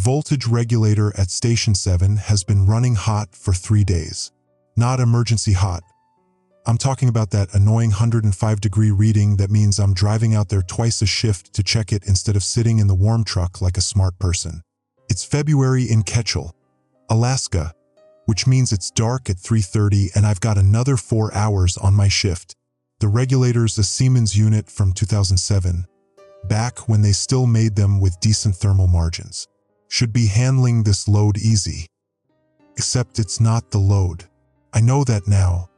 voltage regulator at Station 7 has been running hot for 3 days. Not emergency hot. I'm talking about that annoying 105-degree reading that means I'm driving out there twice a shift to check it instead of sitting in the warm truck like a smart person. It's February in Ketchel, Alaska, which means it's dark at 3:30 and I've got another 4 hours on my shift. The regulator's a Siemens unit from 2007, back when they still made them with decent thermal margins. Should be handling this load easy. Except it's not the load. I know that now.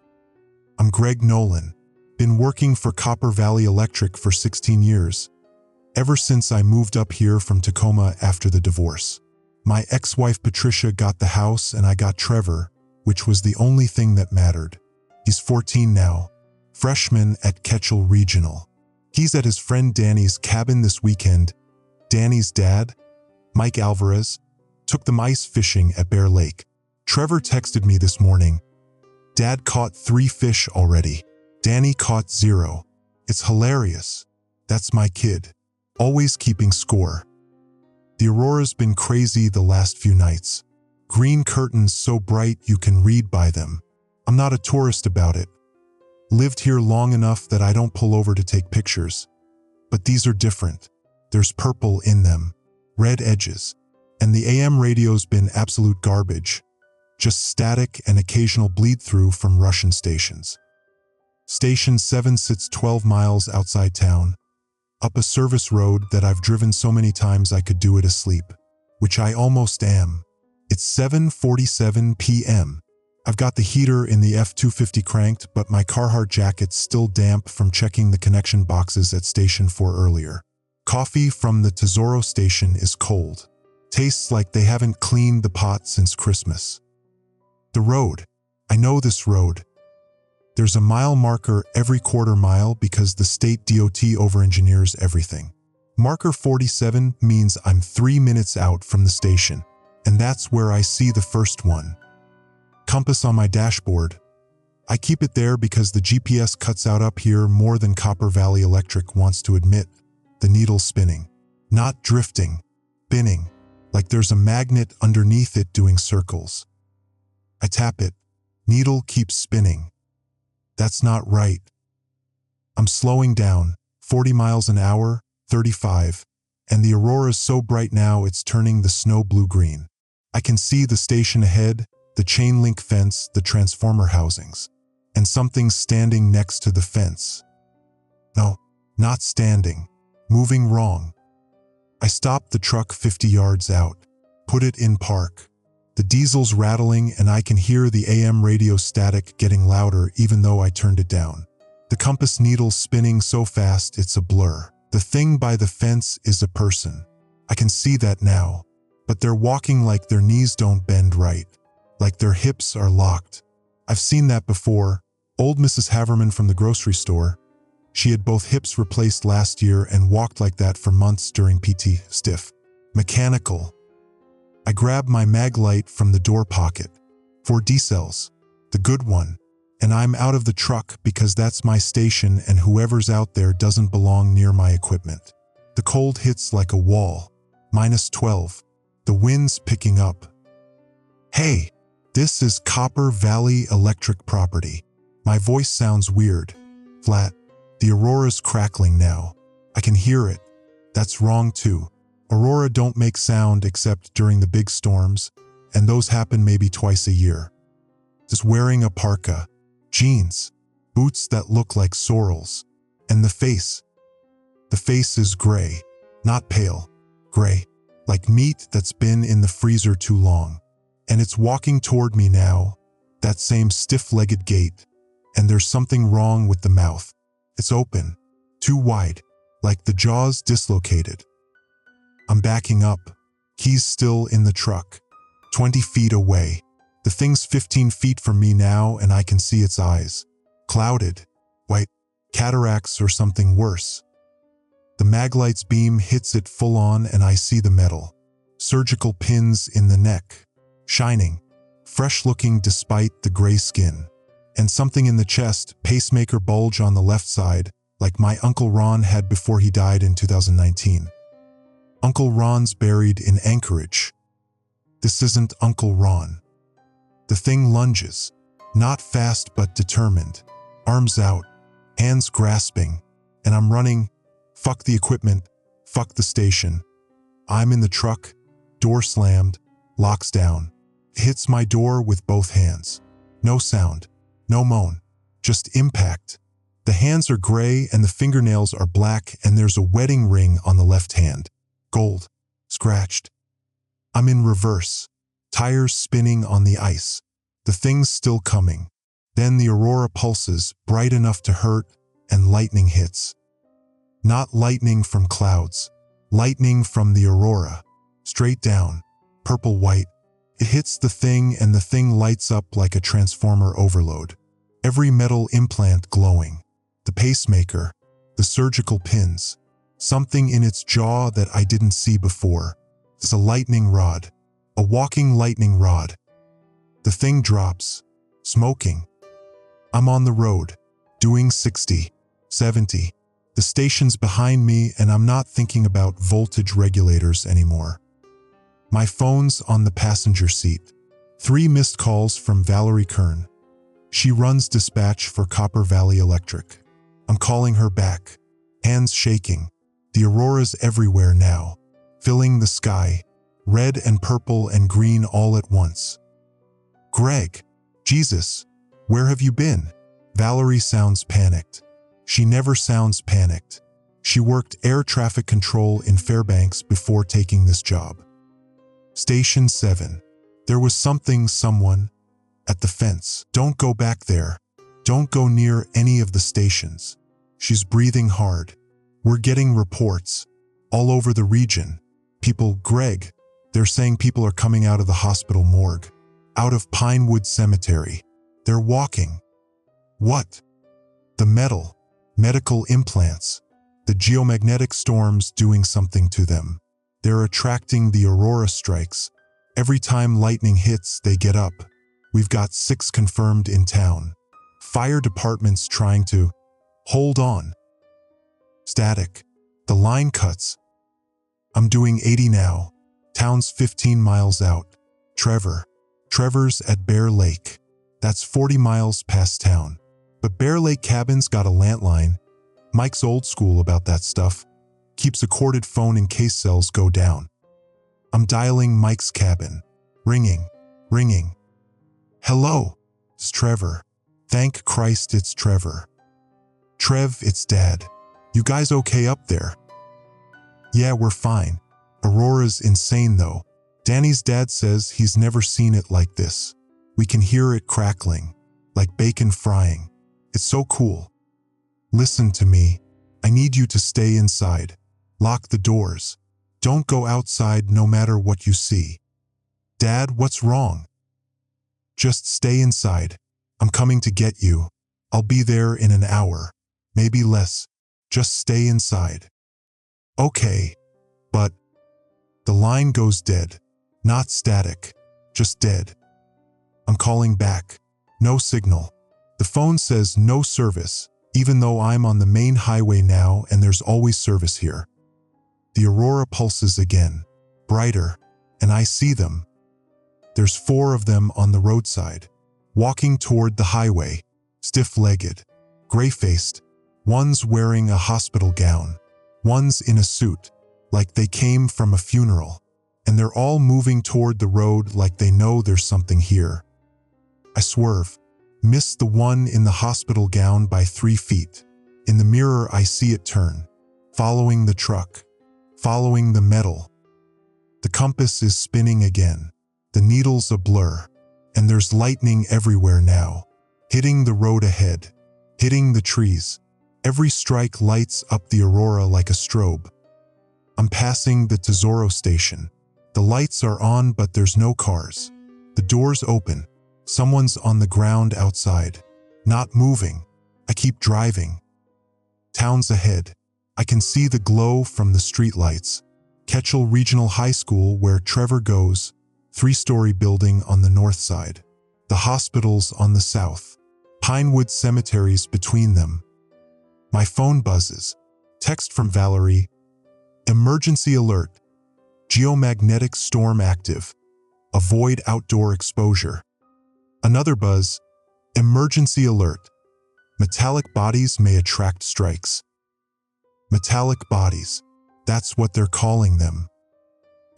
I'm Greg Nolan. Been working for Copper Valley Electric for 16 years, ever since I moved up here from Tacoma after the divorce. My ex-wife Patricia got the house and I got Trevor, which was the only thing that mattered. He's 14 now, freshman at Ketchel Regional. He's at his friend Danny's cabin this weekend. Danny's dad, Mike Alvarez, took them ice fishing at Bear Lake. Trevor texted me this morning. Dad caught 3 fish already. Danny caught 0. It's hilarious. That's my kid, always keeping score. The aurora's been crazy the last few nights. Green curtains so bright you can read by them. I'm not a tourist about it. Lived here long enough that I don't pull over to take pictures. But these are different. There's purple in them, red edges, and the AM radio's been absolute garbage. Just static and occasional bleed-through from Russian stations. Station 7 sits 12 miles outside town, up a service road that I've driven so many times I could do it asleep, which I almost am. It's 7:47 p.m. I've got the heater in the F-250 cranked, but my Carhartt jacket's still damp from checking the connection boxes at Station 4 earlier. Coffee from the Tesoro station is cold. Tastes like they haven't cleaned the pot since Christmas. The road. I know this road. There's a mile marker every quarter mile because the state DOT over-engineers everything. Marker 47 means I'm 3 minutes out from the station, and that's where I see the first one. Compass on my dashboard. I keep it there because the GPS cuts out up here more than Copper Valley Electric wants to admit. The needle's spinning. Not drifting, spinning, like there's a magnet underneath it doing circles. I tap it. Needle keeps spinning. That's not right. I'm slowing down, 40 miles an hour, 35, and the aurora's so bright now it's turning the snow blue-green. I can see the station ahead, the chain link fence, the transformer housings, and something standing next to the fence. No, not standing. Moving wrong. I stopped the truck 50 yards out, put it in park. The diesel's rattling and I can hear the AM radio static getting louder even though I turned it down. The compass needle's spinning so fast it's a blur. The thing by the fence is a person. I can see that now, but they're walking like their knees don't bend right, like their hips are locked. I've seen that before. Old Mrs. Haverman from the grocery store. She had both hips replaced last year and walked like that for months during PT. Stiff. Mechanical. I grab my mag light from the door pocket. 4D cells. The good one. And I'm out of the truck because that's my station and whoever's out there doesn't belong near my equipment. The cold hits like a wall. -12. The wind's picking up. Hey, this is Copper Valley Electric property. My voice sounds weird. Flat. The aurora's crackling now. I can hear it. That's wrong too. Aurora don't make sound except during the big storms, and those happen maybe twice a year. Just wearing a parka, jeans, boots that look like sorrels, and the face. The face is gray, not pale, gray, like meat that's been in the freezer too long. And it's walking toward me now, that same stiff-legged gait, and there's something wrong with the mouth. It's open, too wide, like the jaws dislocated. I'm backing up, keys still in the truck, 20 feet away. The thing's 15 feet from me now and I can see its eyes. Clouded, white, cataracts or something worse. The maglight's beam hits it full on and I see the metal. Surgical pins in the neck, shining, fresh-looking despite the gray skin. And something in the chest, pacemaker bulge on the left side, like my Uncle Ron had before he died in 2019. Uncle Ron's buried in Anchorage, This isn't Uncle Ron. The thing lunges, not fast but determined, arms out, hands grasping, and I'm running. Fuck the equipment, fuck the station. I'm in the truck, door slammed, locks down. It hits my door with both hands. No sound, no moan, just impact. The hands are gray and the fingernails are black, and there's a wedding ring on the left hand. Gold, scratched. I'm in reverse, tires spinning on the ice. The thing's still coming. Then the aurora pulses, bright enough to hurt, and lightning hits. Not lightning from clouds, lightning from the aurora. Straight down, purple-white. It hits the thing and the thing lights up like a transformer overload. Every metal implant glowing. The pacemaker, the surgical pins. Something in its jaw that I didn't see before. It's a lightning rod. A walking lightning rod. The thing drops, smoking. I'm on the road, doing 60, 70. The station's behind me and I'm not thinking about voltage regulators anymore. My phone's on the passenger seat. 3 missed calls from Valerie Kern. She runs dispatch for Copper Valley Electric. I'm calling her back, hands shaking. The aurora's everywhere now, filling the sky, red and purple and green all at once. Greg, Jesus, where have you been? Valerie sounds panicked. She never sounds panicked. She worked air traffic control in Fairbanks before taking this job. Station 7. There was someone, at the fence. Don't go back there. Don't go near any of the stations. She's breathing hard. We're getting reports all over the region. People, Greg, they're saying people are coming out of the hospital morgue, out of Pinewood Cemetery. They're walking. What? The medical implants. The geomagnetic storm's doing something to them. They're attracting the aurora strikes. Every time lightning hits, they get up. We've got 6 confirmed in town. Fire department's trying to hold on. Static. The line cuts. I'm doing 80 now. Town's 15 miles out. Trevor's at Bear Lake. That's 40 miles past town. But Bear Lake Cabin's got a landline. Mike's old school about that stuff. Keeps a corded phone in case cells go down. I'm dialing Mike's cabin. Ringing. Hello, it's Trevor. Thank Christ it's Trevor. Trev, it's Dad. You guys okay up there? Yeah, we're fine. Aurora's insane though. Danny's dad says he's never seen it like this. We can hear it crackling, like bacon frying. It's so cool. Listen to me. I need you to stay inside. Lock the doors. Don't go outside no matter what you see. Dad, what's wrong? Just stay inside. I'm coming to get you. I'll be there in an hour, maybe less. Just stay inside. Okay, but the line goes dead. Not static, just dead. I'm calling back. No signal. The phone says no service, even though I'm on the main highway now and there's always service here. The aurora pulses again, brighter, and I see them. There's 4 of them on the roadside, walking toward the highway, stiff-legged, gray-faced. One's wearing a hospital gown. One's in a suit, like they came from a funeral. And they're all moving toward the road like they know there's something here. I swerve, miss the one in the hospital gown by 3 feet. In the mirror, I see it turn, following the truck, following the metal. The compass is spinning again, the needle's a blur, and there's lightning everywhere now, hitting the road ahead, hitting the trees. Every strike lights up the aurora like a strobe. I'm passing the Tesoro station. The lights are on, but there's no cars. The doors open. Someone's on the ground outside, not moving. I keep driving. Town's ahead. I can see the glow from the streetlights. Ketchel Regional High School, where Trevor goes, 3-story building on the north side. The hospital's on the south. Pinewood Cemetery's between them. My phone buzzes. Text from Valerie. Emergency alert. Geomagnetic storm active. avoid outdoor exposure. Another buzz, emergency alert. Metallic bodies may attract strikes. Metallic bodies, that's what they're calling them.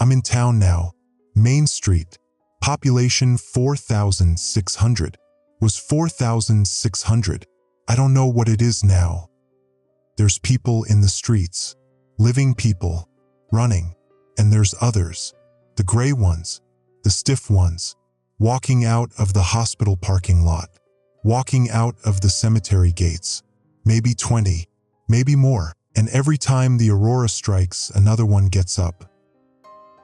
I'm in town now. Main Street, population 4,600. Was 4,600. I don't know what it is now. There's people in the streets, living people, running, and there's others, the gray ones, the stiff ones, walking out of the hospital parking lot, walking out of the cemetery gates, maybe 20, maybe more, and every time the aurora strikes, another one gets up.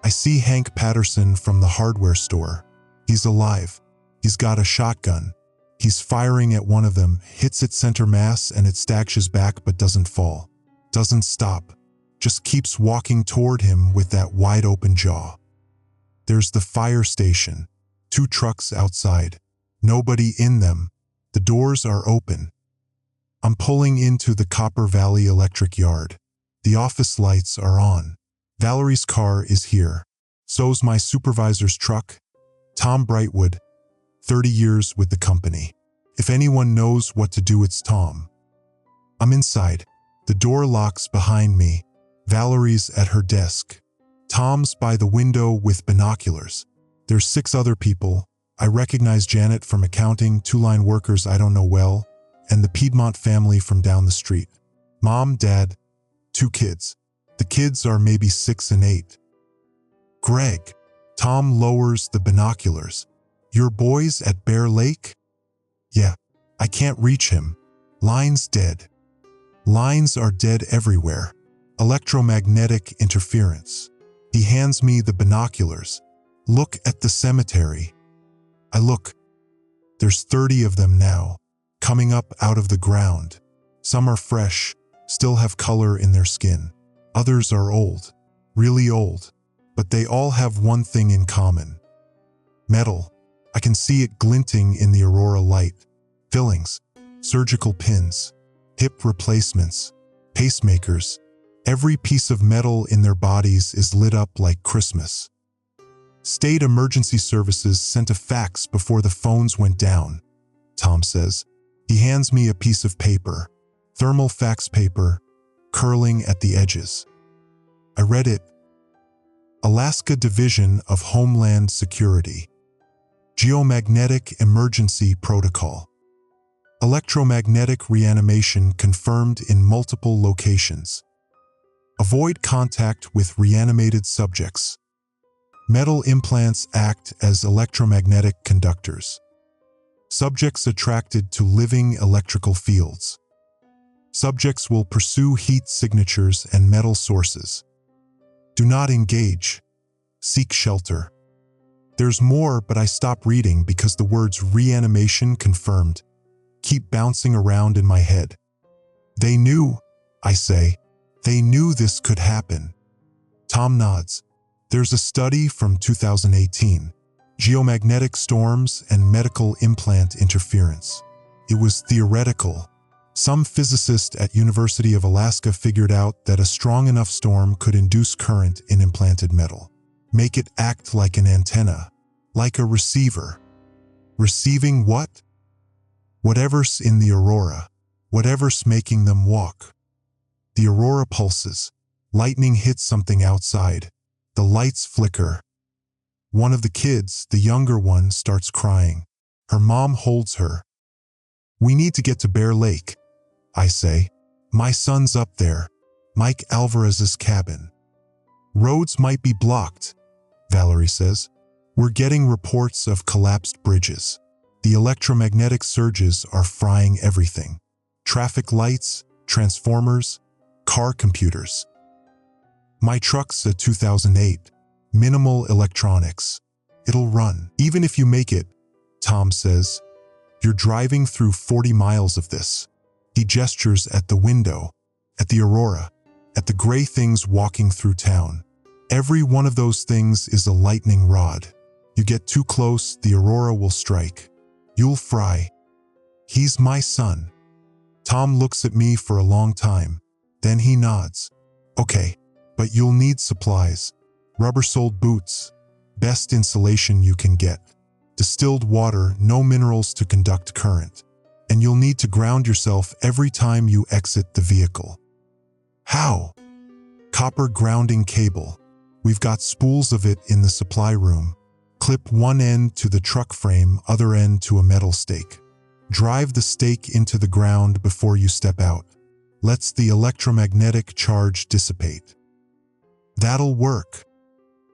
I see Hank Patterson from the hardware store. He's alive. He's got a shotgun. He's firing at one of them, hits it center mass, and it staggers back but doesn't fall. Doesn't stop. Just keeps walking toward him with that wide open jaw. There's the fire station. 2 trucks outside. Nobody in them. The doors are open. I'm pulling into the Copper Valley Electric Yard. The office lights are on. Valerie's car is here. So's my supervisor's truck. Tom Brightwood, 30 years with the company. If anyone knows what to do, it's Tom. I'm inside. The door locks behind me. Valerie's at her desk. Tom's by the window with binoculars. There's 6 other people. I recognize Janet from accounting, 2 line workers I don't know well, and the Piedmont family from down the street. Mom, Dad, 2 kids. The kids are maybe 6 and 8. Greg. Tom lowers the binoculars. Your boys at Bear Lake? Yeah, I can't reach him. Line's dead. Lines are dead everywhere. Electromagnetic interference. He hands me the binoculars. Look at the cemetery. I look. There's 30 of them now, coming up out of the ground. Some are fresh, still have color in their skin. Others are old, really old, but they all have one thing in common. Metal. I can see it glinting in the aurora light. Fillings, surgical pins, hip replacements, pacemakers. Every piece of metal in their bodies is lit up like Christmas. State emergency services sent a fax before the phones went down, Tom says. He hands me a piece of paper, thermal fax paper, curling at the edges. I read it. Alaska Division of Homeland Security. Geomagnetic Emergency Protocol. Electromagnetic reanimation confirmed in multiple locations. Avoid contact with reanimated subjects. Metal implants act as electromagnetic conductors. Subjects attracted to living electrical fields. Subjects will pursue heat signatures and metal sources. Do not engage. Seek shelter. There's more, but I stop reading because the words reanimation confirmed keep bouncing around in my head. They knew, I say. They knew this could happen. Tom nods. There's a study from 2018, Geomagnetic Storms and Medical Implant Interference. It was theoretical. Some physicist at University of Alaska figured out that a strong enough storm could induce current in implanted metal. Make it act like an antenna, like a receiver. Receiving what? Whatever's in the aurora, whatever's making them walk. The aurora pulses. Lightning hits something outside. The lights flicker. One of the kids, the younger one, starts crying. Her mom holds her. We need to get to Bear Lake, I say. My son's up there. Mike Alvarez's cabin. Roads might be blocked, Valerie says. We're getting reports of collapsed bridges. The electromagnetic surges are frying everything. Traffic lights, transformers, car computers. My truck's a 2008. Minimal electronics. It'll run. Even if you make it, Tom says. You're driving through 40 miles of this. He gestures at the window, at the aurora, at the gray things walking through town. Every one of those things is a lightning rod. You get too close, the aurora will strike. You'll fry. He's my son. Tom looks at me for a long time. Then he nods. Okay, but you'll need supplies. Rubber-soled boots, best insulation you can get. Distilled water, no minerals to conduct current. And you'll need to ground yourself every time you exit the vehicle. How? Copper grounding cable. We've got spools of it in the supply room. Clip one end to the truck frame, other end to a metal stake. Drive the stake into the ground before you step out. Lets the electromagnetic charge dissipate. That'll work.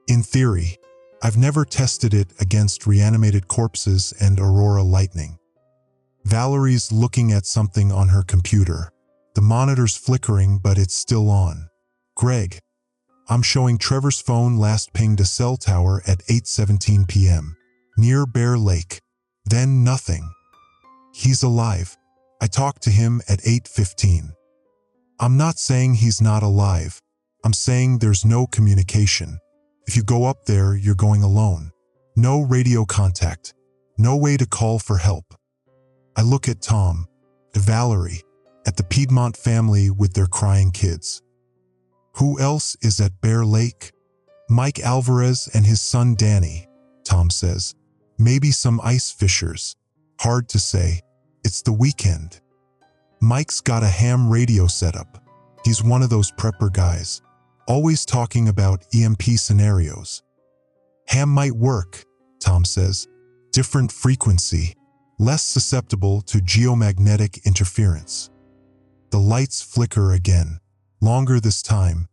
In theory. I've never tested it against reanimated corpses and aurora lightning. Valerie's looking at something on her computer. The monitor's flickering, but it's still on. Greg, I'm showing Trevor's phone last pinged a cell tower at 8:17 p.m. near Bear Lake. Then nothing. He's alive. I talked to him at 8:15. I'm not saying he's not alive. I'm saying there's no communication. If you go up there, you're going alone. No radio contact. No way to call for help. I look at Tom, at Valerie, at the Piedmont family with their crying kids. Who else is at Bear Lake? Mike Alvarez and his son Danny, Tom says. Maybe some ice fishers. Hard to say. It's the weekend. Mike's got a ham radio setup. He's one of those prepper guys, always talking about EMP scenarios. Ham might work, Tom says. Different frequency, less susceptible to geomagnetic interference. The lights flicker again, longer this time.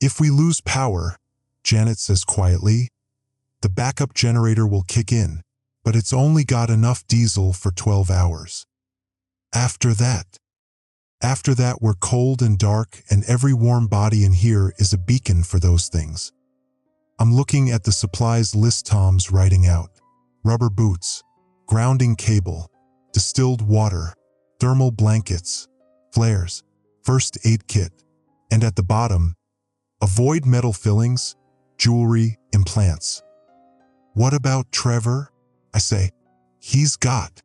If we lose power, Janet says quietly, the backup generator will kick in, but it's only got enough diesel for 12 hours. After that we're cold and dark, and every warm body in here is a beacon for those things. I'm looking at the supplies list Tom's writing out. Rubber boots, grounding cable, distilled water, thermal blankets, flares, first aid kit, and at the bottom, avoid metal fillings, jewelry, implants. What about Trevor? I say. He's got.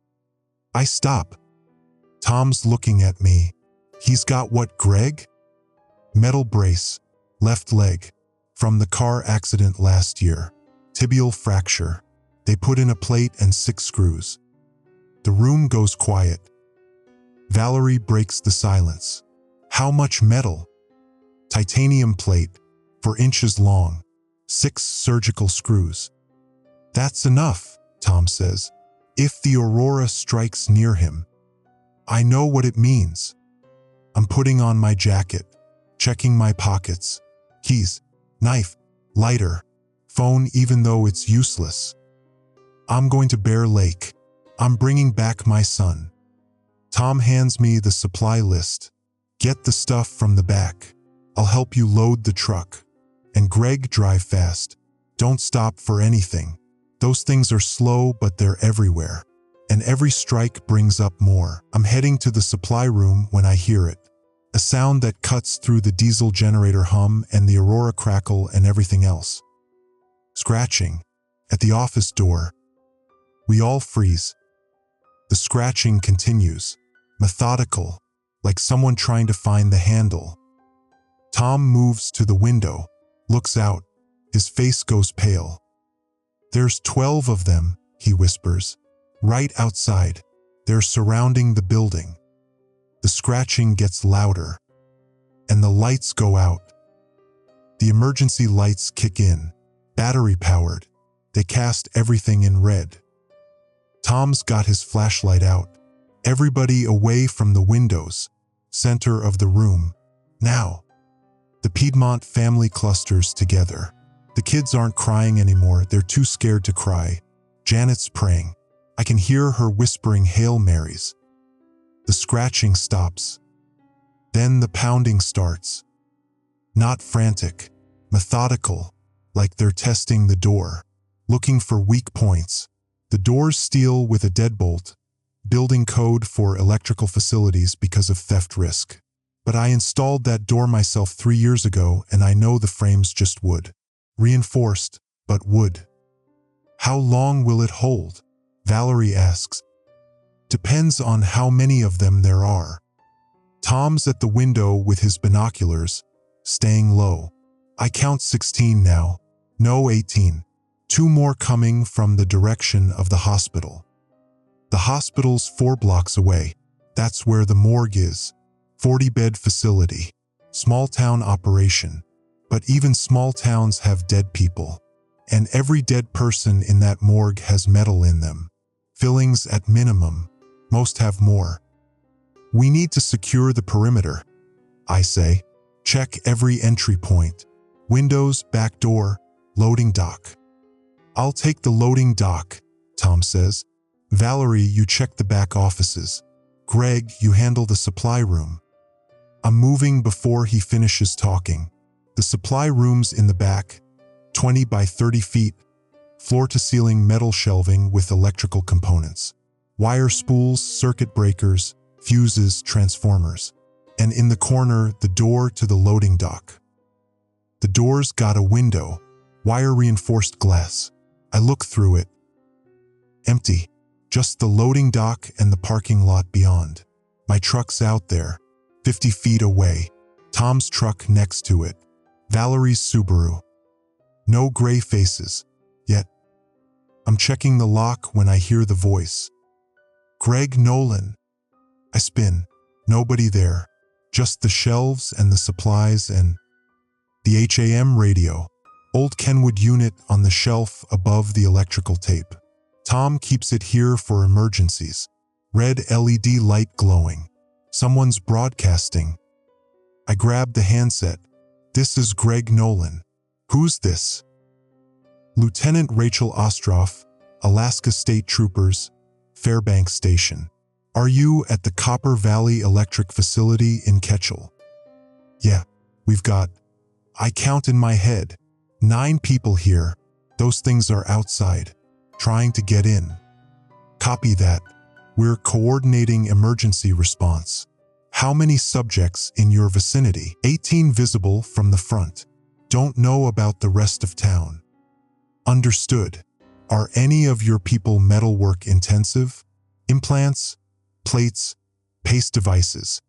I stop. Tom's looking at me. He's got what, Greg? Metal brace, left leg, from the car accident last year. Tibial fracture. They put in a plate and 6 screws. The room goes quiet. Valerie breaks the silence. How much metal? Titanium plate, 4 inches long, 6 surgical screws. That's enough, Tom says, if the aurora strikes near him. I know what it means. I'm putting on my jacket, checking my pockets, keys, knife, lighter, phone even though it's useless. I'm going to Bear Lake. I'm bringing back my son. Tom hands me the supply list. Get the stuff from the back. I'll help you load the truck. And Greg, drive fast. Don't stop for anything. Those things are slow, but they're everywhere. And every strike brings up more. I'm heading to the supply room when I hear it. A sound that cuts through the diesel generator hum and the aurora crackle and everything else. Scratching. At the office door. We all freeze. The scratching continues. Methodical. Like someone trying to find the handle. Tom moves to the window. Looks out. His face goes pale. There's 12 of them, he whispers. Right outside. They're surrounding the building. The scratching gets louder. And the lights go out. The emergency lights kick in. Battery powered. They cast everything in red. Tom's got his flashlight out. Everybody away from the windows. Center of the room. Now. The Piedmont family clusters together. The kids aren't crying anymore. They're too scared to cry. Janet's praying. I can hear her whispering Hail Marys. The scratching stops. Then the pounding starts. Not frantic. Methodical. Like they're testing the door. Looking for weak points. The doors steel with a deadbolt. Building code for electrical facilities because of theft risk. But I installed that door myself 3 years ago, and I know the frame's just wood. Reinforced, but wood. How long will it hold? Valerie asks. Depends on how many of them there are. Tom's at the window with his binoculars, staying low. I count 16 now. No, 18. 2 more coming from the direction of the hospital. The hospital's 4 blocks away. That's where the morgue is. 40-bed facility. Small town operation. But even small towns have dead people. And every dead person in that morgue has metal in them. Fillings at minimum. Most have more. We need to secure the perimeter, I say. Check every entry point. Windows, back door, loading dock. I'll take the loading dock, Tom says. Valerie, you check the back offices. Greg, you handle the supply room. I'm moving before he finishes talking. The supply room's in the back, 20 by 30 feet, floor-to-ceiling metal shelving with electrical components. Wire spools, circuit breakers, fuses, transformers. And in the corner, the door to the loading dock. The door's got a window, wire-reinforced glass. I look through it. Empty. Just the loading dock and the parking lot beyond. My truck's out there, 50 feet away. Tom's truck next to it. Valerie's Subaru. No gray faces, yet. I'm checking the lock when I hear the voice. Greg Nolan. I spin. Nobody there. Just the shelves and the supplies and the HAM radio. Old Kenwood unit on the shelf above the electrical tape. Tom keeps it here for emergencies. Red LED light glowing. Someone's broadcasting. I grab the handset. This is Greg Nolan. Who's this? Lieutenant Rachel Ostroff, Alaska State Troopers, Fairbanks Station. Are you at the Copper Valley Electric Facility in Ketchel? Yeah, we've got, I count in my head, 9 people here. Those things are outside, trying to get in. Copy that. We're coordinating emergency response. How many subjects in your vicinity? 18 visible from the front. Don't know about the rest of town. Understood. Are any of your people metalwork intensive? Implants? Plates? Paste devices?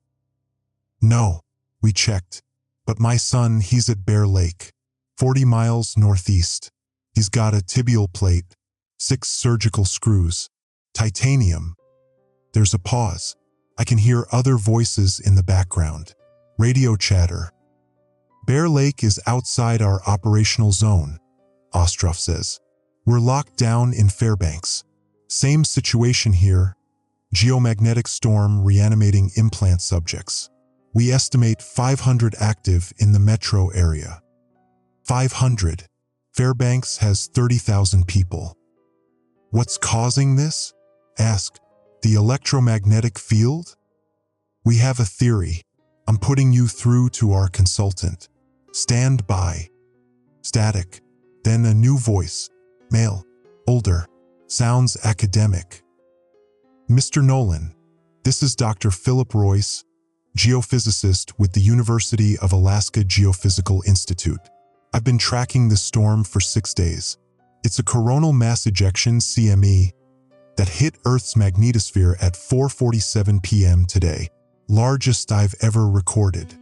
No, we checked. But my son, he's at Bear Lake, 40 miles northeast. He's got a tibial plate, 6 surgical screws, titanium. There's a pause. I can hear other voices in the background. Radio chatter. Bear Lake is outside our operational zone, Ostroff says. We're locked down in Fairbanks. Same situation here. Geomagnetic storm reanimating implant subjects. We estimate 500 active in the metro area. 500. Fairbanks has 30,000 people. What's causing this? Ask. The electromagnetic field? We have a theory. I'm putting you through to our consultant. Stand by. Static. Then a new voice. Male. Older. Sounds academic. Mr. Nolan, this is Dr. Philip Royce, geophysicist with the University of Alaska Geophysical Institute. I've been tracking this storm for 6 days. It's a coronal mass ejection CME that hit Earth's magnetosphere at 4:47 p.m. today, largest I've ever recorded.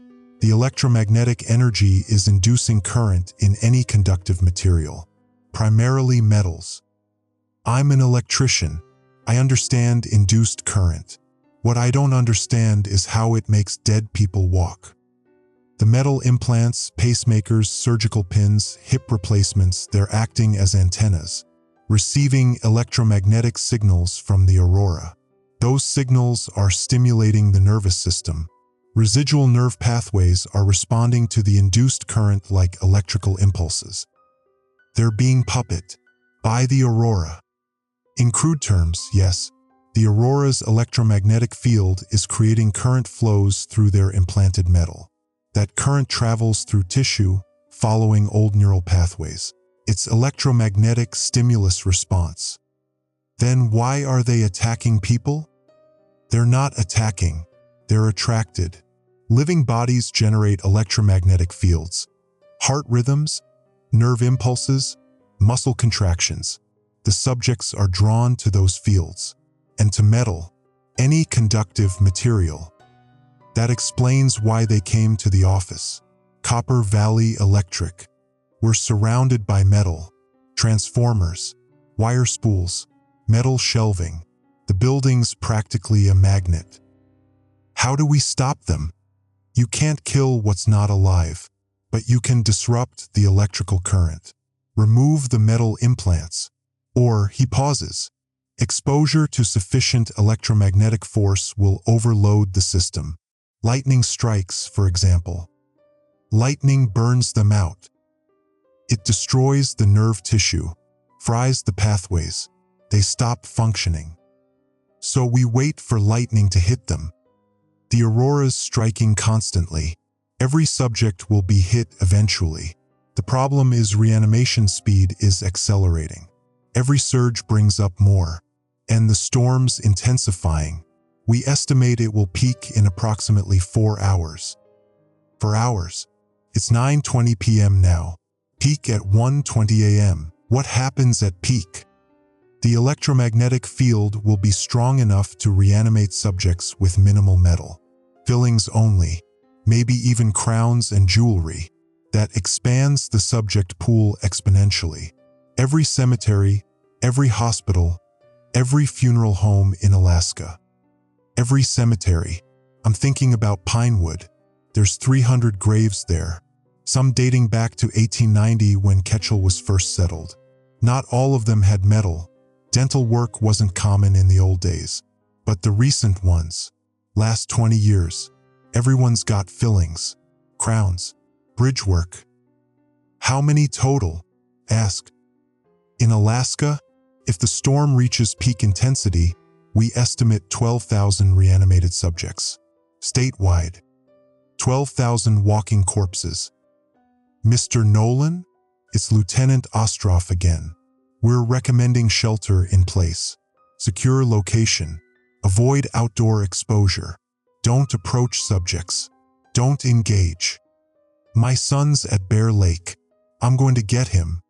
The electromagnetic energy is inducing current in any conductive material, primarily metals. I'm an electrician. I understand induced current. What I don't understand is how it makes dead people walk. The metal implants, pacemakers, surgical pins, hip replacements, they're acting as antennas, receiving electromagnetic signals from the aurora. Those signals are stimulating the nervous system. Residual nerve pathways are responding to the induced current like electrical impulses. They're being puppeted by the aurora. In crude terms, yes, the aurora's electromagnetic field is creating current flows through their implanted metal. That current travels through tissue, following old neural pathways. It's electromagnetic stimulus response. Then why are they attacking people? They're not attacking, they're attracted. Living bodies generate electromagnetic fields. Heart rhythms, nerve impulses, muscle contractions. The subjects are drawn to those fields. And to metal, any conductive material. That explains why they came to the office. Copper Valley Electric. We're surrounded by metal. transformers, wire spools, metal shelving. The building's practically a magnet. How do we stop them? You can't kill what's not alive, but you can disrupt the electrical current. Remove the metal implants. Or, he pauses. Exposure to sufficient electromagnetic force will overload the system. Lightning strikes, for example. Lightning burns them out. It destroys the nerve tissue, fries the pathways. They stop functioning. So we wait for lightning to hit them. The aurora's striking constantly. Every subject will be hit eventually. The problem is reanimation speed is accelerating. Every surge brings up more, and the storm's intensifying. We estimate it will peak in approximately 4 hours. For hours. It's 9:20 p.m. now. Peak at 1:20 a.m. What happens at peak? The electromagnetic field will be strong enough to reanimate subjects with minimal metal. Fillings only, maybe even crowns and jewelry. That expands the subject pool exponentially. Every cemetery, every hospital, every funeral home in Alaska. Every cemetery. I'm thinking about Pinewood. There's 300 graves there, some dating back to 1890 when Ketchel was first settled. Not all of them had metal. Dental work wasn't common in the old days. But the recent ones, last 20 years, everyone's got fillings, crowns, bridge work. How many total? Asked. In Alaska, if the storm reaches peak intensity, we estimate 12,000 reanimated subjects. Statewide, 12,000 walking corpses. Mr. Nolan? It's Lieutenant Ostroff again. We're recommending shelter in place. Secure location. Avoid outdoor exposure. Don't approach subjects. Don't engage. My son's at Bear Lake. I'm going to get him.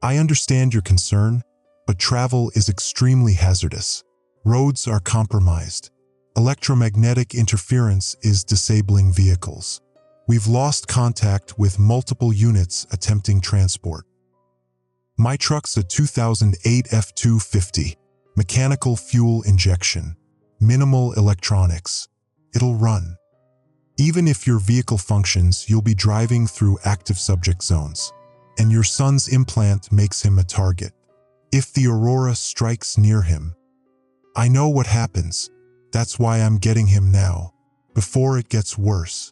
I understand your concern, but travel is extremely hazardous. Roads are compromised. Electromagnetic interference is disabling vehicles. We've lost contact with multiple units attempting transport. My truck's a 2008 F-250. Mechanical fuel injection. Minimal electronics. It'll run. Even if your vehicle functions, you'll be driving through active subject zones. And your son's implant makes him a target. If the aurora strikes near him, I know what happens. That's why I'm getting him now, before it gets worse.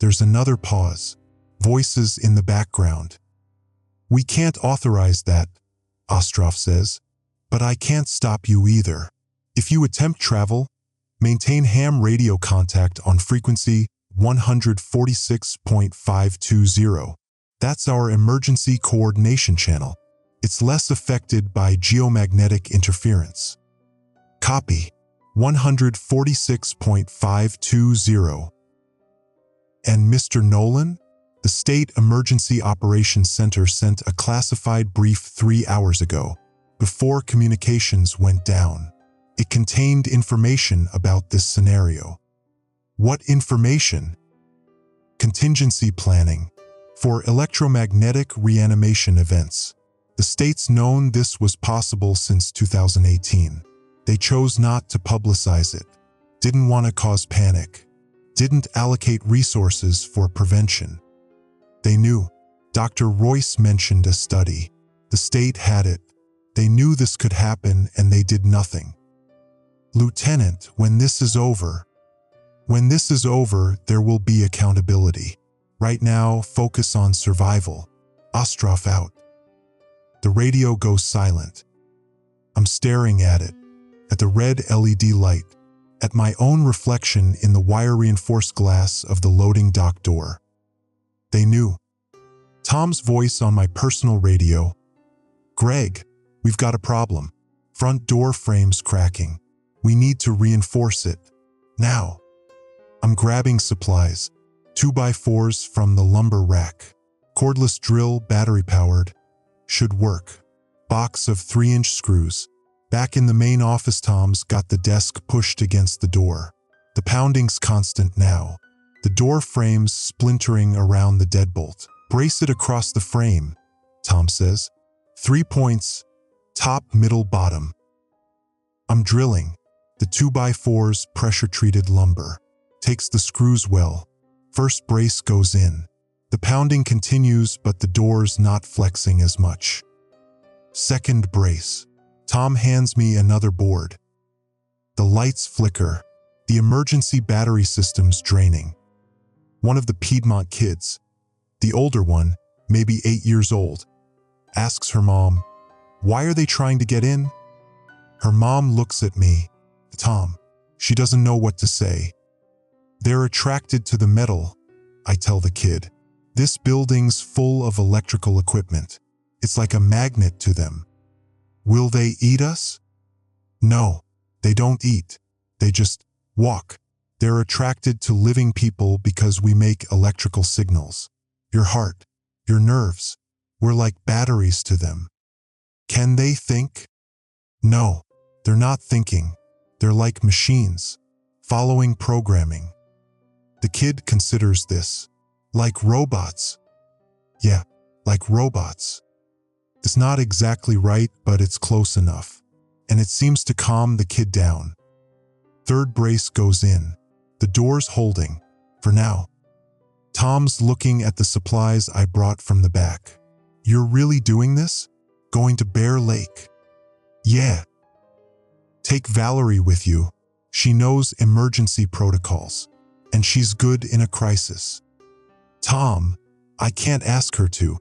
There's another pause. Voices in the background. We can't authorize that, Ostroff says. But I can't stop you either. If you attempt travel, maintain ham radio contact on frequency 146.520. That's our emergency coordination channel. It's less affected by geomagnetic interference. Copy. 146.520. And Mr. Nolan? The State Emergency Operations Center sent a classified brief 3 hours ago, before communications went down. It contained information about this scenario. What information? Contingency planning for electromagnetic reanimation events. The state's known this was possible since 2018. They chose not to publicize it, didn't want to cause panic, didn't allocate resources for prevention. They knew. Dr. Royce mentioned a study. The state had it. They knew this could happen and they did nothing. Lieutenant, when this is over, there will be accountability. Right now, focus on survival. Ostroff out. The radio goes silent. I'm staring at it, at the red LED light, at my own reflection in the wire-reinforced glass of the loading dock door. They knew. Tom's voice on my personal radio. Greg, we've got a problem. Front door frame's cracking. We need to reinforce it. Now. I'm grabbing supplies. 2x4s from the lumber rack. Cordless drill, battery-powered. Should work. Box of 3-inch screws. Back in the main office, Tom's got the desk pushed against the door. The pounding's constant now. The door frame's splintering around the deadbolt. Brace it across the frame, Tom says. 3 points, top, middle, bottom. I'm drilling. The 2x4's pressure-treated lumber. Takes the screws well. First brace goes in. The pounding continues, but the door's not flexing as much. Second brace. Tom hands me another board. The lights flicker. The emergency battery system's draining. One of the Piedmont kids, the older one, maybe 8 years old, asks her mom, "Why are they trying to get in?" Her mom looks at me. Tom. She doesn't know what to say. "They're attracted to the metal," I tell the kid. "This building's full of electrical equipment. It's like a magnet to them." "Will they eat us?" "No, they don't eat. They just walk. They're attracted to living people because we make electrical signals. Your heart, your nerves, we're like batteries to them." "Can they think?" "No, they're not thinking. They're like machines, following programming." The kid considers this. "Like robots?" "Yeah, like robots." It's not exactly right, but it's close enough. And it seems to calm the kid down. Third brace goes in. The door's holding, for now. Tom's looking at the supplies I brought from the back. "You're really doing this? Going to Bear Lake?" "Yeah." "Take Valerie with you. She knows emergency protocols, and she's good in a crisis." "Tom, I can't ask her to."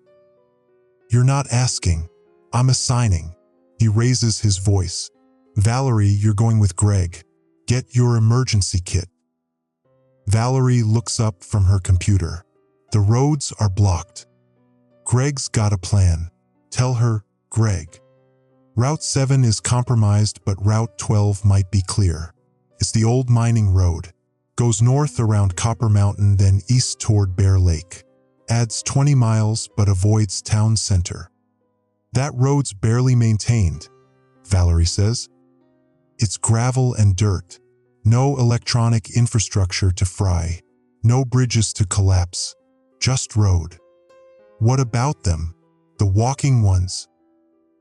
"You're not asking. I'm assigning." He raises his voice. "Valerie, you're going with Greg. Get your emergency kit." Valerie looks up from her computer. The roads are blocked. "Greg's got a plan. Tell her, Greg. Route 7 is compromised, but Route 12 might be clear. It's the old mining road. Goes north around Copper Mountain, then east toward Bear Lake. Adds 20 miles, but avoids town center. That road's barely maintained," Valerie says. "It's gravel and dirt. No electronic infrastructure to fry. No bridges to collapse. Just road." "What about them? The walking ones?"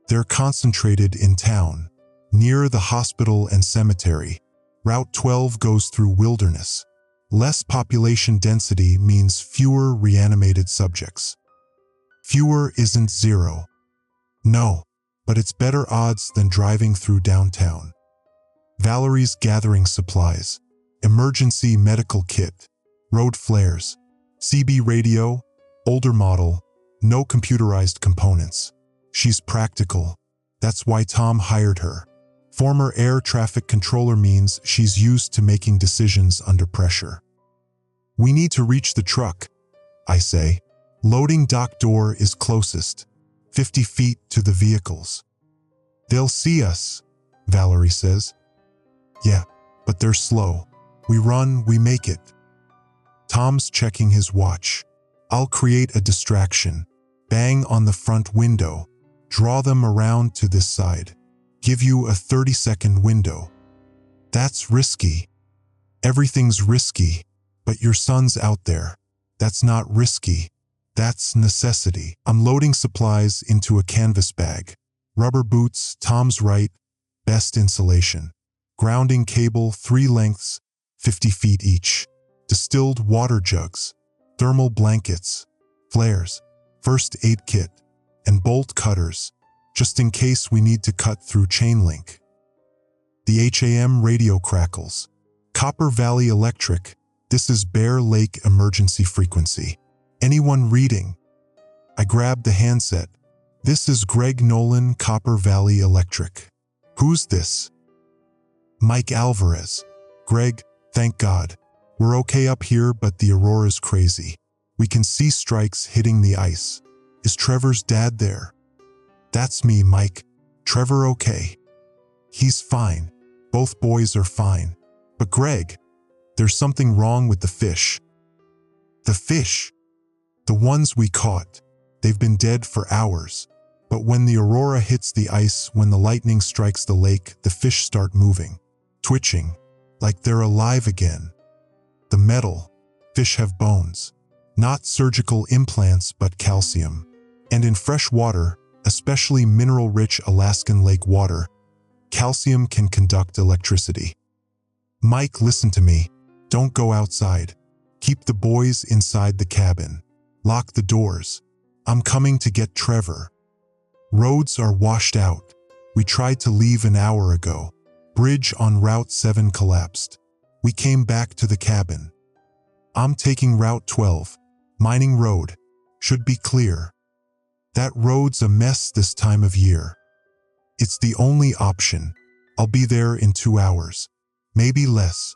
"They're concentrated in town, near the hospital and cemetery. Route 12 goes through wilderness. Less population density means fewer reanimated subjects." "Fewer isn't zero." "No, but it's better odds than driving through downtown." Valerie's gathering supplies. Emergency medical kit. Road flares. CB radio. Older model. No computerized components. She's practical. That's why Tom hired her. Former air traffic controller means she's used to making decisions under pressure. "We need to reach the truck," I say. "Loading dock door is closest. 50 feet to the vehicles." "They'll see us," Valerie says. "Yeah, but they're slow. We run, we make it." Tom's checking his watch. "I'll create a distraction. Bang on the front window. Draw them around to this side. Give you a 30-second window." "That's risky." "Everything's risky, but your son's out there. That's not risky. That's necessity." I'm loading supplies into a canvas bag. Rubber boots, Tom's right, best insulation. Grounding cable, 3 lengths, 50 feet each. Distilled water jugs. Thermal blankets. Flares. First aid kit. And bolt cutters, just in case we need to cut through chain link. The HAM radio crackles. "Copper Valley Electric. This is Bear Lake emergency frequency. Anyone reading?" I grab the handset. "This is Greg Nolan, Copper Valley Electric." "Who's this?" "Mike Alvarez." "Greg, thank God. We're okay up here, but the aurora's crazy. We can see strikes hitting the ice. Is Trevor's dad there?" "That's me, Mike. Trevor okay?" "He's fine. Both boys are fine. But Greg, there's something wrong with the fish." "The fish?" "The ones we caught. They've been dead for hours. But when the aurora hits the ice, when the lightning strikes the lake, the fish start moving, twitching, like they're alive again. The metal. Fish have bones. Not surgical implants, but calcium. And in fresh water, especially mineral-rich Alaskan lake water. Calcium can conduct electricity. Mike, listen to me. Don't go outside. Keep the boys inside the cabin. Lock the doors. I'm coming to get Trevor. Roads are washed out. We tried to leave an hour ago. Bridge on Route 7 collapsed. We came back to the cabin. I'm taking Route 12. Mining Road. Should be clear. That road's a mess this time of year. It's the only option. I'll be there in 2 hours. Maybe less.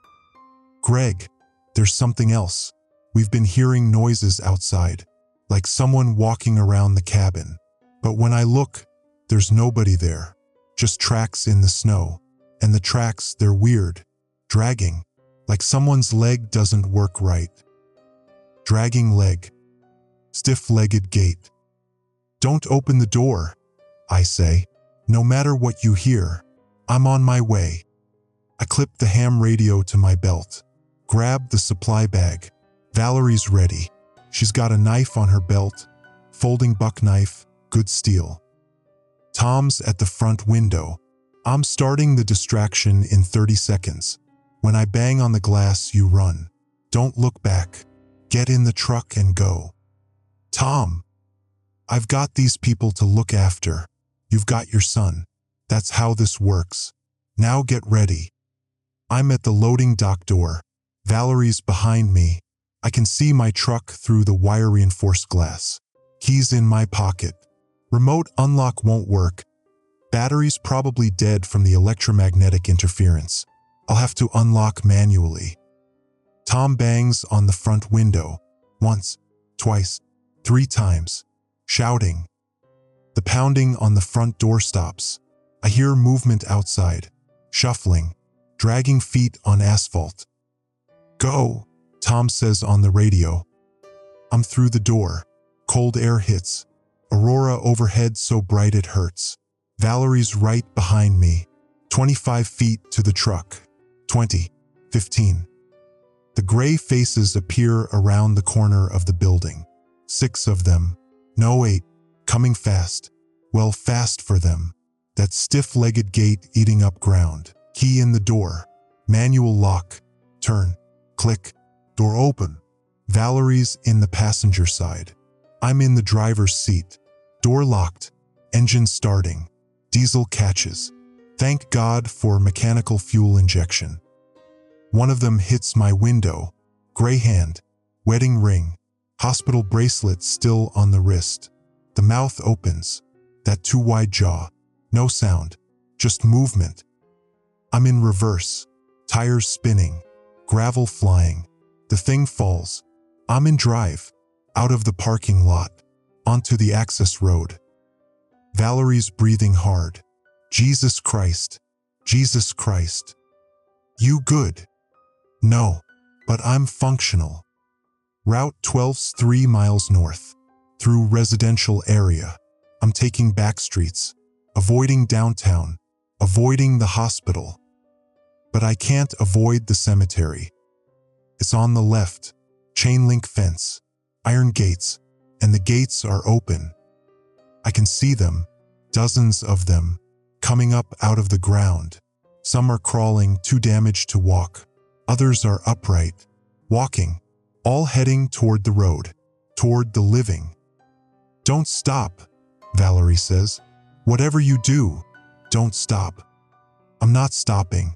Greg, there's something else. We've been hearing noises outside, like someone walking around the cabin. But when I look, there's nobody there. Just tracks in the snow. And the tracks, they're weird. Dragging. Like someone's leg doesn't work right. Dragging leg. Stiff-legged gait. Don't open the door, I say. No matter what you hear, I'm on my way. I clip the ham radio to my belt. Grab the supply bag. Valerie's ready. She's got a knife on her belt. Folding buck knife, good steel. Tom's at the front window. I'm starting the distraction in 30 seconds. When I bang on the glass, you run. Don't look back. Get in the truck and go. Tom, I've got these people to look after. You've got your son. That's how this works. Now get ready. I'm at the loading dock door. Valerie's behind me. I can see my truck through the wire-reinforced glass. Keys in my pocket. Remote unlock won't work. Battery's probably dead from the electromagnetic interference. I'll have to unlock manually. Tom bangs on the front window. Once, twice, 3 times. Shouting. The pounding on the front door stops. I hear movement outside. Shuffling. Dragging feet on asphalt. Go, Tom says on the radio. I'm through the door. Cold air hits. Aurora overhead so bright it hurts. Valerie's right behind me. 25 feet to the truck. 20. 15. The gray faces appear around the corner of the building. 6 of them. No, 8. Coming fast. Well, fast for them. That stiff-legged gait eating up ground. Key in the door. Manual lock. Turn. Click. Door open. Valerie's in the passenger side. I'm in the driver's seat. Door locked. Engine starting. Diesel catches. Thank God for mechanical fuel injection. One of them hits my window. Gray hand. Wedding ring. Hospital bracelet still on the wrist. The mouth opens. That too wide jaw. No sound. Just movement. I'm in reverse. Tires spinning. Gravel flying. The thing falls. I'm in drive. Out of the parking lot. Onto the access road. Valerie's breathing hard. Jesus Christ. Jesus Christ. You good? No, but I'm functional. Route 12's 3 miles north. Through residential area. I'm taking back streets. Avoiding downtown. Avoiding the hospital. But I can't avoid the cemetery. It's on the left. Chain link fence. Iron gates. And the gates are open. I can see them. Dozens of them. Coming up out of the ground. Some are crawling, too damaged to walk. Others are upright. Walking. All heading toward the road. Toward the living. Don't stop, Valerie says. Whatever you do, don't stop. I'm not stopping.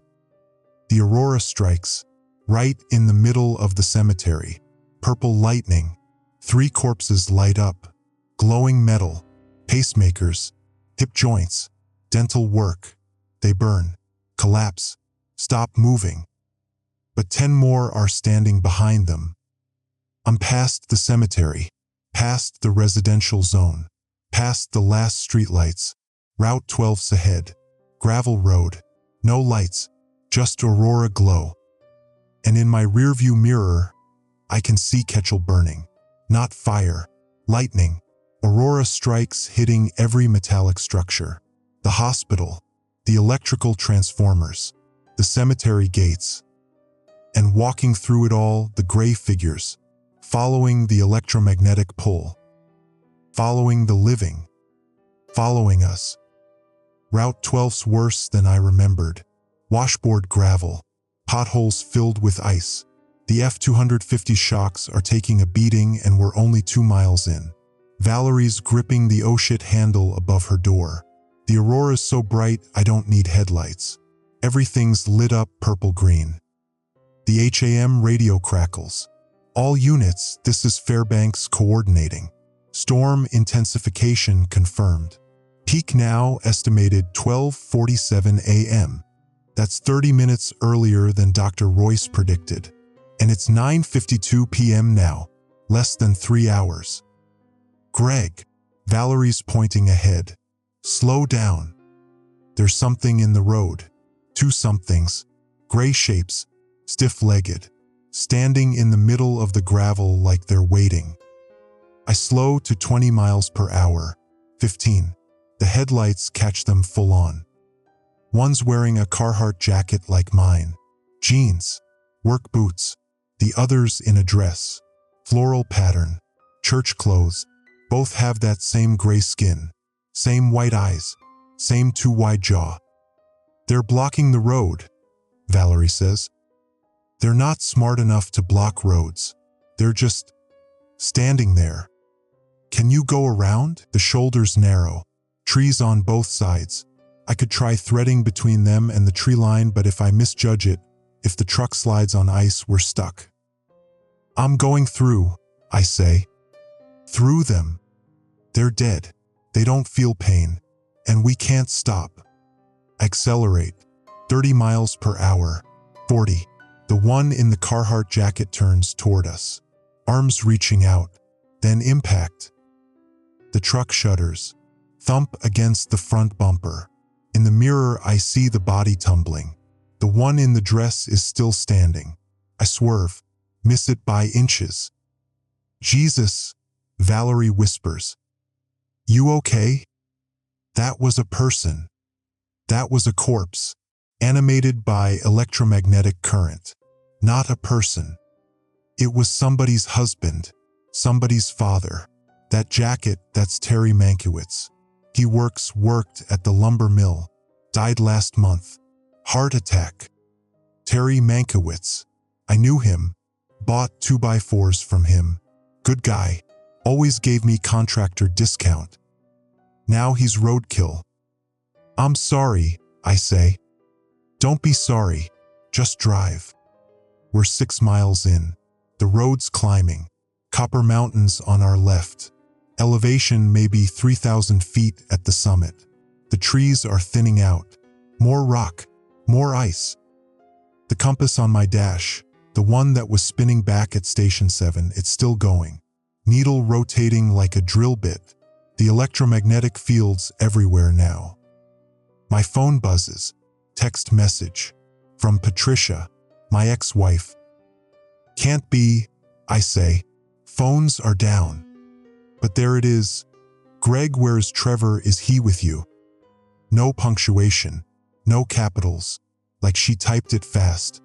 The aurora strikes. Right in the middle of the cemetery. Purple lightning. 3 corpses light up. Glowing metal. Pacemakers. Hip joints. Dental work. They burn. Collapse. Stop moving. But 10 more are standing behind them. I'm past the cemetery. Past the residential zone. Past the last streetlights. Route 12's ahead. Gravel road. No lights. Just aurora glow. And in my rearview mirror, I can see Ketchel burning. Not fire. Lightning. Aurora strikes hitting every metallic structure. The hospital. The electrical transformers. The cemetery gates. And walking through it all, the gray figures. Following the electromagnetic pull. Following the living. following us. Route 12's worse than I remembered. Washboard gravel, potholes filled with ice. The F-250 shocks are taking a beating and we're only 2 miles in. Valerie's gripping the oh-shit handle above her door. The aurora's so bright I don't need headlights. Everything's lit up purple-green. The HAM radio crackles. All units, this is Fairbanks coordinating. Storm intensification confirmed. Peak now estimated 12:47 a.m. That's 30 minutes earlier than Dr. Royce predicted. And it's 9:52 p.m. now, less than 3 hours. Greg, Valerie's pointing ahead. Slow down. There's something in the road. 2 somethings, gray shapes, stiff-legged, standing in the middle of the gravel like they're waiting. I slow to 20 miles per hour, 15. The headlights catch them full on. One's wearing a Carhartt jacket like mine, jeans, work boots. The other's in a dress, floral pattern, church clothes. Both have that same gray skin, same white eyes, same too wide jaw. They're blocking the road, Valerie says. They're not smart enough to block roads. They're just standing there. Can you go around? The shoulders narrow, trees on both sides. I could try threading between them and the tree line, but if I misjudge it, if the truck slides on ice, we're stuck. I'm going through, I say. Through them. They're dead. They don't feel pain, and we can't stop. Accelerate. 30 miles per hour. 40. The one in the Carhartt jacket turns toward us, arms reaching out, then impact. The truck shudders, thump against the front bumper. In the mirror, I see the body tumbling. The one in the dress is still standing. I swerve, miss it by inches. Jesus, Valerie whispers. You okay? That was a person. That was a corpse, animated by electromagnetic current. Not a person. It was somebody's husband, somebody's father. That jacket, that's Terry Mankiewicz. He worked at the lumber mill. Died last month. Heart attack. Terry Mankiewicz. I knew him. Bought 2x4s from him. Good guy. Always gave me contractor discount. Now he's roadkill. I'm sorry, I say. Don't be sorry. Just drive. We're 6 miles in. The road's climbing. Copper Mountains on our left. Elevation maybe 3,000 feet at the summit. The trees are thinning out. More rock. More ice. The compass on my dash, the one that was spinning back at Station 7, it's still going. Needle rotating like a drill bit. The electromagnetic fields everywhere now. My phone buzzes. Text message. From Patricia, my ex-wife. Can't be, I say. Phones are down. But there it is. Greg, where's Trevor? Is he with you? No punctuation. No capitals. Like she typed it fast.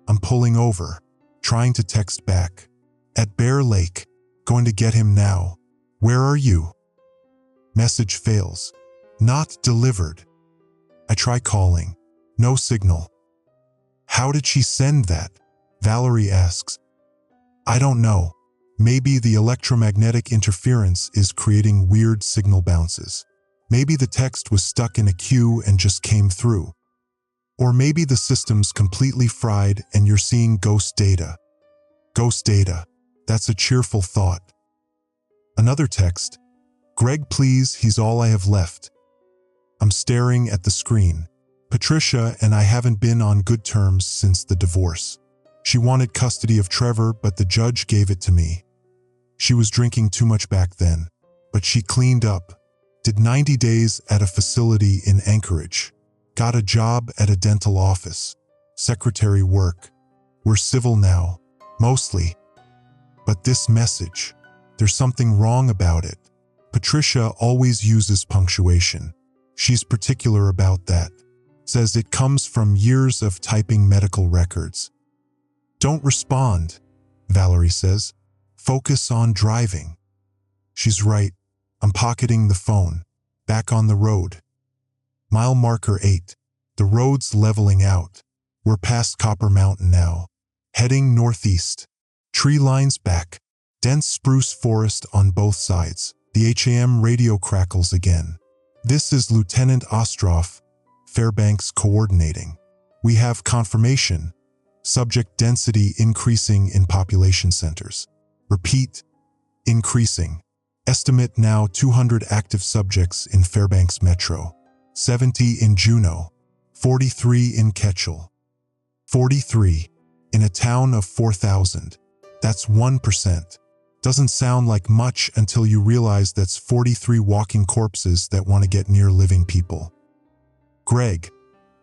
I'm pulling over, trying to text back. At Bear Lake. Going to get him now. Where are you? Message fails. Not delivered. I try calling. No signal. How did she send that? Valerie asks. I don't know. Maybe the electromagnetic interference is creating weird signal bounces. Maybe the text was stuck in a queue and just came through. Or maybe the system's completely fried and you're seeing ghost data. Ghost data. That's a cheerful thought. Another text. Greg, please, he's all I have left. I'm staring at the screen. Patricia and I haven't been on good terms since the divorce. She wanted custody of Trevor, but the judge gave it to me. She was drinking too much back then, but she cleaned up. Did 90 days at a facility in Anchorage. Got a job at a dental office. Secretary work. We're civil now, mostly. But this message, there's something wrong about it. Patricia always uses punctuation. She's particular about that. Says it comes from years of typing medical records. Don't respond, Valerie says. Focus on driving. She's right. I'm pocketing the phone. Back on the road. Mile marker 8. The road's leveling out. We're past Copper Mountain now. Heading northeast. Tree lines back. Dense spruce forest on both sides. The HAM radio crackles again. This is Lieutenant Ostroff, Fairbanks coordinating. We have confirmation. Subject density increasing in population centers. Repeat, increasing. Estimate now 200 active subjects in Fairbanks Metro. 70 in Juneau. 43 in Ketchel. 43 in a town of 4,000. That's 1%. Doesn't sound like much until you realize that's 43 walking corpses that want to get near living people. Greg,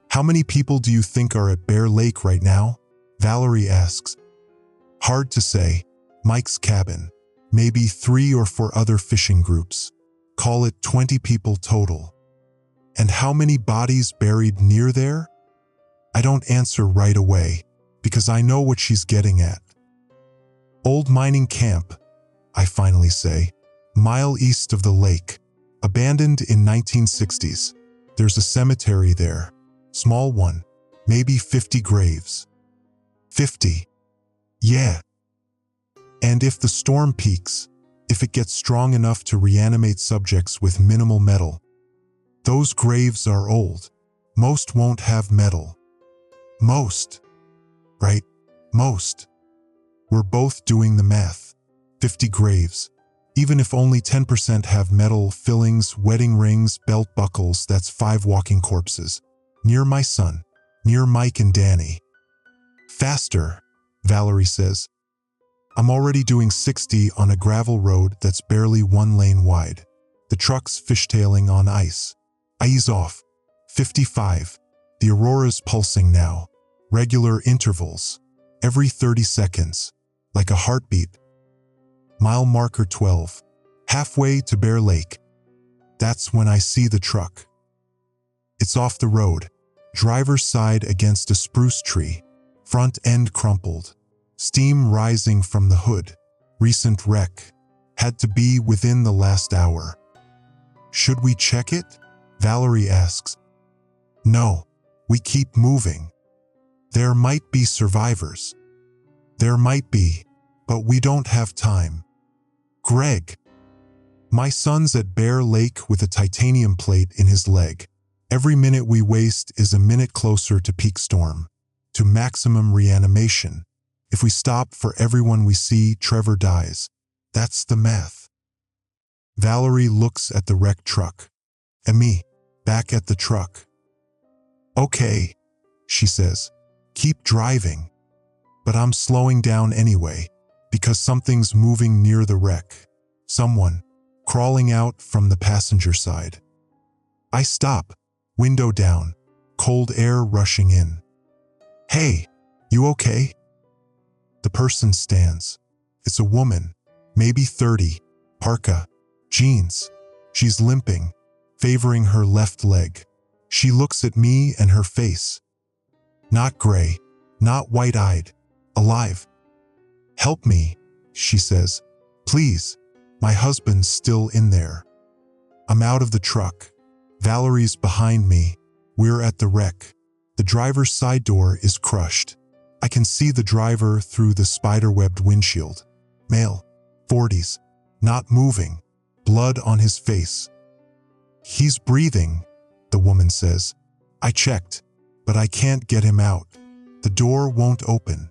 how many people do you think are at Bear Lake right now? Valerie asks. Hard to say. Mike's cabin. Maybe 3 or 4 other fishing groups. Call it 20 people total. And how many bodies buried near there? I don't answer right away, because I know what she's getting at. Old mining camp, I finally say, mile east of the lake, abandoned in 1960s. There's a cemetery there, small one, maybe 50 graves. 50. Yeah. And if the storm peaks, if it gets strong enough to reanimate subjects with minimal metal, those graves are old. Most won't have metal. Most. Right? Most. We're both doing the math. 50 graves. Even if only 10% have metal fillings, wedding rings, belt buckles, that's 5 walking corpses. Near my son. Near Mike and Danny. Faster, Valerie says. I'm already doing 60 on a gravel road that's barely 1 lane wide. The truck's fishtailing on ice. I ease off. 55. The aurora's pulsing now. Regular intervals. Every 30 seconds. Like a heartbeat. Mile marker 12. Halfway to Bear Lake. That's when I see the truck. It's off the road. Driver's side against a spruce tree. Front end crumpled. Steam rising from the hood. Recent wreck. Had to be within the last hour. Should we check it? Valerie asks. No. We keep moving. There might be survivors. There might be, but we don't have time. Greg. My son's at Bear Lake with a titanium plate in his leg. Every minute we waste is a minute closer to peak storm, to maximum reanimation. If we stop for everyone we see, Trevor dies. That's the math. Valerie looks at the wrecked truck. And me, back at the truck. Okay, she says. Keep driving. But I'm slowing down anyway, because something's moving near the wreck. Someone, crawling out from the passenger side. I stop, window down, cold air rushing in. Hey, you okay? The person stands. It's a woman, maybe 30, parka, jeans. She's limping, favoring her left leg. She looks at me and her face. Not gray, not white-eyed, alive. Help me, she says. Please, my husband's still in there. I'm out of the truck. Valerie's behind me. We're at the wreck. The driver's side door is crushed. I can see the driver through the spider-webbed windshield. Male, 40s, not moving, blood on his face. He's breathing, the woman says. I checked, but I can't get him out. The door won't open.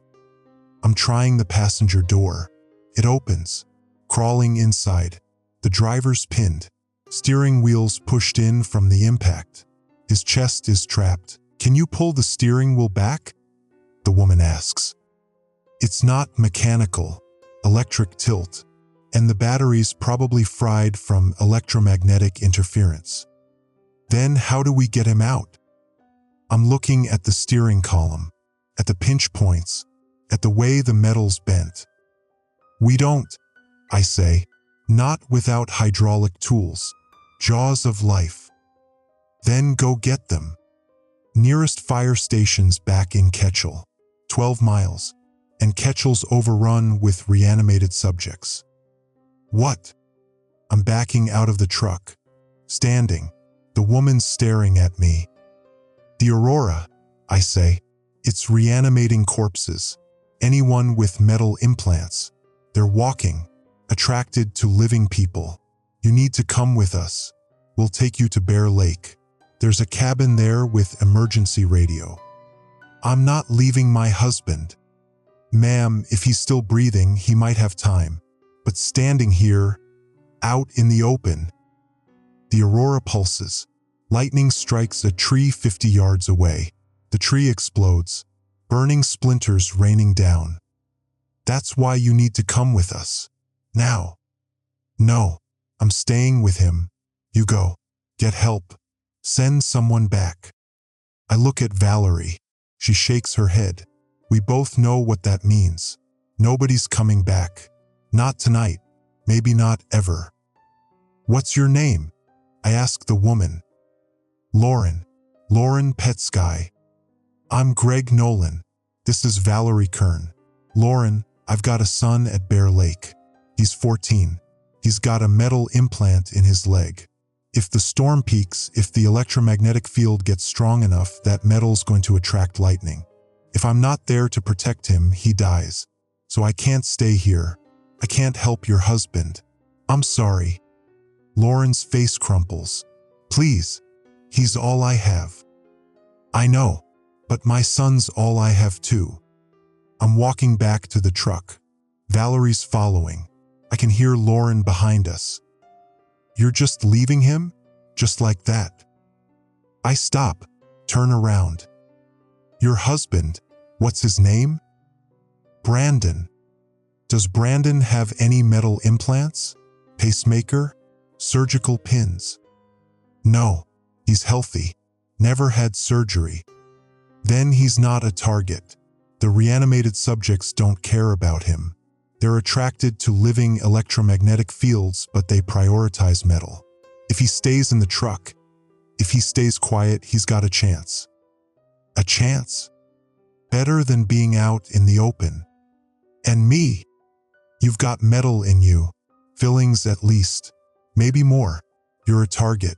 I'm trying the passenger door. It opens. Crawling inside. The driver's pinned. Steering wheels pushed in from the impact. His chest is trapped. Can you pull the steering wheel back? The woman asks. It's not mechanical. Electric tilt. And the battery's probably fried from electromagnetic interference. Then how do we get him out? I'm looking at the steering column, at the pinch points, at the way the metal's bent. We don't, I say, not without hydraulic tools, jaws of life. Then go get them. Nearest fire station's back in Ketchel, 12 miles, and Ketchel's overrun with reanimated subjects. What? I'm backing out of the truck. standing, the woman staring at me. The Aurora, I say. It's reanimating corpses. Anyone with metal implants. They're walking, attracted to living people. You need to come with us. We'll take you to Bear Lake. There's a cabin there with emergency radio. I'm not leaving my husband. Ma'am, if he's still breathing, he might have time. But standing here, out in the open. The Aurora pulses. Lightning strikes a tree 50 yards away. The tree explodes, burning splinters raining down. That's why you need to come with us. Now. No, I'm staying with him. You go. Get help. Send someone back. I look at Valerie. She shakes her head. We both know what that means. Nobody's coming back. Not tonight. Maybe not ever. What's your name? I ask the woman. Lauren. Lauren Petsky. I'm Greg Nolan. This is Valerie Kern. Lauren, I've got a son at Bear Lake. He's 14. He's got a metal implant in his leg. If the storm peaks, if the electromagnetic field gets strong enough, that metal's going to attract lightning. If I'm not there to protect him, he dies. So I can't stay here. I can't help your husband. I'm sorry. Lauren's face crumples. Please. He's all I have. I know, but my son's all I have too. I'm walking back to the truck. Valerie's following. I can hear Lauren behind us. You're just leaving him? Just like that? I stop, turn around. Your husband, what's his name? Brandon. Does Brandon have any metal implants? Pacemaker? Surgical pins? No, he's healthy. Never had surgery. Then he's not a target. The reanimated subjects don't care about him. They're attracted to living electromagnetic fields, but they prioritize metal. If he stays in the truck, if he stays quiet, he's got a chance. A chance? Better than being out in the open. And me? You've got metal in you. Fillings at least. Maybe more. You're a target.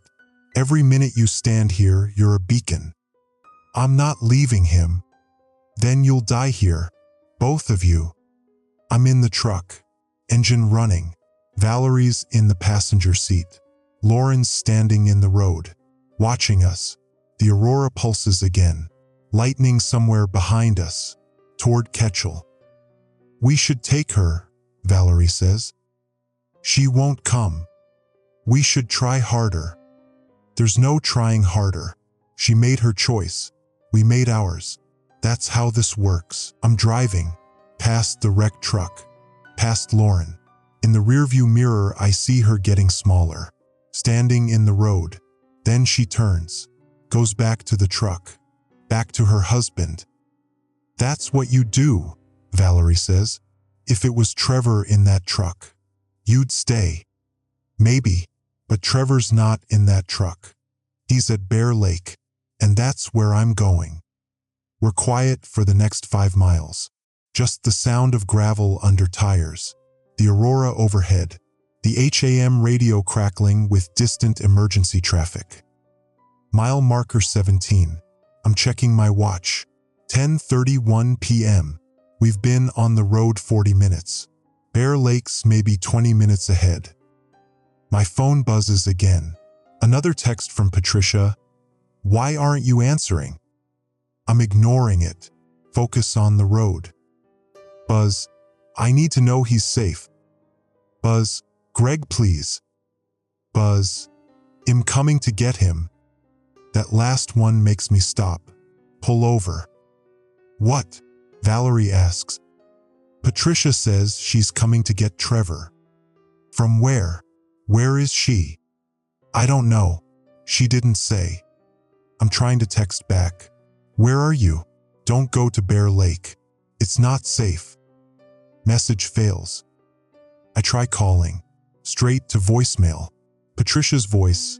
Every minute you stand here, you're a beacon. I'm not leaving him. Then you'll die here. Both of you. I'm in the truck. Engine running. Valerie's in the passenger seat. Lauren's standing in the road, watching us. The Aurora pulses again. Lightning somewhere behind us, toward Ketchel. We should take her, Valerie says. She won't come. We should try harder. There's no trying harder. She made her choice. We made ours. That's how this works. I'm driving, past the wrecked truck, past Lauren. In the rearview mirror, I see her getting smaller, standing in the road. Then she turns, goes back to the truck, back to her husband. That's what you do, Valerie says. If it was Trevor in that truck, you'd stay. Maybe, but Trevor's not in that truck. He's at Bear Lake, and that's where I'm going. We're quiet for the next 5 miles. Just the sound of gravel under tires, the Aurora overhead, the HAM radio crackling with distant emergency traffic. Mile marker 17. I'm checking my watch. 10:31 p.m. We've been on the road 40 minutes. Bear Lake's maybe 20 minutes ahead. My phone buzzes again. Another text from Patricia. Why aren't you answering? I'm ignoring it. Focus on the road. Buzz. I need to know he's safe. Buzz. Greg, please. Buzz. I'm coming to get him. That last one makes me stop. Pull over. What? Valerie asks. Patricia says she's coming to get Trevor. From where? Where is she? I don't know. She didn't say. I'm trying to text back. Where are you? Don't go to Bear Lake. It's not safe. Message fails. I try calling. Straight to voicemail. Patricia's voice.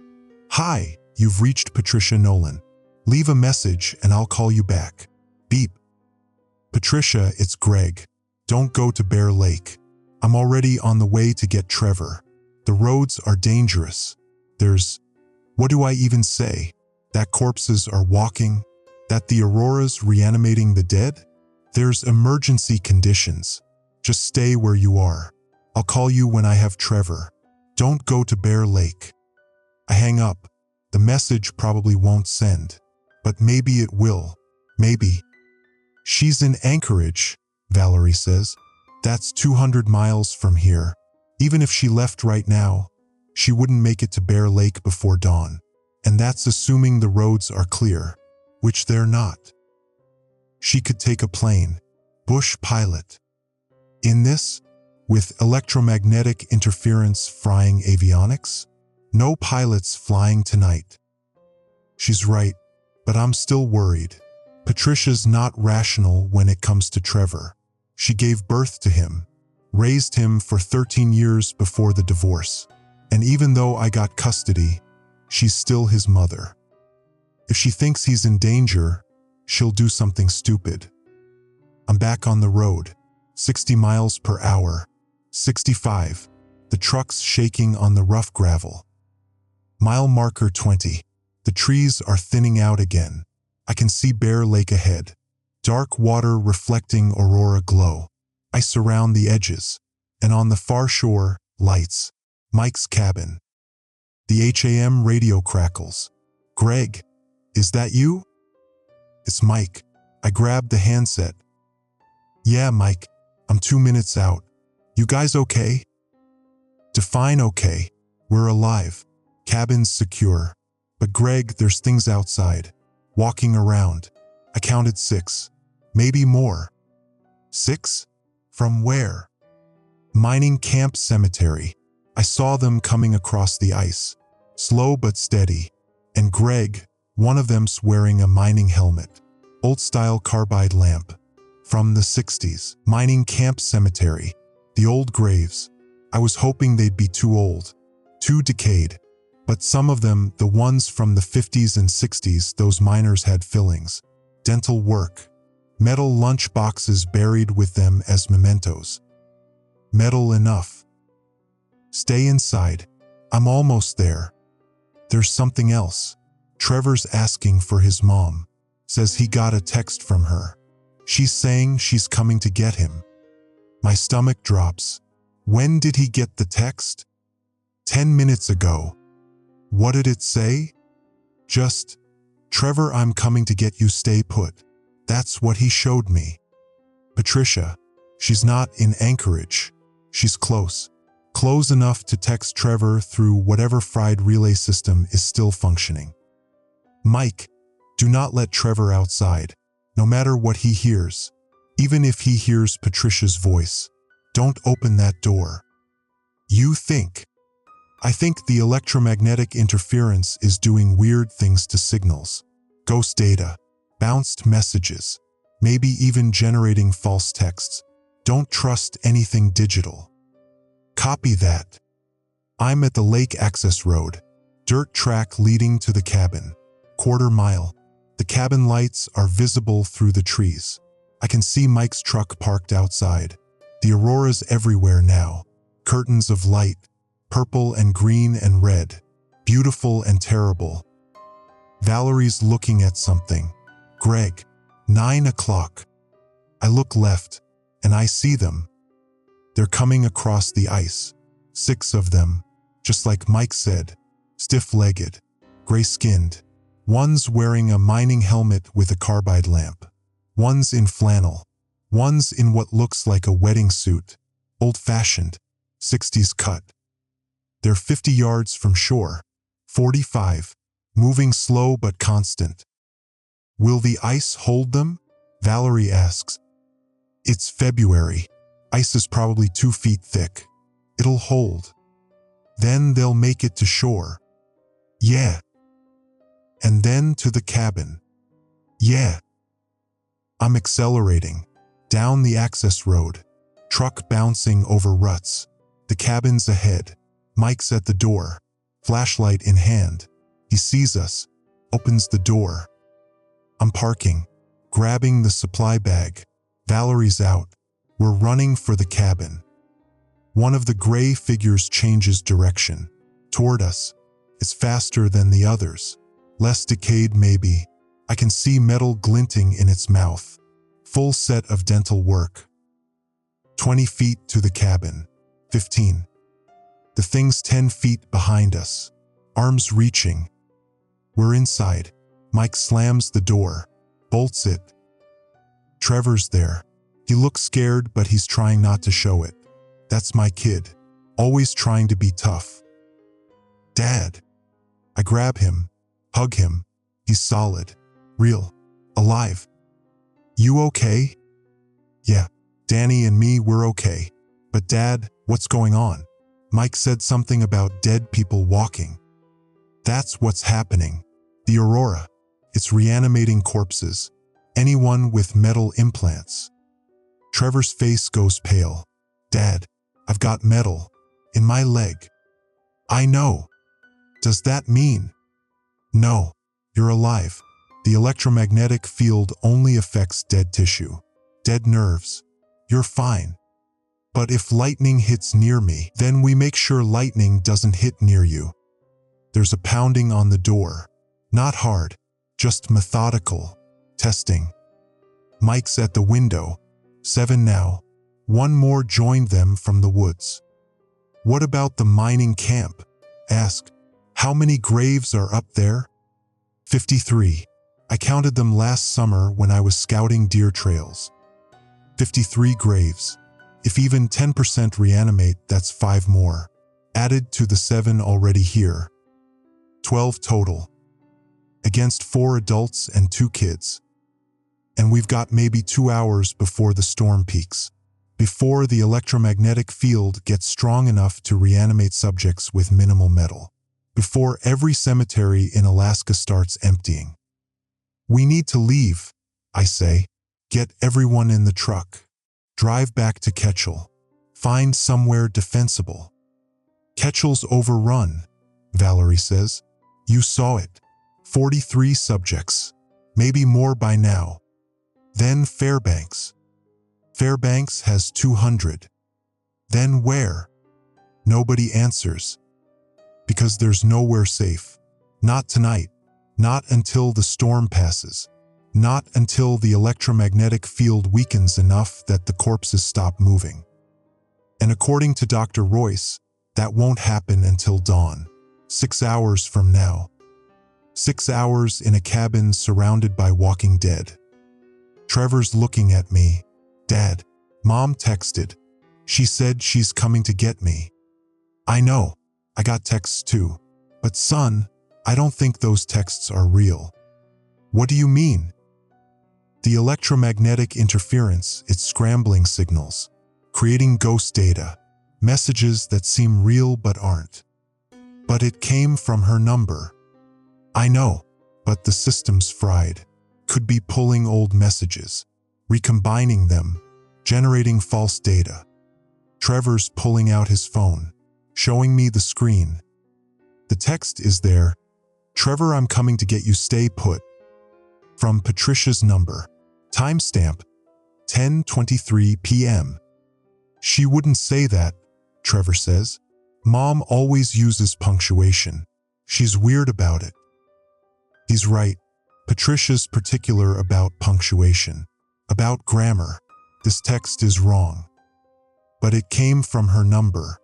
Hi, you've reached Patricia Nolan. Leave a message and I'll call you back. Beep. Patricia, it's Greg. Don't go to Bear Lake. I'm already on the way to get Trevor. The roads are dangerous. There's What do I even say? That corpses are walking? That the Aurora's reanimating the dead? There's emergency conditions. Just stay where you are. I'll call you when I have Trevor. Don't go to Bear Lake. I hang up. The message probably won't send. But maybe it will. Maybe. She's in Anchorage, Valerie says. That's 200 miles from here. Even if she left right now, she wouldn't make it to Bear Lake before dawn. And that's assuming the roads are clear, which they're not. She could take a plane, bush pilot. In this, with electromagnetic interference frying avionics, no pilots flying tonight. She's right, but I'm still worried. Patricia's not rational when it comes to Trevor. She gave birth to him, raised him for 13 years before the divorce. And even though I got custody, she's still his mother. If she thinks he's in danger, she'll do something stupid. I'm back on the road, 60 miles per hour, 65, the truck's shaking on the rough gravel. Mile marker 20, the trees are thinning out again. I can see Bear Lake ahead, dark water reflecting aurora glow. I surround the edges, and on the far shore, lights. Mike's cabin. The HAM radio crackles. Greg, is that you? It's Mike. I grabbed the handset. Yeah, Mike, I'm 2 minutes out. You guys okay? Define okay. We're alive. Cabin's secure. But Greg, there's things outside. Walking around. I counted 6. Maybe more. 6? From where? Mining camp cemetery. I saw them coming across the ice, slow but steady, and Greg, one of them's wearing a mining helmet, old-style carbide lamp, from the 60s. Mining camp cemetery, the old graves. I was hoping they'd be too old, too decayed, but some of them, the ones from the 50s and 60s, those miners had fillings, dental work, metal lunch boxes buried with them as mementos. Metal enough. Stay inside. I'm almost there. There's something else. Trevor's asking for his mom. Says he got a text from her. She's saying she's coming to get him. My stomach drops. When did he get the text? 10 minutes ago. What did it say? Just, Trevor, I'm coming to get you, stay put. That's what he showed me. Patricia, she's not in Anchorage. She's close. Close enough to text Trevor through whatever fried relay system is still functioning. Mike, do not let Trevor outside, no matter what he hears. Even if he hears Patricia's voice, don't open that door. You think. I think the electromagnetic interference is doing weird things to signals. Ghost data, bounced messages, maybe even generating false texts. Don't trust anything digital. Copy that. I'm at the lake access road, dirt track leading to the cabin, quarter mile. The cabin lights are visible through the trees. I can see Mike's truck parked outside. The aurora's everywhere now, curtains of light, purple and green and red, beautiful and terrible. Valerie's looking at something. Greg, 9 o'clock. I look left, and I see them. They're coming across the ice. 6 of them, just like Mike said, stiff-legged, gray-skinned. One's wearing a mining helmet with a carbide lamp. One's in flannel. One's in what looks like a wedding suit, old-fashioned, 60s cut. They're 50 yards from shore, 45, moving slow but constant. Will the ice hold them? Valerie asks. It's February. Ice is probably 2 feet thick. It'll hold. Then they'll make it to shore. Yeah. And then to the cabin. Yeah. I'm accelerating. Down the access road. Truck bouncing over ruts. The cabin's ahead. Mike's at the door. Flashlight in hand. He sees us. Opens the door. I'm parking. Grabbing the supply bag. Valerie's out. We're running for the cabin. One of the gray figures changes direction. Toward us. It's faster than the others. Less decayed maybe. I can see metal glinting in its mouth. Full set of dental work. 20 feet to the cabin. 15. The thing's 10 feet behind us. Arms reaching. We're inside. Mike slams the door. Bolts it. Trevor's there. He looks scared, but he's trying not to show it. That's my kid. Always trying to be tough. Dad. I grab him. Hug him. He's solid. Real. Alive. You okay? Yeah. Danny and me, we're okay. But Dad, what's going on? Mike said something about dead people walking. That's what's happening. The Aurora. It's reanimating corpses. Anyone with metal implants. Trevor's face goes pale. Dad, I've got metal in my leg. I know. Does that mean? No, you're alive. The electromagnetic field only affects dead tissue, dead nerves. You're fine. But if lightning hits near me, then we make sure lightning doesn't hit near you. There's a pounding on the door. Not hard, just methodical. Testing. Mike's at the window. 7 now. One more joined them from the woods. What about the mining camp? Ask. How many graves are up there? 53. I counted them last summer when I was scouting deer trails. 53 graves. If even 10% reanimate, that's 5 more. Added to the 7 already here. 12 total. Against 4 adults and 2 kids. And we've got maybe 2 hours before the storm peaks. Before the electromagnetic field gets strong enough to reanimate subjects with minimal metal. Before every cemetery in Alaska starts emptying. We need to leave, I say. Get everyone in the truck. Drive back to Ketchel. Find somewhere defensible. Ketchel's overrun, Valerie says. You saw it. 43 subjects. Maybe more by now. Then Fairbanks. Fairbanks has 200. Then where? Nobody answers. Because there's nowhere safe. Not tonight. Not until the storm passes. Not until the electromagnetic field weakens enough that the corpses stop moving. And according to Dr. Royce, that won't happen until dawn. 6 hours from now. 6 hours in a cabin surrounded by walking dead. Trevor's looking at me. Dad, Mom texted. She said she's coming to get me. I know. I got texts too. But son, I don't think those texts are real. What do you mean? The electromagnetic interference, it's scrambling signals, creating ghost data, messages that seem real but aren't. But it came from her number. I know, but the system's fried. Could be pulling old messages, recombining them, generating false data. Trevor's pulling out his phone, showing me the screen. The text is there. Trevor, I'm coming to get you, stay put. From Patricia's number. Timestamp, 10:23 p.m. She wouldn't say that, Trevor says. Mom always uses punctuation. She's weird about it. He's right. Patricia's particular about punctuation, about grammar. This text is wrong. But it came from her number.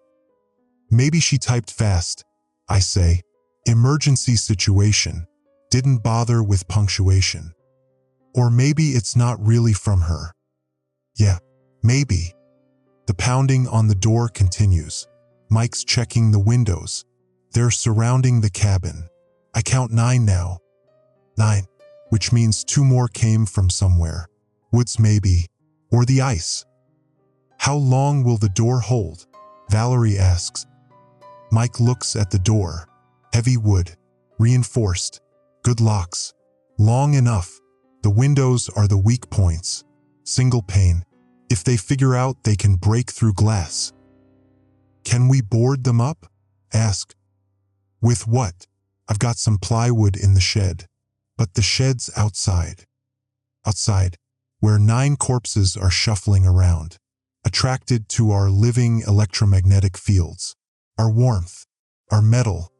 Maybe she typed fast, I say. Emergency situation. Didn't bother with punctuation. Or maybe it's not really from her. Yeah, maybe. The pounding on the door continues. Mike's checking the windows. They're surrounding the cabin. I count 9 now. 9. Which means 2 more came from somewhere. Woods maybe. Or the ice. How long will the door hold? Valerie asks. Mike looks at the door. Heavy wood. Reinforced. Good locks. Long enough. The windows are the weak points. Single pane. If they figure out they can break through glass. Can we board them up? Ask. With what? I've got some plywood in the shed. But the shed's outside. Outside, where 9 corpses are shuffling around, attracted to our living electromagnetic fields, our warmth, our metal.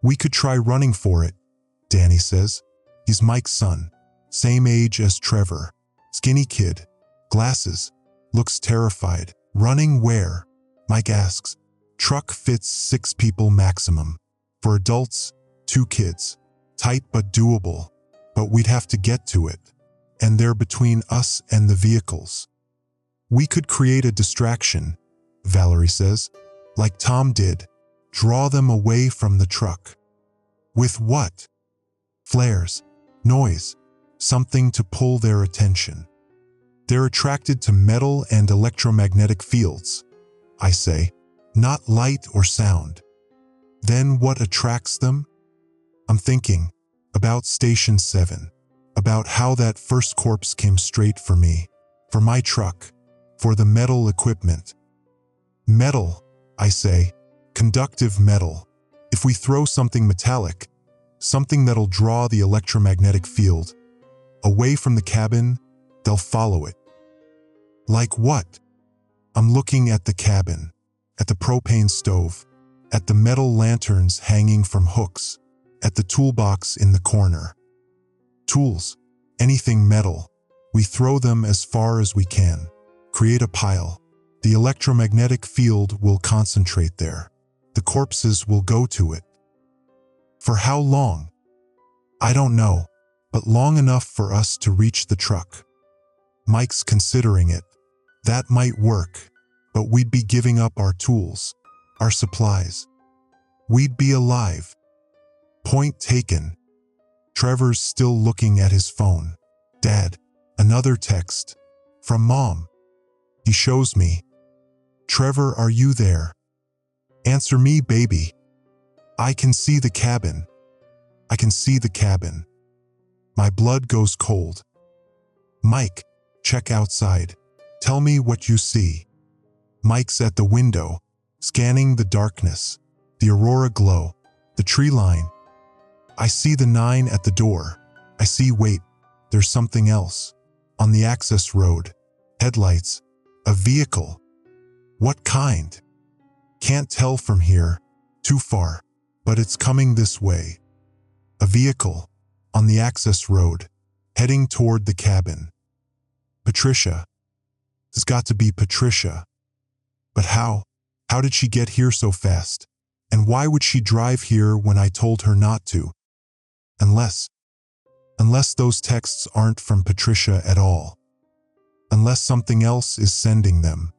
We could try running for it, Danny says. He's Mike's son, same age as Trevor. Skinny kid, glasses, looks terrified. Running where? Mike asks. Truck fits 6 people maximum. For adults, 2 kids. Tight but doable. But we'd have to get to it. And they're between us and the vehicles. We could create a distraction, Valerie says, like Tom did. Draw them away from the truck. With what? Flares, noise, something to pull their attention. They're attracted to metal and electromagnetic fields, I say, not light or sound. Then what attracts them? I'm thinking about Station 7, about how that first corpse came straight for me, for my truck, for the metal equipment. Metal, I say, conductive metal. If we throw something metallic, something that'll draw the electromagnetic field away from the cabin, they'll follow it. Like what? I'm looking at the cabin, at the propane stove, at the metal lanterns hanging from hooks, at the toolbox in the corner. Tools, anything metal, we throw them as far as we can. Create a pile. The electromagnetic field will concentrate there. The corpses will go to it. For how long? I don't know, but long enough for us to reach the truck. Mike's considering it. That might work, but we'd be giving up our tools, our supplies. We'd be alive. Point taken. Trevor's still looking at his phone. Dad, another text. From Mom. He shows me. Trevor, are you there? Answer me, baby. I can see the cabin. I can see the cabin. My blood goes cold. Mike, check outside. Tell me what you see. Mike's at the window, scanning the darkness, the aurora glow, the tree line. I see the 9 at the door. I see, wait, there's something else. On the access road. Headlights. A vehicle. What kind? Can't tell from here. Too far. But it's coming this way. A vehicle. On the access road. Heading toward the cabin. Patricia. It's got to be Patricia. But how? How did she get here so fast? And why would she drive here when I told her not to? Unless those texts aren't from Patricia at all. Unless something else is sending them.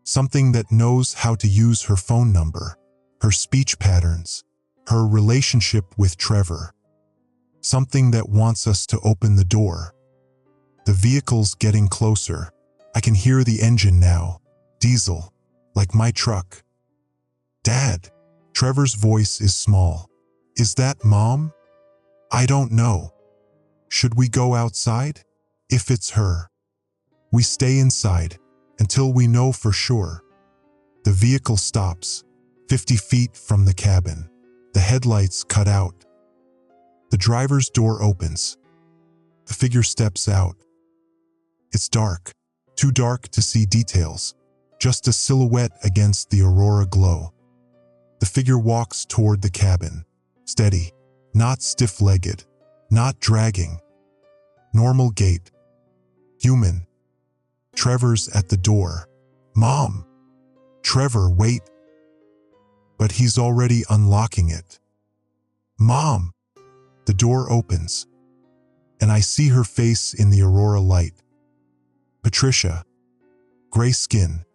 Something that knows how to use her phone number, her speech patterns, her relationship with Trevor. Something that wants us to open the door. The vehicle's getting closer. I can hear the engine now. Diesel, like my truck. Dad, Trevor's voice is small. Is that Mom? I don't know. Should we go outside? If it's her. We stay inside until we know for sure. The vehicle stops, 50 feet from the cabin. The headlights cut out. The driver's door opens. The figure steps out. It's dark, too dark to see details, just a silhouette against the aurora glow. The figure walks toward the cabin, steady, not stiff-legged, not dragging. Normal gait. Human. Trevor's at the door. Mom! Trevor, wait! But he's already unlocking it. Mom! The door opens, and I see her face in the aurora light. Patricia. Gray skin.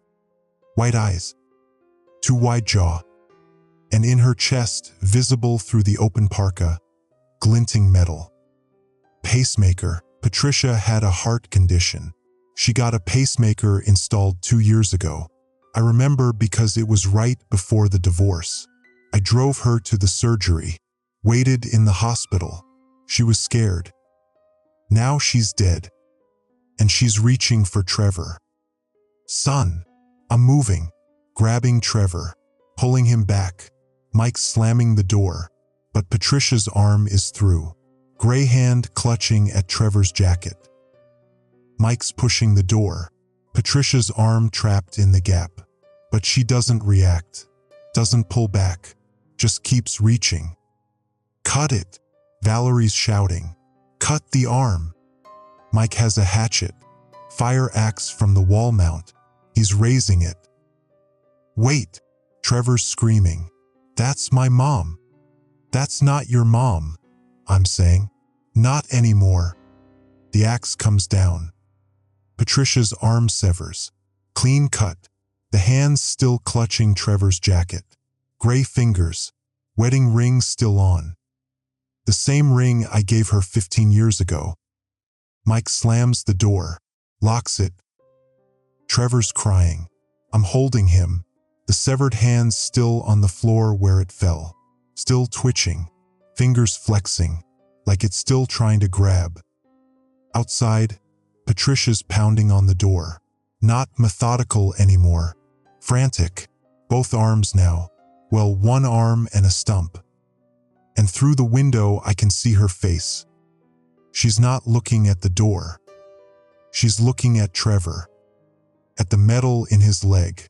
White eyes. Too wide jaw. And in her chest, visible through the open parka, glinting metal. Pacemaker. Patricia had a heart condition. She got a pacemaker installed 2 years ago. I remember because it was right before the divorce. I drove her to the surgery, waited in the hospital. She was scared. Now she's dead, and she's reaching for Trevor. Son, I'm moving, grabbing Trevor, pulling him back. Mike's slamming the door, but Patricia's arm is through, gray hand clutching at Trevor's jacket. Mike's pushing the door, Patricia's arm trapped in the gap, but she doesn't react, doesn't pull back, just keeps reaching. Cut it, Valerie's shouting. Cut the arm. Mike has a hatchet, fire axe from the wall mount. He's raising it. Wait, Trevor's screaming. That's my mom. That's not your mom, I'm saying. Not anymore. The axe comes down. Patricia's arm severs. Clean cut. The hands still clutching Trevor's jacket. Gray fingers. Wedding ring still on. The same ring I gave her 15 years ago. Mike slams the door. Locks it. Trevor's crying. I'm holding him. The severed hand still on the floor where it fell. Still twitching. Fingers flexing. Like it's still trying to grab. Outside, Patricia's pounding on the door. Not methodical anymore. Frantic. Both arms now. Well, one arm and a stump. And through the window I can see her face. She's not looking at the door. She's looking at Trevor. At the metal in his leg.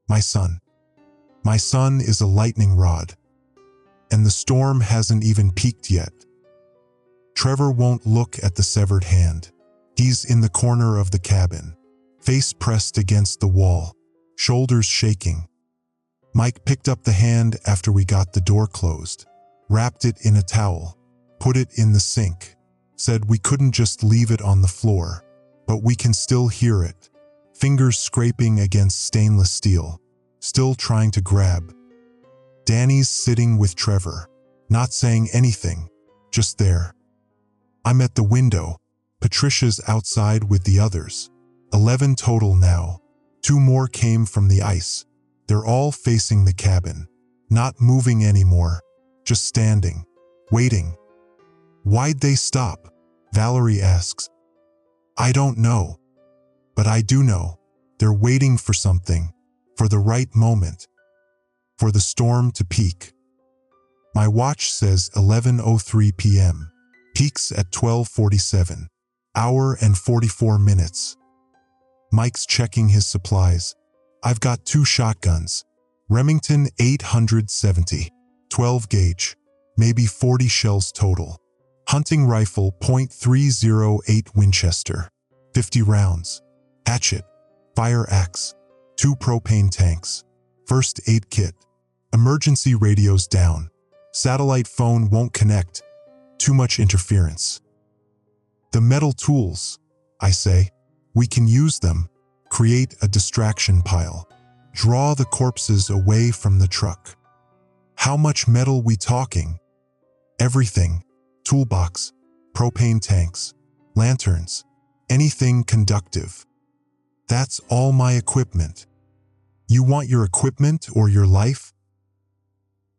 My son. My son is a lightning rod. And the storm hasn't even peaked yet. Trevor won't look at the severed hand. He's in the corner of the cabin, face pressed against the wall, shoulders shaking. Mike picked up the hand after we got the door closed, wrapped it in a towel, put it in the sink, said we couldn't just leave it on the floor, but we can still hear it, fingers scraping against stainless steel, still trying to grab. Danny's sitting with Trevor, not saying anything, just there. I'm at the window. Patricia's outside with the others. 11 total now. 2 more came from the ice. They're all facing the cabin, not moving anymore, just standing, waiting. Why'd they stop? Valerie asks. I don't know. But I do know. They're waiting for something, for the right moment, for the storm to peak. My watch says 11:03 p.m. Peaks at 12:47. Hour and 44 minutes. Mike's checking his supplies. I've got 2 shotguns. Remington 870. 12 gauge. Maybe 40 shells total. Hunting rifle .308 Winchester. 50 rounds. Hatchet. Fire axe. 2 propane tanks. First aid kit. Emergency radios down. Satellite phone won't connect. Too much interference. The metal tools, I say. We can use them. Create a distraction pile. Draw the corpses away from the truck. How much metal we talking? Everything. Toolbox, propane tanks, lanterns, anything conductive. That's all my equipment. You want your equipment or your life?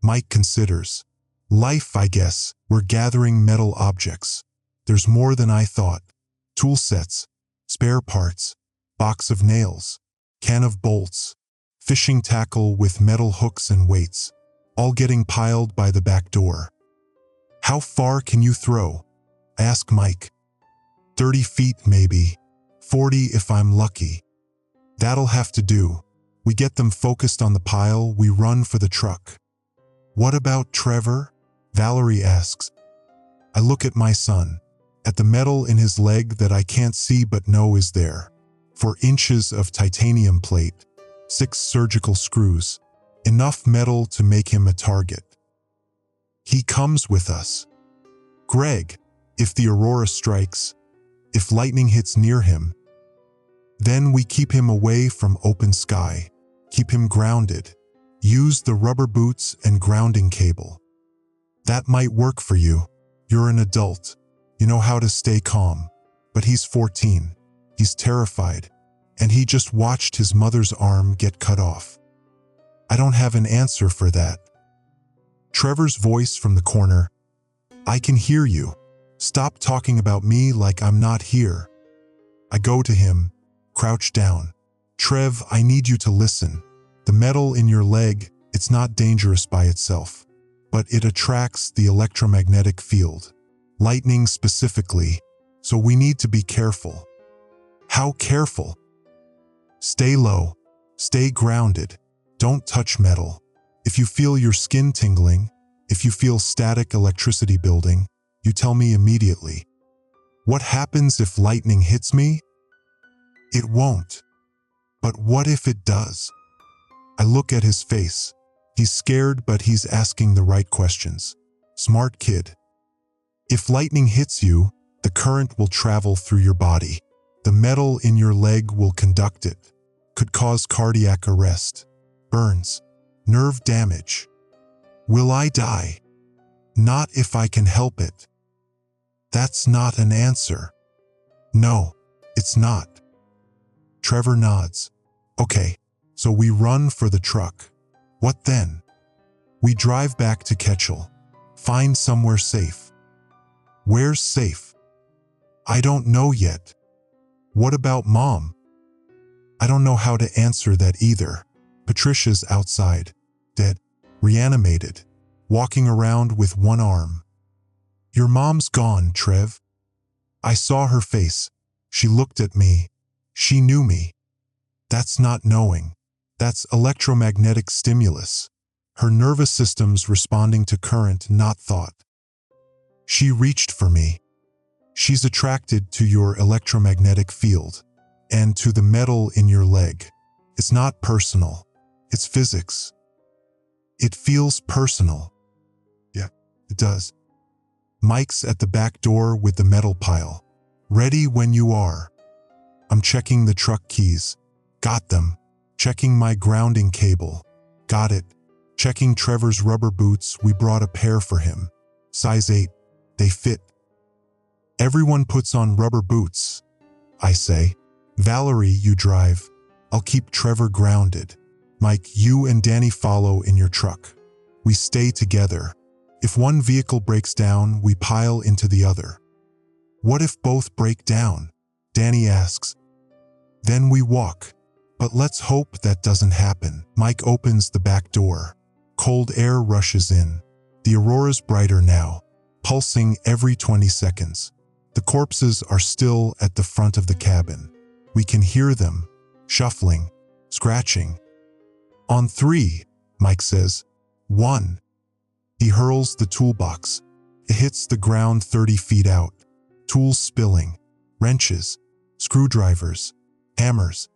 Mike considers. Life, I guess. We're gathering metal objects. There's more than I thought. Tool sets, spare parts, box of nails, can of bolts, fishing tackle with metal hooks and weights, all getting piled by the back door. How far can you throw? I ask Mike. 30 feet maybe, 40 if I'm lucky. That'll have to do. We get them focused on the pile, we run for the truck. What about Trevor? Valerie asks. I look at my son, at the metal in his leg that I can't see but know is there. 4 inches of titanium plate, 6 surgical screws, enough metal to make him a target. He comes with us. Greg, if the aurora strikes, if lightning hits near him, then we keep him away from open sky, keep him grounded, use the rubber boots and grounding cable. That might work for you. You're an adult. You know how to stay calm. But he's 14. He's terrified. And he just watched his mother's arm get cut off. I don't have an answer for that. Trevor's voice from the corner. I can hear you. Stop talking about me like I'm not here. I go to him, crouch down. Trev, I need you to listen. The metal in your leg, it's not dangerous by itself, but it attracts the electromagnetic field. Lightning specifically, so we need to be careful. How careful? Stay low, stay grounded, don't touch metal. If you feel your skin tingling, If you feel static electricity building, you tell me immediately. What happens if lightning hits me? It won't. But what if it does? I look at his face. He's scared, but he's asking the right questions. Smart kid. If lightning hits you, the current will travel through your body. The metal in your leg will conduct it. Could cause cardiac arrest, burns, nerve damage. Will I die? Not if I can help it. That's not an answer. No, it's not. Trevor nods. Okay, so we run for the truck. What then? We drive back to Ketchel. Find somewhere safe. Where's safe? I don't know yet. What about Mom? I don't know how to answer that either. Patricia's outside, dead, reanimated, walking around with one arm. Your mom's gone, Trev. I saw her face. She looked at me. She knew me. That's not knowing. That's electromagnetic stimulus. Her nervous system's responding to current, not thought. She reached for me. She's attracted to your electromagnetic field and to the metal in your leg. It's not personal. It's physics. It feels personal. Yeah, it does. Mike's at the back door with the metal pile. Ready when you are. I'm checking the truck keys. Got them. Checking my grounding cable. Got it. Checking Trevor's rubber boots. We brought a pair for him. Size 8. They fit. Everyone puts on rubber boots. I say. Valerie, you drive. I'll keep Trevor grounded. Mike, you and Danny follow in your truck. We stay together. If one vehicle breaks down, we pile into the other. What if both break down? Danny asks. Then we walk. But let's hope that doesn't happen. Mike opens the back door. Cold air rushes in. The aurora's brighter now, pulsing every 20 seconds. The corpses are still at the front of the cabin. We can hear them, shuffling, scratching. On 3, Mike says. 1. He hurls the toolbox. It hits the ground 30 feet out. Tools spilling, wrenches, screwdrivers, hammers.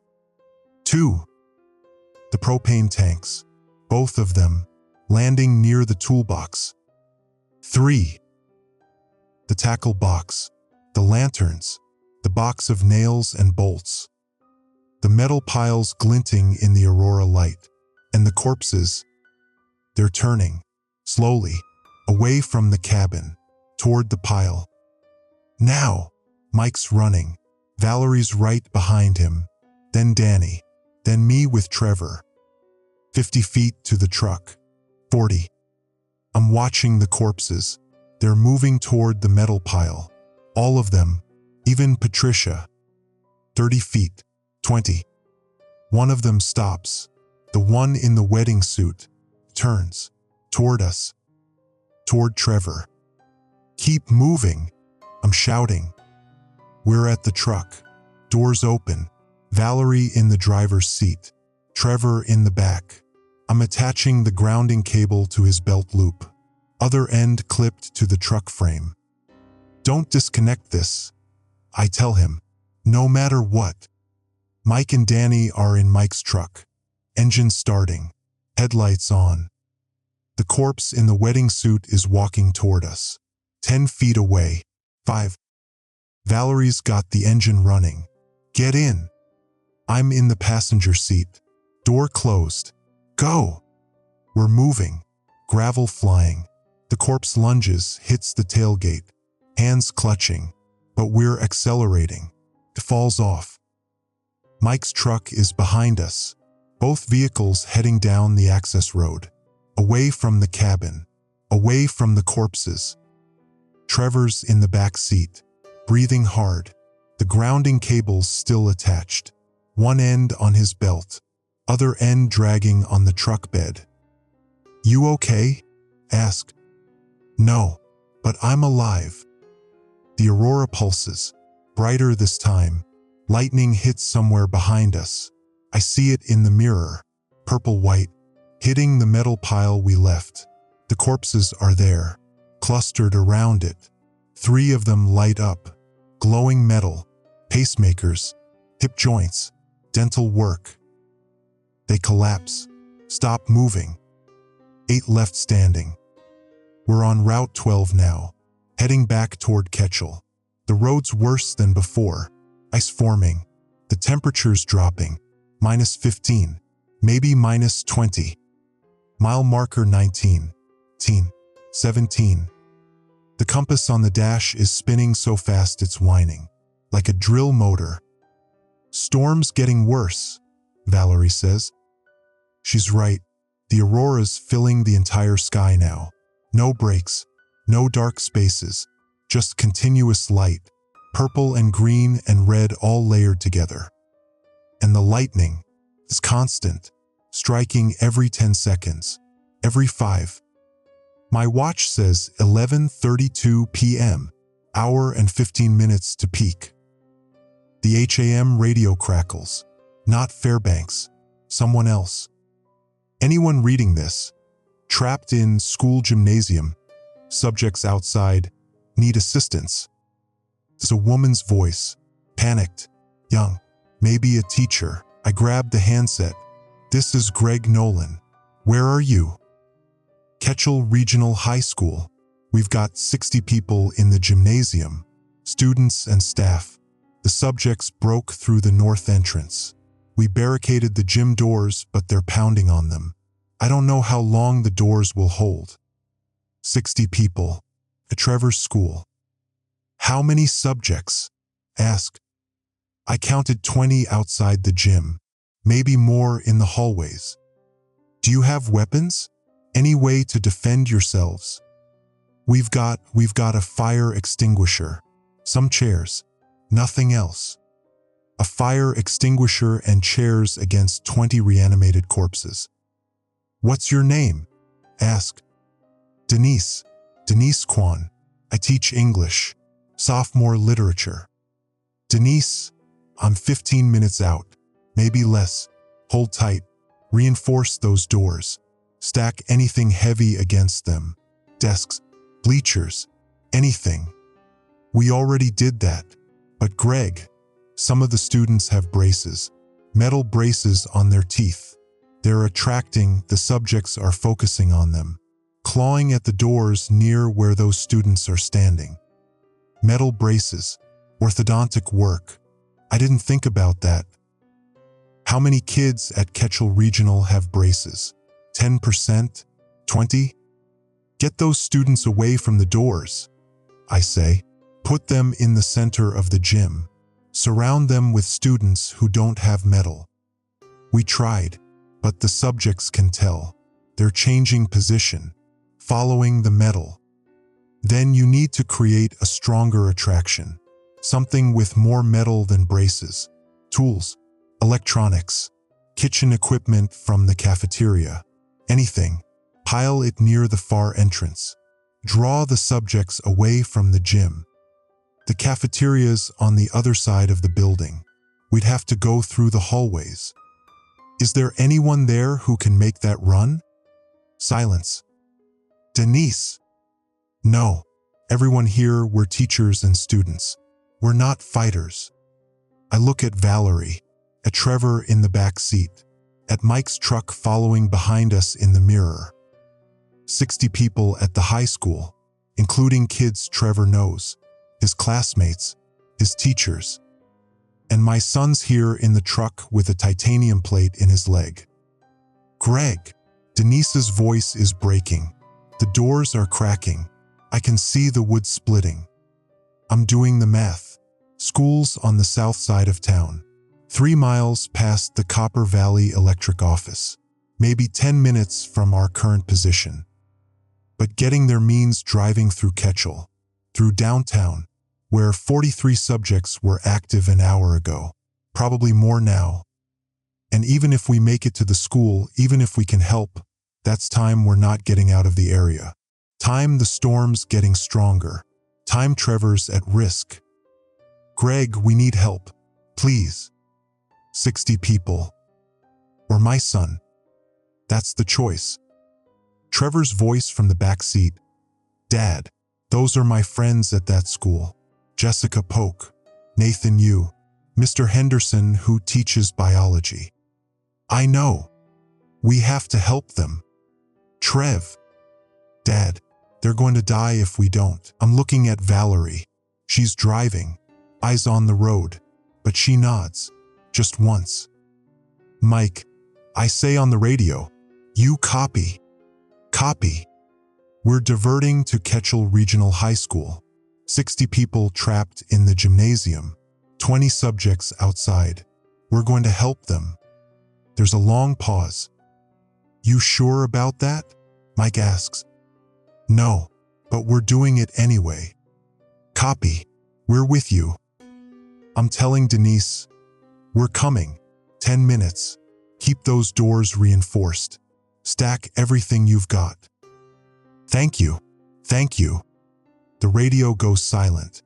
2. The propane tanks, both of them, landing near the toolbox. 3. The tackle box, the lanterns, the box of nails and bolts. The metal piles glinting in the aurora light, and the corpses, they're turning, slowly, away from the cabin, toward the pile. Now, Mike's running. Valerie's right behind him, then Danny, then me with Trevor. 50 feet to the truck. 40. I'm watching the corpses. They're moving toward the metal pile. All of them, even Patricia. 30 feet. 20. One of them stops. The one in the wedding suit turns toward us, toward Trevor. Keep moving, I'm shouting. We're at the truck. Doors open. Valerie in the driver's seat. Trevor in the back. I'm attaching the grounding cable to his belt loop. Other end clipped to the truck frame. Don't disconnect this, I tell him. No matter what. Mike and Danny are in Mike's truck. Engine starting. Headlights on. The corpse in the wedding suit is walking toward us. 10 feet away. 5. Valerie's got the engine running. Get in. I'm in the passenger seat. Door closed. Go. We're moving. Gravel flying. The corpse lunges, hits the tailgate. Hands clutching. But we're accelerating. It falls off. Mike's truck is behind us. Both vehicles heading down the access road. Away from the cabin. Away from the corpses. Trevor's in the back seat, breathing hard. The grounding cable's still attached. One end on his belt, other end dragging on the truck bed. You okay? Ask. No, but I'm alive. The aurora pulses, brighter this time. Lightning hits somewhere behind us. I see it in the mirror, purple-white, hitting the metal pile we left. The The corpses are there, clustered around it. 3 of them light up, glowing metal, pacemakers, hip joints, dental work. They collapse, stop moving. 8 left standing. We're on Route 12 now, heading back toward Ketchel. The road's worse than before, ice forming, the temperature's dropping, -15, maybe -20. Mile marker 19, 17. The compass on the dash is spinning so fast it's whining, like a drill motor. Storm's getting worse, Valerie says. She's right. The aurora's filling the entire sky now. No breaks, no dark spaces, just continuous light, purple and green and red all layered together. And the lightning is constant, striking every 10 seconds, every 5. My watch says 11:32 p.m., hour and 15 minutes to peak. The HAM radio crackles. Not Fairbanks, someone else. Anyone reading this, trapped in school gymnasium, subjects outside, need assistance. There's a woman's voice, panicked, young, maybe a teacher. I grabbed the handset. This is Greg Nolan. Where are you? Ketchel Regional High School. We've got 60 people in the gymnasium, students and staff. The subjects broke through the north entrance. We barricaded the gym doors, but they're pounding on them. I don't know how long the doors will hold. 60 people. At Trevor's school. How many subjects? Ask. I counted 20 outside the gym, maybe more in the hallways. Do you have weapons? Any way to defend yourselves? We've got a fire extinguisher, some chairs, nothing else. A fire extinguisher and chairs against 20 reanimated corpses. What's your name? Ask. Denise Kwan. I teach English, sophomore literature. Denise, I'm 15 minutes out, maybe less. Hold tight, reinforce those doors. Stack anything heavy against them. Desks, bleachers, anything. We already did that. But Greg, some of the students have braces, metal braces on their teeth. They're attracting, the subjects are focusing on them, clawing at the doors near where those students are standing. Metal braces, orthodontic work. I didn't think about that. How many kids at Ketchel Regional have braces? 10%? 20? Get those students away from the doors, I say. Put them in the center of the gym. Surround them with students who don't have metal. We tried, but the subjects can tell. They're changing position, following the metal. Then you need to create a stronger attraction. Something with more metal than braces. Tools, electronics, kitchen equipment from the cafeteria. Anything. Pile it near the far entrance. Draw the subjects away from the gym. The cafeteria's on the other side of the building. We'd have to go through the hallways. Is there anyone there who can make that run? Silence. Denise. No. Everyone here, we're teachers and students. We're not fighters. I look at Valerie, at Trevor in the back seat, at Mike's truck following behind us in the mirror. 60 people at the high school, including kids Trevor knows, his classmates, his teachers. And my son's here in the truck with a titanium plate in his leg. Greg, Denise's voice is breaking. The doors are cracking. I can see the wood splitting. I'm doing the math. School's on the south side of town. 3 miles past the Copper Valley Electric office. Maybe 10 minutes from our current position. But getting there means driving through Ketchel, through downtown, where 43 subjects were active an hour ago, probably more now. And even if we make it to the school, even if we can help, that's time we're not getting out of the area. Time the storm's getting stronger. Time Trevor's at risk. Greg, we need help. Please. 60 people. Or my son. That's the choice. Trevor's voice from the back seat. Dad, those are my friends at that school. Jessica Polk, Nathan Yu, Mr. Henderson who teaches biology. I know. We have to help them. Trev. Dad, they're going to die if we don't. I'm looking at Valerie. She's driving, eyes on the road, but she nods, just once. Mike, I say on the radio, you copy. Copy. We're diverting to Ketchel Regional High School. 60 people trapped in the gymnasium, 20 subjects outside. We're going to help them. There's a long pause. You sure about that? Mike asks. No, but we're doing it anyway. Copy. We're with you. I'm telling Denise, we're coming. 10 minutes. Keep those doors reinforced. Stack everything you've got. Thank you. Thank you. The radio goes silent.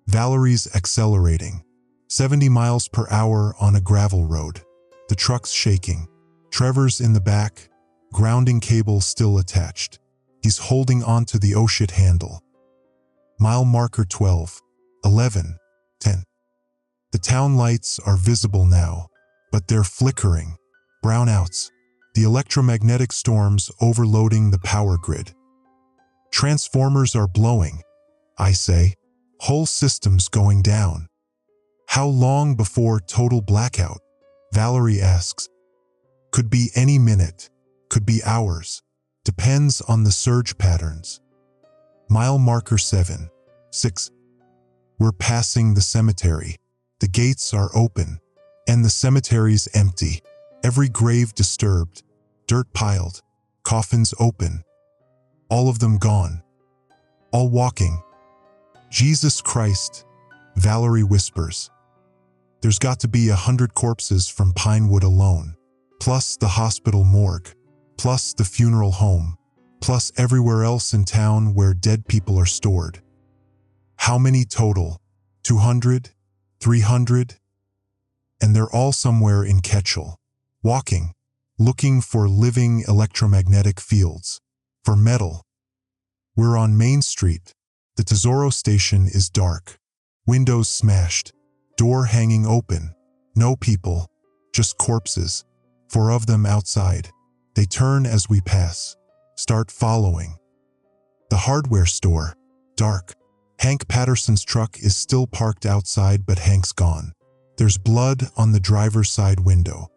Valerie's accelerating. 70 miles per hour on a gravel road. The truck's shaking. Trevor's in the back, grounding cable still attached. He's holding onto the oh-shit handle. Mile marker 12, 11, 10. The town lights are visible now, but they're flickering. Brownouts. The electromagnetic storms overloading the power grid. Transformers are blowing, I say. Whole systems going down. How long before total blackout? Valerie asks. Could be any minute, could be hours. Depends on the surge patterns. Mile marker 7, 6. We're passing the cemetery. The gates are open, and the cemetery's empty. Every grave disturbed, dirt piled, coffins open. All of them gone. All walking. Jesus Christ, Valerie whispers. There's got to be 100 corpses from Pinewood alone, plus the hospital morgue, plus the funeral home, plus everywhere else in town where dead people are stored. How many total? 200? 300? And they're all somewhere in Ketchel, walking, looking for living electromagnetic fields, for metal. We're on Main Street. The Tesoro station is dark. Windows smashed. Door hanging open. No people. Just corpses. 4 of them outside. They turn as we pass. Start following. The hardware store. Dark. Hank Patterson's truck is still parked outside, but Hank's gone. There's blood on the driver's side window.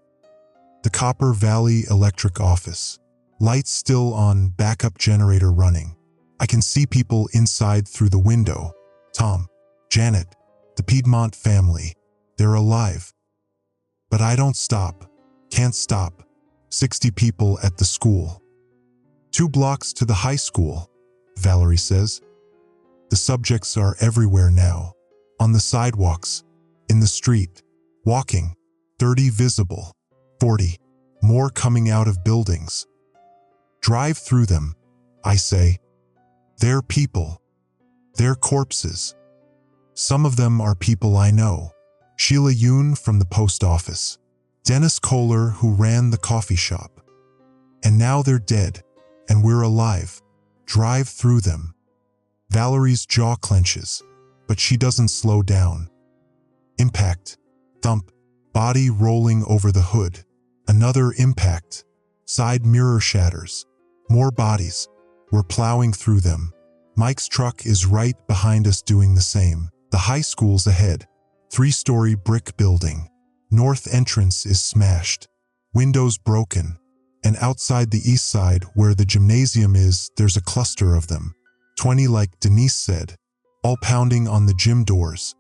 The Copper Valley Electric office. Lights still on, backup generator running. I can see people inside through the window. Tom, Janet, the Piedmont family. They're alive. But I don't stop. Can't stop. 60 people at the school. 2 blocks to the high school, Valerie says. The subjects are everywhere now. On the sidewalks, in the street, walking. 30 visible. 40. More coming out of buildings. Drive through them, I say. They're people. They're corpses. Some of them are people I know. Sheila Yoon from the post office. Dennis Kohler who ran the coffee shop. And now they're dead, and we're alive. Drive through them. Valerie's jaw clenches, but she doesn't slow down. Impact. Thump. Body rolling over the hood. Another impact. Side mirror shatters. More bodies. We're plowing through them. Mike's truck is right behind us doing the same. The high school's ahead. 3-story brick building. North entrance is smashed. Windows broken. And outside the east side, where the gymnasium is, there's a cluster of them. 20 like Denise said. All pounding on the gym doors.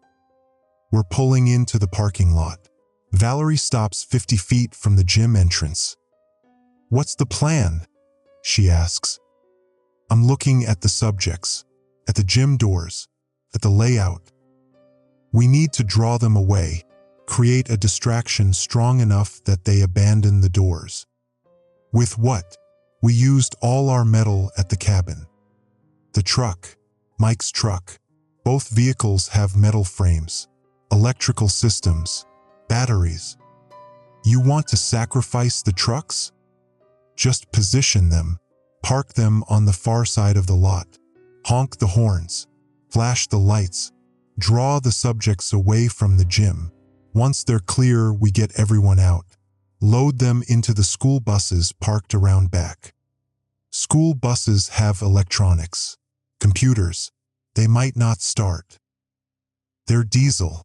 We're pulling into the parking lot. Valerie stops 50 feet from the gym entrance. What's the plan? She asks. I'm looking at the subjects, at the gym doors, at the layout. We need to draw them away, create a distraction strong enough that they abandon the doors. With what? We used all our metal at the cabin. The truck, Mike's truck. Both vehicles have metal frames, electrical systems, batteries. You want to sacrifice the trucks? Just position them, Park them on the far side of the lot. Honk the horns. Flash the lights. Draw the subjects away from the gym. Once they're clear, we get everyone out. Load them into the school buses parked around back. School buses have electronics. Computers. They might not start. They're diesel,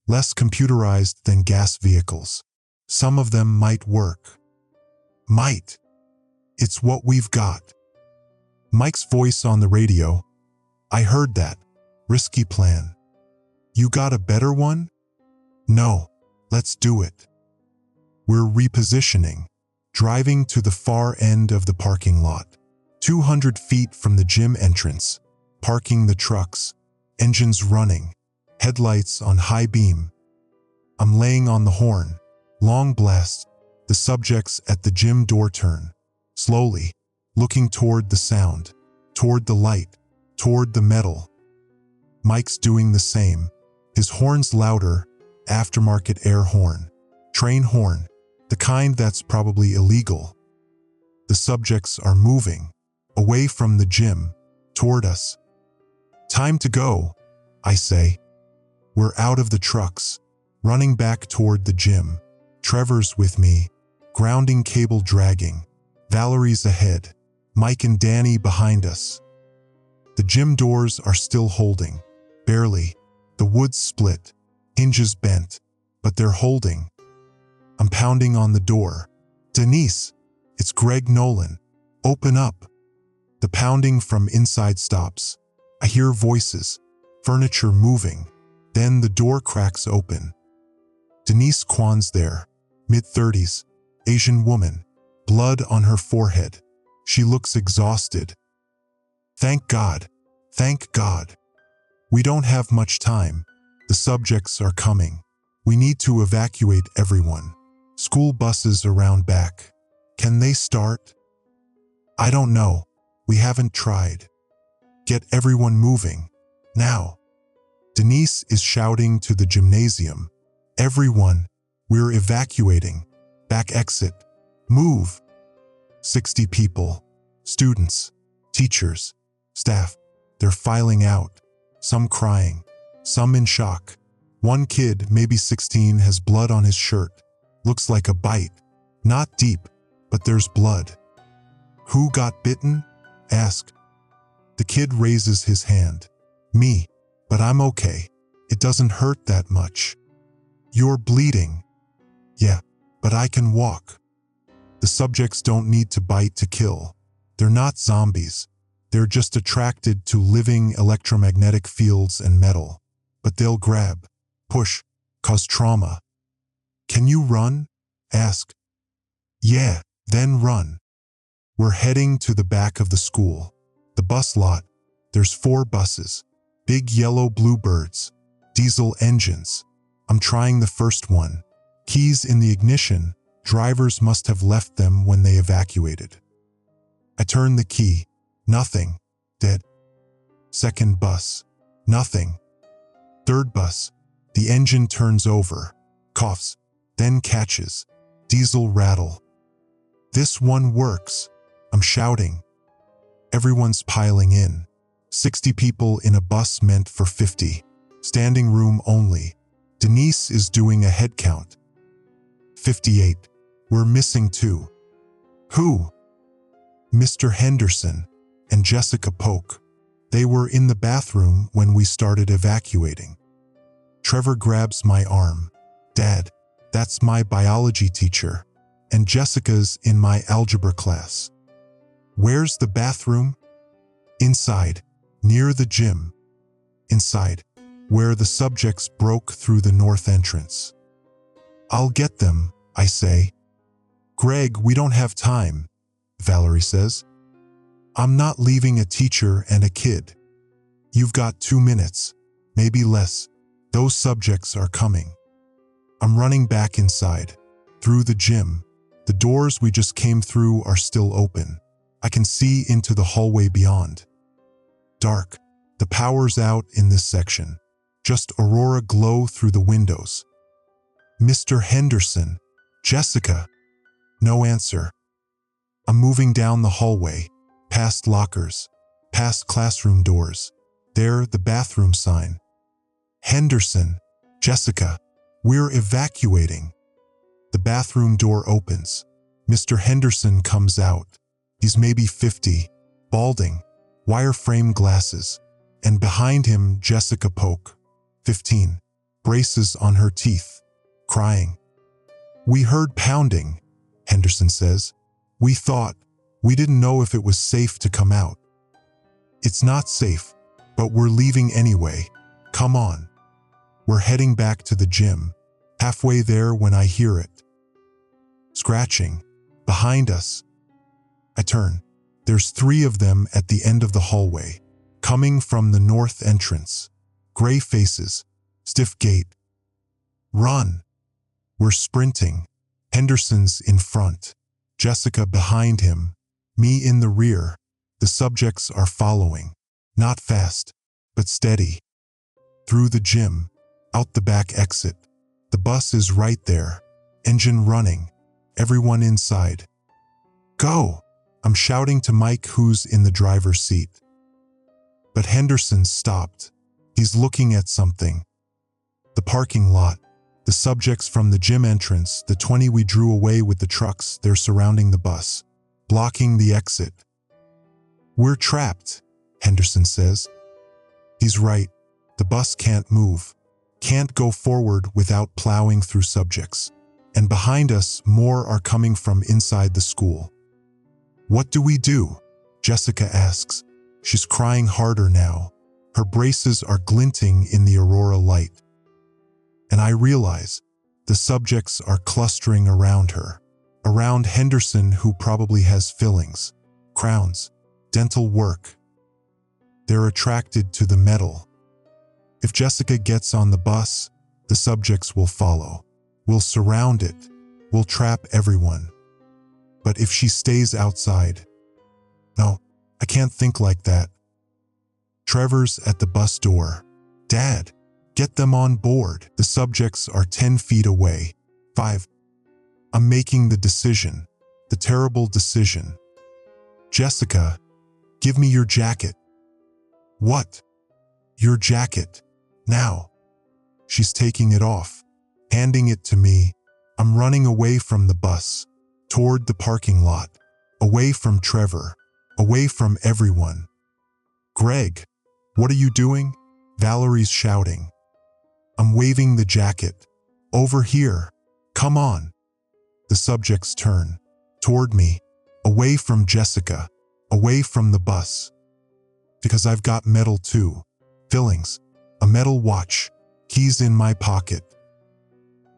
less computerized than gas vehicles. Some of them might work. Might. It's what we've got. Mike's voice on the radio. I heard that. Risky plan. You got a better one? No. Let's do it. We're repositioning, driving to the far end of the parking lot, 200 feet from the gym entrance, parking the trucks, engines running, headlights on high beam. I'm laying on the horn, long blast. The subjects at the gym door turn, slowly, looking toward the sound, toward the light, toward the metal. Mike's doing the same, his horn's louder, aftermarket air horn, train horn, the kind that's probably illegal. The subjects are moving, away from the gym, toward us. Time to go, I say. We're out of the trucks, running back toward the gym. Trevor's with me, grounding cable dragging. Valerie's ahead, Mike and Danny behind us. The gym doors are still holding, barely. The wood's split, hinges bent, but they're holding. I'm pounding on the door. Denise, it's Greg Nolan. Open up. The pounding from inside stops. I hear voices, furniture moving. Then the door cracks open. Denise Kwan's there, mid-30s, Asian woman, blood on her forehead. She looks exhausted. Thank God. Thank God. We don't have much time. The subjects are coming. We need to evacuate everyone. School buses around back. Can they start? I don't know. We haven't tried. Get everyone moving. Now. Denise is shouting to the gymnasium. Everyone, we're evacuating. Back exit. Move. 60 people. Students. Teachers. Staff. They're filing out. Some crying. Some in shock. One kid, maybe 16, has blood on his shirt. Looks like a bite. Not deep, but there's blood. Who got bitten? Ask. The kid raises his hand. Me. But I'm okay. It doesn't hurt that much. You're bleeding. Yeah, but I can walk. The subjects don't need to bite to kill. They're not zombies. They're just attracted to living electromagnetic fields and metal. But they'll grab, push, cause trauma. Can you run? Ask. Yeah, then run. We're heading to the back of the school. The bus lot. There's 4 buses. Big yellow bluebirds. Diesel engines. I'm trying the first one. Keys in the ignition. Drivers must have left them when they evacuated. I turn the key. Nothing. Dead. Second bus. Nothing. Third bus. The engine turns over. Coughs. Then catches. Diesel rattle. This one works. I'm shouting. Everyone's piling in. 60 people in a bus meant for 50. Standing room only. Denise is doing a head count. 58. We're missing 2. Who? Mr. Henderson and Jessica Polk. They were in the bathroom when we started evacuating. Trevor grabs my arm. Dad, that's my biology teacher, and Jessica's in my algebra class. Where's the bathroom? Inside, near the gym. Inside, where the subjects broke through the north entrance. I'll get them, I say. Greg, we don't have time, Valerie says. I'm not leaving a teacher and a kid. You've got 2 minutes, maybe less. Those subjects are coming. I'm running back inside, through the gym. The doors we just came through are still open. I can see into the hallway beyond. Dark. The power's out in this section. Just aurora glow through the windows. Mr. Henderson. Jessica. No answer. I'm moving down the hallway, past lockers, past classroom doors. There, the bathroom sign. Henderson, Jessica, we're evacuating. The bathroom door opens. Mr. Henderson comes out. He's maybe 50, balding, wire-frame glasses, and behind him Jessica Polk, 15, braces on her teeth, crying. We heard pounding, Henderson says. We didn't know if it was safe to come out. It's not safe, but we're leaving anyway. Come on. We're heading back to the gym. Halfway there when I hear it. Scratching. Behind us. I turn. There's 3 of them at the end of the hallway, coming from the north entrance. Gray faces. Stiff gait. Run. We're sprinting. Henderson's in front. Jessica behind him. Me in the rear. The subjects are following. Not fast, but steady. Through the gym. Out the back exit. The bus is right there. Engine running. Everyone inside. Go! I'm shouting to Mike, who's in the driver's seat. But Henderson stopped. He's looking at something. The parking lot. The subjects from the gym entrance, the 20 we drew away with the trucks, they're surrounding the bus, blocking the exit. We're trapped, Henderson says. He's right. The bus can't move. Can't go forward without plowing through subjects. And behind us, more are coming from inside the school. What do we do? Jessica asks. She's crying harder now. Her braces are glinting in the aurora light. And I realize the subjects are clustering around her, around Henderson, who probably has fillings, crowns, dental work. They're attracted to the metal. If Jessica gets on the bus, the subjects will follow. We'll surround it. We'll trap everyone. But if she stays outside... No, I can't think like that. Trevor's at the bus door. Dad, get them on board. The subjects are 10 feet away. 5. I'm making the decision. The terrible decision. Jessica, give me your jacket. What? Your jacket. Now. She's taking it off, handing it to me. I'm running away from the bus, toward the parking lot, away from Trevor, away from everyone. Greg, what are you doing? Valerie's shouting. I'm waving the jacket. Over here. Come on. The subjects turn, toward me, away from Jessica, away from the bus. Because I've got metal too. Fillings, a metal watch, keys in my pocket.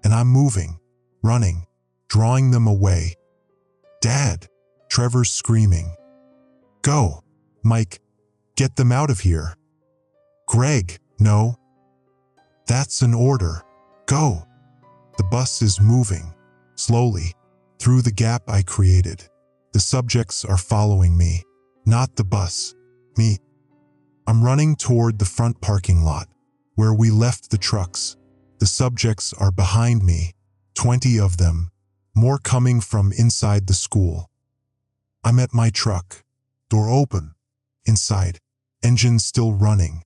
And I'm moving, running, drawing them away. Dad, Trevor's screaming. Go, Mike, get them out of here. Greg, no. That's an order. Go. The bus is moving, slowly, through the gap I created. The subjects are following me, not the bus, me. I'm running toward the front parking lot, where we left the trucks. The subjects are behind me, 20 of them, more coming from inside the school. I'm at my truck, door open, inside, engine still running.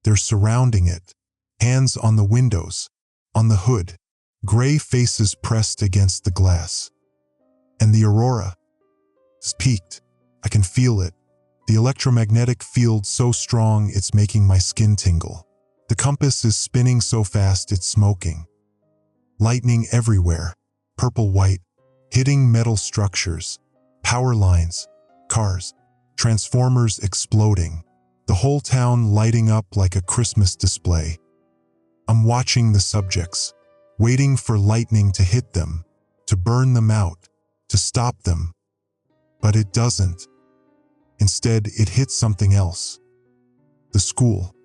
They're surrounding it, hands on the windows, on the hood, gray faces pressed against the glass. And the aurora is peaked. I can feel it. The electromagnetic field so strong it's making my skin tingle. The compass is spinning so fast it's smoking. Lightning everywhere, purple-white, hitting metal structures, power lines, cars, transformers exploding, the whole town lighting up like a Christmas display. I'm watching the subjects, waiting for lightning to hit them, to burn them out, to stop them. But it doesn't. Instead, it hits something else. The school.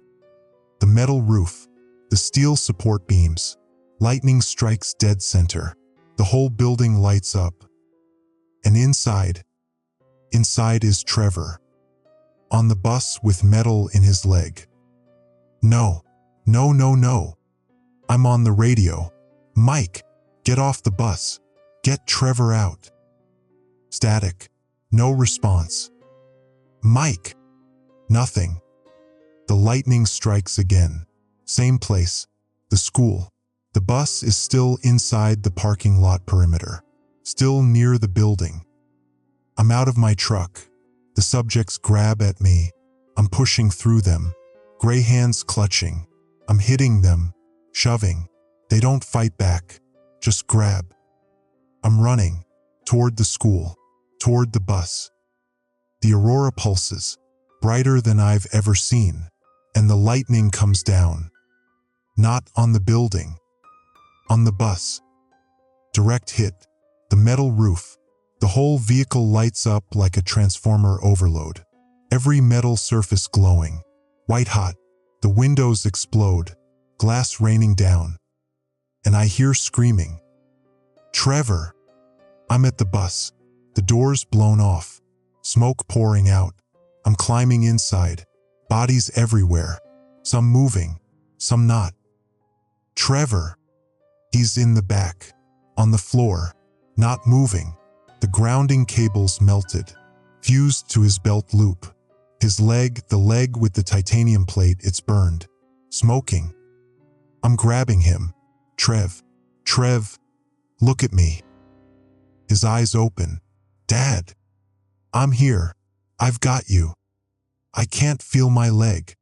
The metal roof. The steel support beams. Lightning strikes dead center. The whole building lights up. And inside is Trevor. On the bus with metal in his leg. No. No, no, no. I'm on the radio. Mike, get off the bus. Get Trevor out. Static. No response. Mike! Nothing. The lightning strikes again. Same place. The school. The bus is still inside the parking lot perimeter. Still near the building. I'm out of my truck. The subjects grab at me. I'm pushing through them. Gray hands clutching. I'm hitting them. Shoving. They don't fight back. Just grab. I'm running. Toward the school. Toward the bus. The aurora pulses. Brighter than I've ever seen. And the lightning comes down. Not on the building. On the bus. Direct hit. The metal roof. The whole vehicle lights up like a transformer overload. Every metal surface glowing. White hot. The windows explode. Glass raining down. And I hear screaming. Trevor! I'm at the bus. The doors blown off. Smoke pouring out. I'm climbing inside. Bodies everywhere. Some moving. Some not. Trevor! He's in the back. On the floor. Not moving. The grounding cables melted. Fused to his belt loop. His leg, the leg with the titanium plate, it's burned. Smoking. I'm grabbing him. Trev. Look at me. His eyes open. Dad. I'm here. I've got you. I can't feel my leg.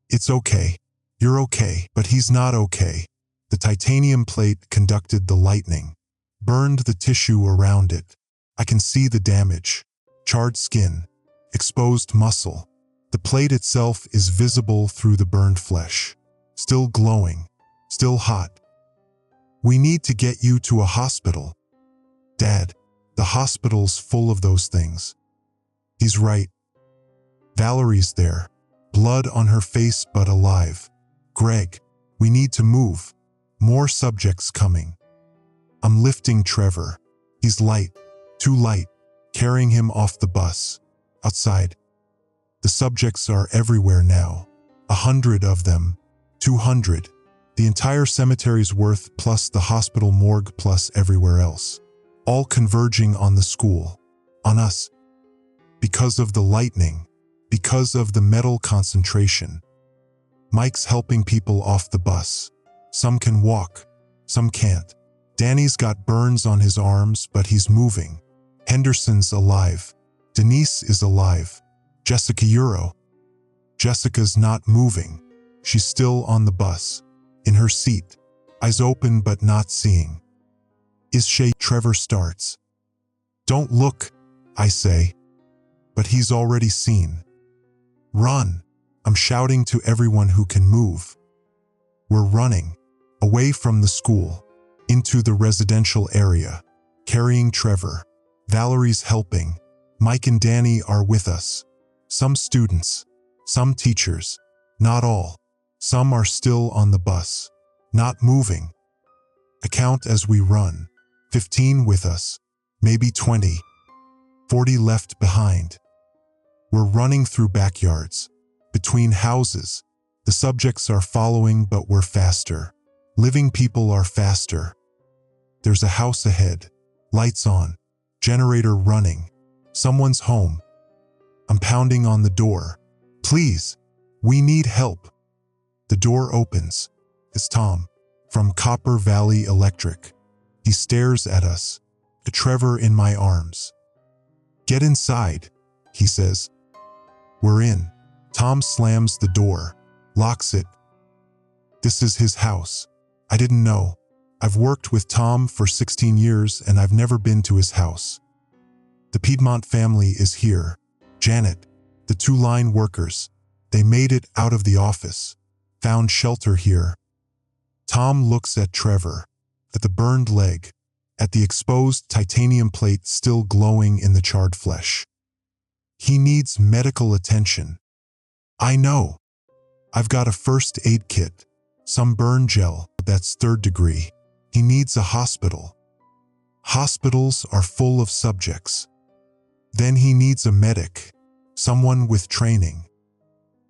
It's okay. You're okay, but he's not okay. The titanium plate conducted the lightning. Burned the tissue around it. I can see the damage. Charred skin. Exposed muscle. The plate itself is visible through the burned flesh. Still glowing. Still hot. We need to get you to a hospital. Dad, the hospital's full of those things. He's right. Valerie's there. Blood on her face but alive. Greg, we need to move. More subjects coming. I'm lifting Trevor. He's light. Too light. Carrying him off the bus. Outside. The subjects are everywhere now. 100 of them. 200. The entire cemetery's worth plus the hospital morgue plus everywhere else. All converging on the school. On us. Because of the lightning. Because of the metal concentration. Mike's helping people off the bus. Some can walk. Some can't. Danny's got burns on his arms, but he's moving. Henderson's alive. Denise is alive. Jessica Euro. Jessica's not moving. She's still on the bus. In her seat. Eyes open but not seeing. Is she? Trevor starts. Don't look, I say. But he's already seen. Run! I'm shouting to everyone who can move. We're running. Away from the school. Into the residential area. Carrying Trevor. Valerie's helping. Mike and Danny are with us. Some students. Some teachers. Not all. Some are still on the bus. Not moving. I count as we run. 15 with us. Maybe 20. 40 left behind. We're running through backyards. Between houses. The subjects are following, but we're faster. Living people are faster. There's a house ahead. Lights on. Generator running. Someone's home. I'm pounding on the door. Please. We need help. The door opens. It's Tom. From Copper Valley Electric. He stares at us. To Trevor in my arms. Get inside, he says. We're in. Tom slams the door. Locks it. This is his house. I didn't know. I've worked with Tom for 16 years and I've never been to his house. The Piedmont family is here. Janet, the 2 line workers. They made it out of the office. Found shelter here. Tom looks at Trevor. At the burned leg. At the exposed titanium plate still glowing in the charred flesh. He needs medical attention. I know. I've got a first aid kit. Some burn gel, that's 3rd degree. He needs a hospital. Hospitals are full of subjects. Then he needs a medic. Someone with training.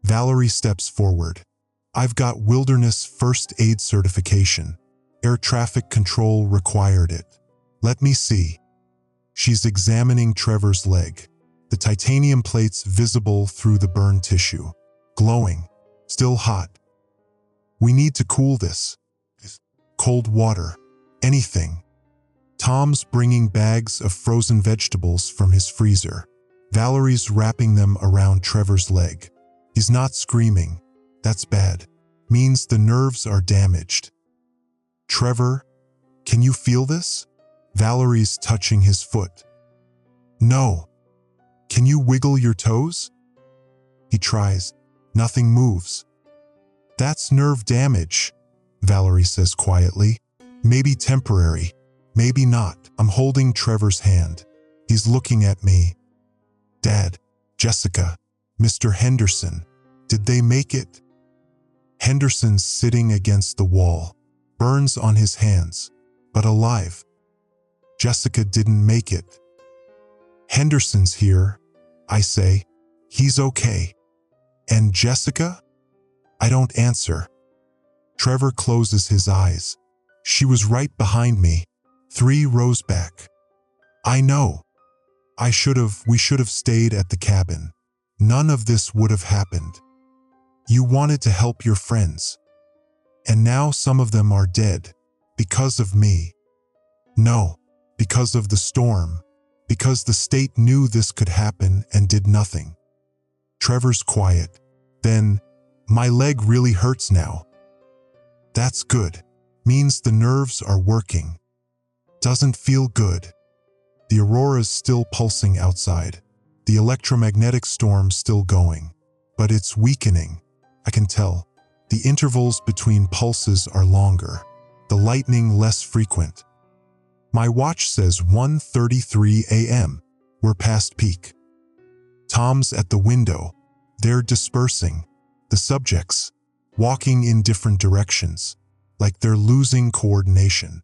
Valerie steps forward. I've got wilderness first aid certification. Air traffic control required it. Let me see. She's examining Trevor's leg. The the titanium plates visible through the burned tissue, glowing, still hot. We need to cool this. Cold water, anything. Tom's bringing bags of frozen vegetables from his freezer. Valerie's wrapping them around Trevor's leg. He's not screaming. That's bad. Means the nerves are damaged. Trevor, can you feel this? Valerie's touching his foot. No. Can you wiggle your toes? He tries. Nothing moves. That's nerve damage, Valerie says quietly. Maybe temporary, maybe not. I'm holding Trevor's hand. He's looking at me. Dad, Jessica, Mr. Henderson, did they make it? Henderson's sitting against the wall, burns on his hands, but alive. Jessica didn't make it. Henderson's here, I say. He's okay. And Jessica? I don't answer. Trevor closes his eyes. She was right behind me, 3 rows back. I know. We should have stayed at the cabin. None of this would have happened. You wanted to help your friends. And now some of them are dead. Because of me. No, because of the storm. Because the state knew this could happen and did nothing. Trevor's quiet. Then, my leg really hurts now. That's good. Means the nerves are working. Doesn't feel good. The aurora's still pulsing outside. The electromagnetic storm's still going. But it's weakening. I can tell. The intervals between pulses are longer. The lightning less frequent. My watch says 1:33 a.m. We're past peak. Tom's at the window. They're dispersing. The subjects, walking in different directions, like they're losing coordination.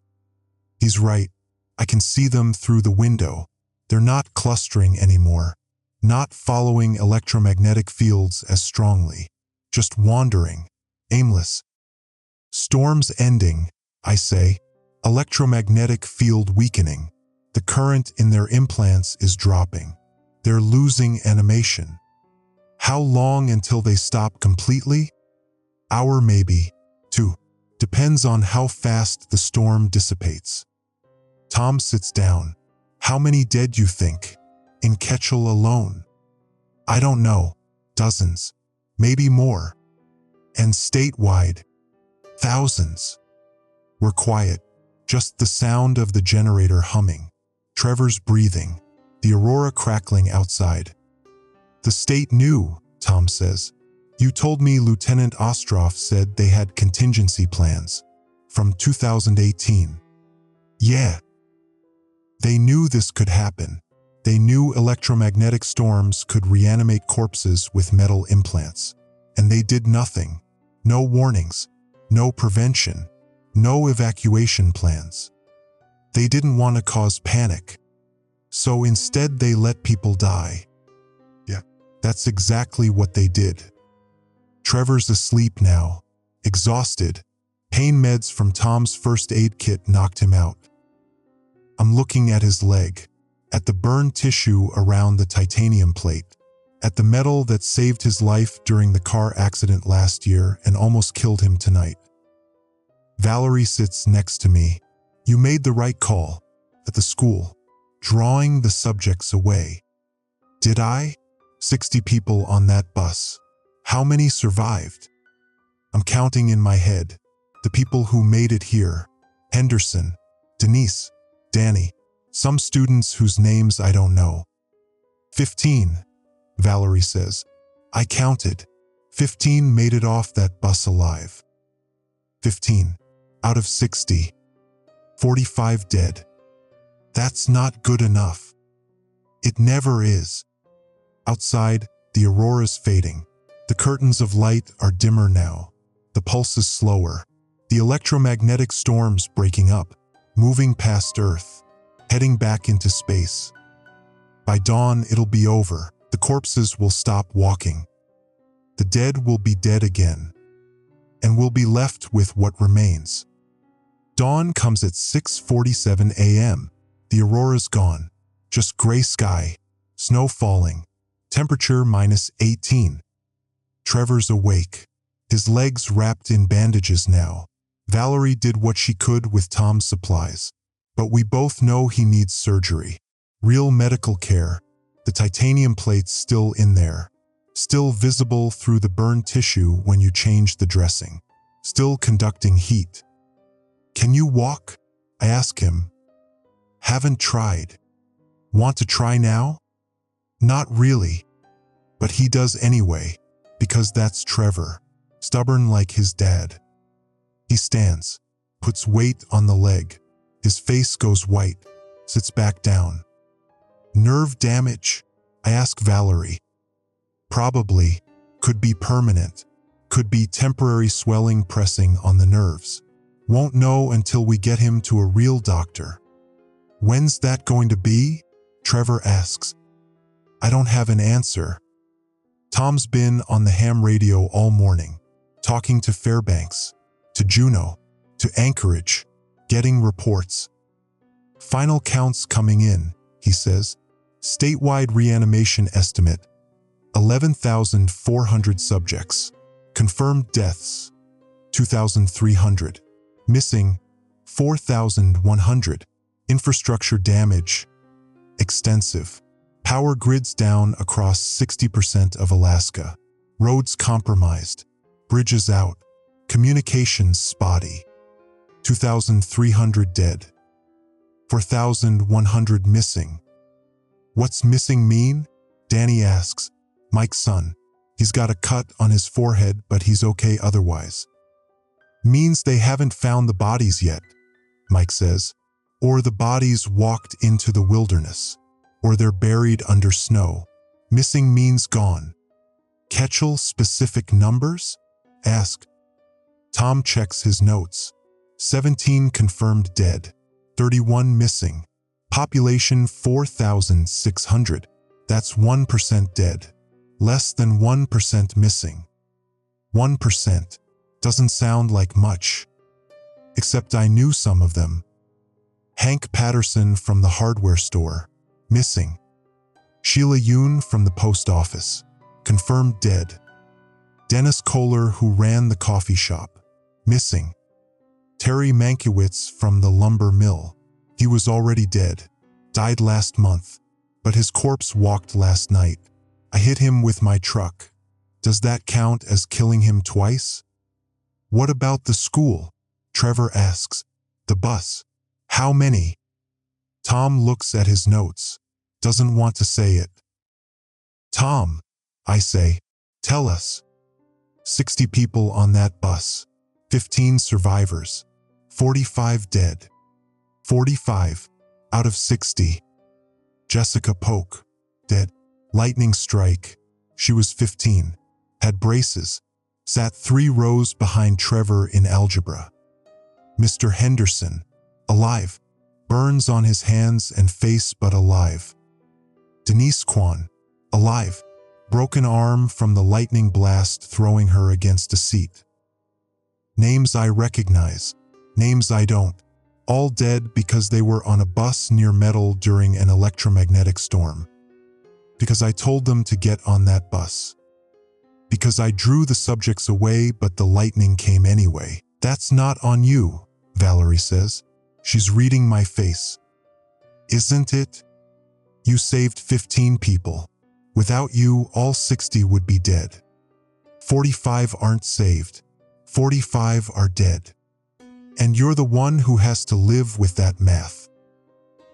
He's right. I can see them through the window. They're not clustering anymore, not following electromagnetic fields as strongly, just wandering, aimless. Storm's ending, I say. Electromagnetic field weakening. The current in their implants is dropping. They're losing animation. How long until they stop completely? Hour maybe, 2. Depends on how fast the storm dissipates. Tom sits down. How many dead you think? In Ketchel alone? I don't know. Dozens. Maybe more. And statewide? Thousands. We're quiet. Just the sound of the generator humming. Trevor's breathing. The aurora crackling outside. The state knew, Tom says. You told me Lieutenant Ostroff said they had contingency plans. From 2018. Yeah. They knew this could happen. They knew electromagnetic storms could reanimate corpses with metal implants. And they did nothing. No warnings. No prevention. No evacuation plans. They didn't want to cause panic. So instead they let people die. Yeah, that's exactly what they did. Trevor's asleep now, exhausted. Pain meds from Tom's first aid kit knocked him out. I'm looking at his leg, at the burned tissue around the titanium plate, at the metal that saved his life during the car accident last year and almost killed him tonight. Valerie sits next to me. You made the right call, at the school, drawing the subjects away. Did I? 60 people on that bus. How many survived? I'm counting in my head. The people who made it here. Henderson, Denise, Danny, some students whose names I don't know. 15, Valerie says. I counted. 15 made it off that bus alive. 15 out of 60. 45 dead. That's not good enough. It never is. Outside, the aurora's fading. The curtains of light are dimmer now. The pulse is slower. The electromagnetic storm's breaking up, moving past Earth, heading back into space. By dawn, it'll be over. The corpses will stop walking. The dead will be dead again. And we'll be left with what remains. Dawn comes at 6:47 a.m. The aurora's gone. Just gray sky, Snow falling. Temperature -18. Trevor's awake. His legs wrapped in bandages now. Valerie did what she could with Tom's supplies. But we both know he needs surgery. Real medical care. The titanium plate's still in there. Still visible through the burned tissue when you change the dressing. Still conducting heat. Can you walk? I ask him. Haven't tried. Want to try now? Not really. But he does anyway, because that's Trevor. Stubborn like his dad. He stands, puts weight on the leg. His face goes white, sits back down. Nerve damage? I ask Valerie. Probably. Could be permanent. Could be temporary swelling pressing on the nerves. Won't know until we get him to a real doctor. When's that going to be? Trevor asks. I don't have an answer. Tom's been on the ham radio all morning, talking to Fairbanks, to Juneau, to Anchorage, getting reports. Final counts coming in, he says. Statewide reanimation estimate, 11,400 subjects. Confirmed deaths, 2,300. Missing, 4,100. Infrastructure damage, extensive. Power grids down across 60% of Alaska. Roads compromised. Bridges out. Communications spotty. 2,300 dead. 4,100 missing. What's missing mean? Danny asks. Mike's son. He's got a cut on his forehead, but he's okay otherwise. Means they haven't found the bodies yet, Mike says. Or the bodies walked into the wilderness. Or they're buried under snow. Missing means gone. Ketchel specific numbers? Ask. Tom checks his notes. 17 confirmed dead. 31 missing. Population 4,600. That's 1% dead. Less than 1% missing. 1%. Doesn't sound like much. Except I knew some of them. Hank Patterson from the hardware store. Missing. Sheila Yoon from the post office. Confirmed dead. Dennis Kohler, who ran the coffee shop. Missing. Terry Mankiewicz from the lumber mill. He was already dead. Died last month. But his corpse walked last night. I hit him with my truck. Does that count as killing him twice? What about the school? Trevor asks. The bus. How many? Tom looks at his notes. Doesn't want to say it. Tom, I say, tell us. 60 people on that bus. 15 survivors. 45 dead. 45 out of 60. Jessica Polk, dead. Lightning strike. She was 15. Had braces. Sat 3 rows behind Trevor in algebra. Mr. Henderson, alive. Burns on his hands and face but alive. Denise Kwan, alive. Broken arm from the lightning blast throwing her against a seat. Names I recognize. Names I don't. All dead because they were on a bus near metal during an electromagnetic storm. Because I told them to get on that bus. Because I drew the subjects away but the lightning came anyway. That's not on you, Valerie says. She's reading my face. Isn't it? You saved 15 people. Without you, all 60 would be dead. 45 aren't saved. 45 are dead. And you're the one who has to live with that math.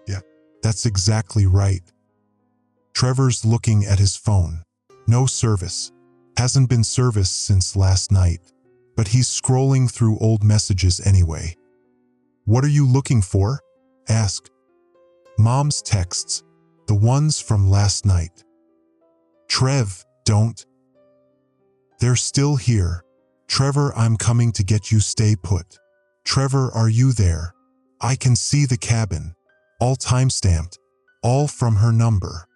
Yeah, that's exactly right. Trevor's looking at his phone. No service. Hasn't been serviced since last night. But he's scrolling through old messages anyway. What are you looking for? Ask. Mom's texts. The ones from last night. Trev, don't. They're still here. Trevor, I'm coming to get you. Stay put. Trevor, are you there? I can see the cabin. All time-stamped. All from her number.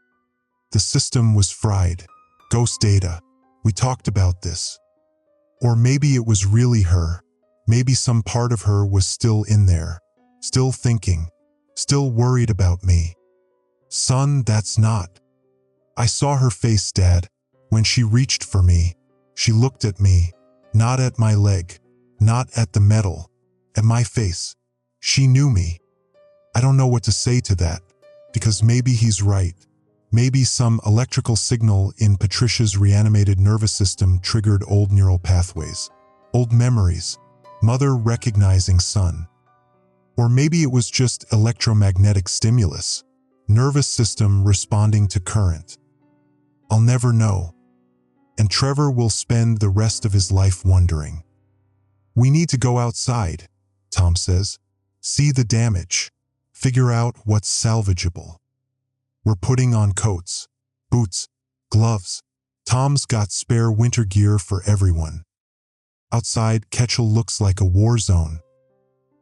The system was fried. Ghost data. We talked about this. Or maybe it was really her. Maybe some part of her was still in there. Still thinking. Still worried about me. Son, that's not. I saw her face, Dad. When she reached for me, she looked at me, not at my leg, not at the metal, at my face. She knew me. I don't know what to say to that, because maybe he's right. Maybe some electrical signal in Patricia's reanimated nervous system triggered old neural pathways, old memories, mother recognizing son. Or maybe it was just electromagnetic stimulus, nervous system responding to current. I'll never know. And Trevor will spend the rest of his life wondering. We need to go outside, Tom says. See the damage. Figure out what's salvageable. We're putting on coats, boots, gloves. Tom's got spare winter gear for everyone. Outside, Ketchel looks like a war zone.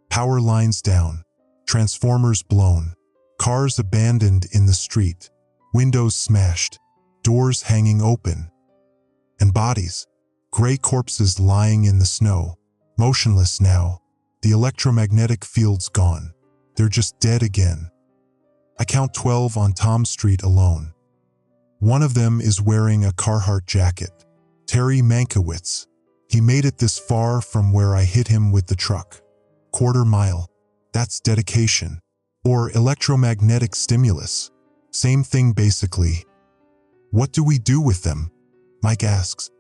Power lines down, transformers blown, cars abandoned in the street, windows smashed, doors hanging open. And bodies, gray corpses lying in the snow, motionless now. The electromagnetic field's gone. They're just dead again. I count 12 on Tom's street alone. One of them is wearing a Carhartt jacket. Terry Mankiewicz. He made it this far from where I hit him with the truck. Quarter mile. That's dedication. Or electromagnetic stimulus. Same thing basically. What do we do with them? Mike asks.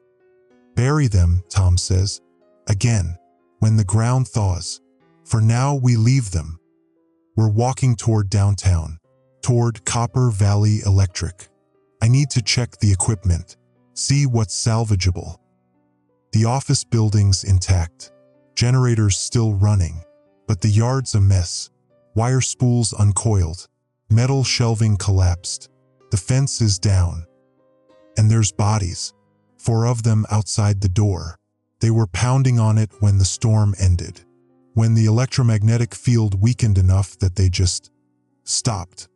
Bury them, Tom says. Again, when the ground thaws. For now we leave them. We're walking toward downtown. Toward Copper Valley Electric. I need to check the equipment, see what's salvageable. The office building's intact, generators still running, but the yard's a mess. Wire spools uncoiled, metal shelving collapsed, the fence is down. And there's bodies, 4 of them outside the door. They were pounding on it when the storm ended, when the electromagnetic field weakened enough that they just stopped.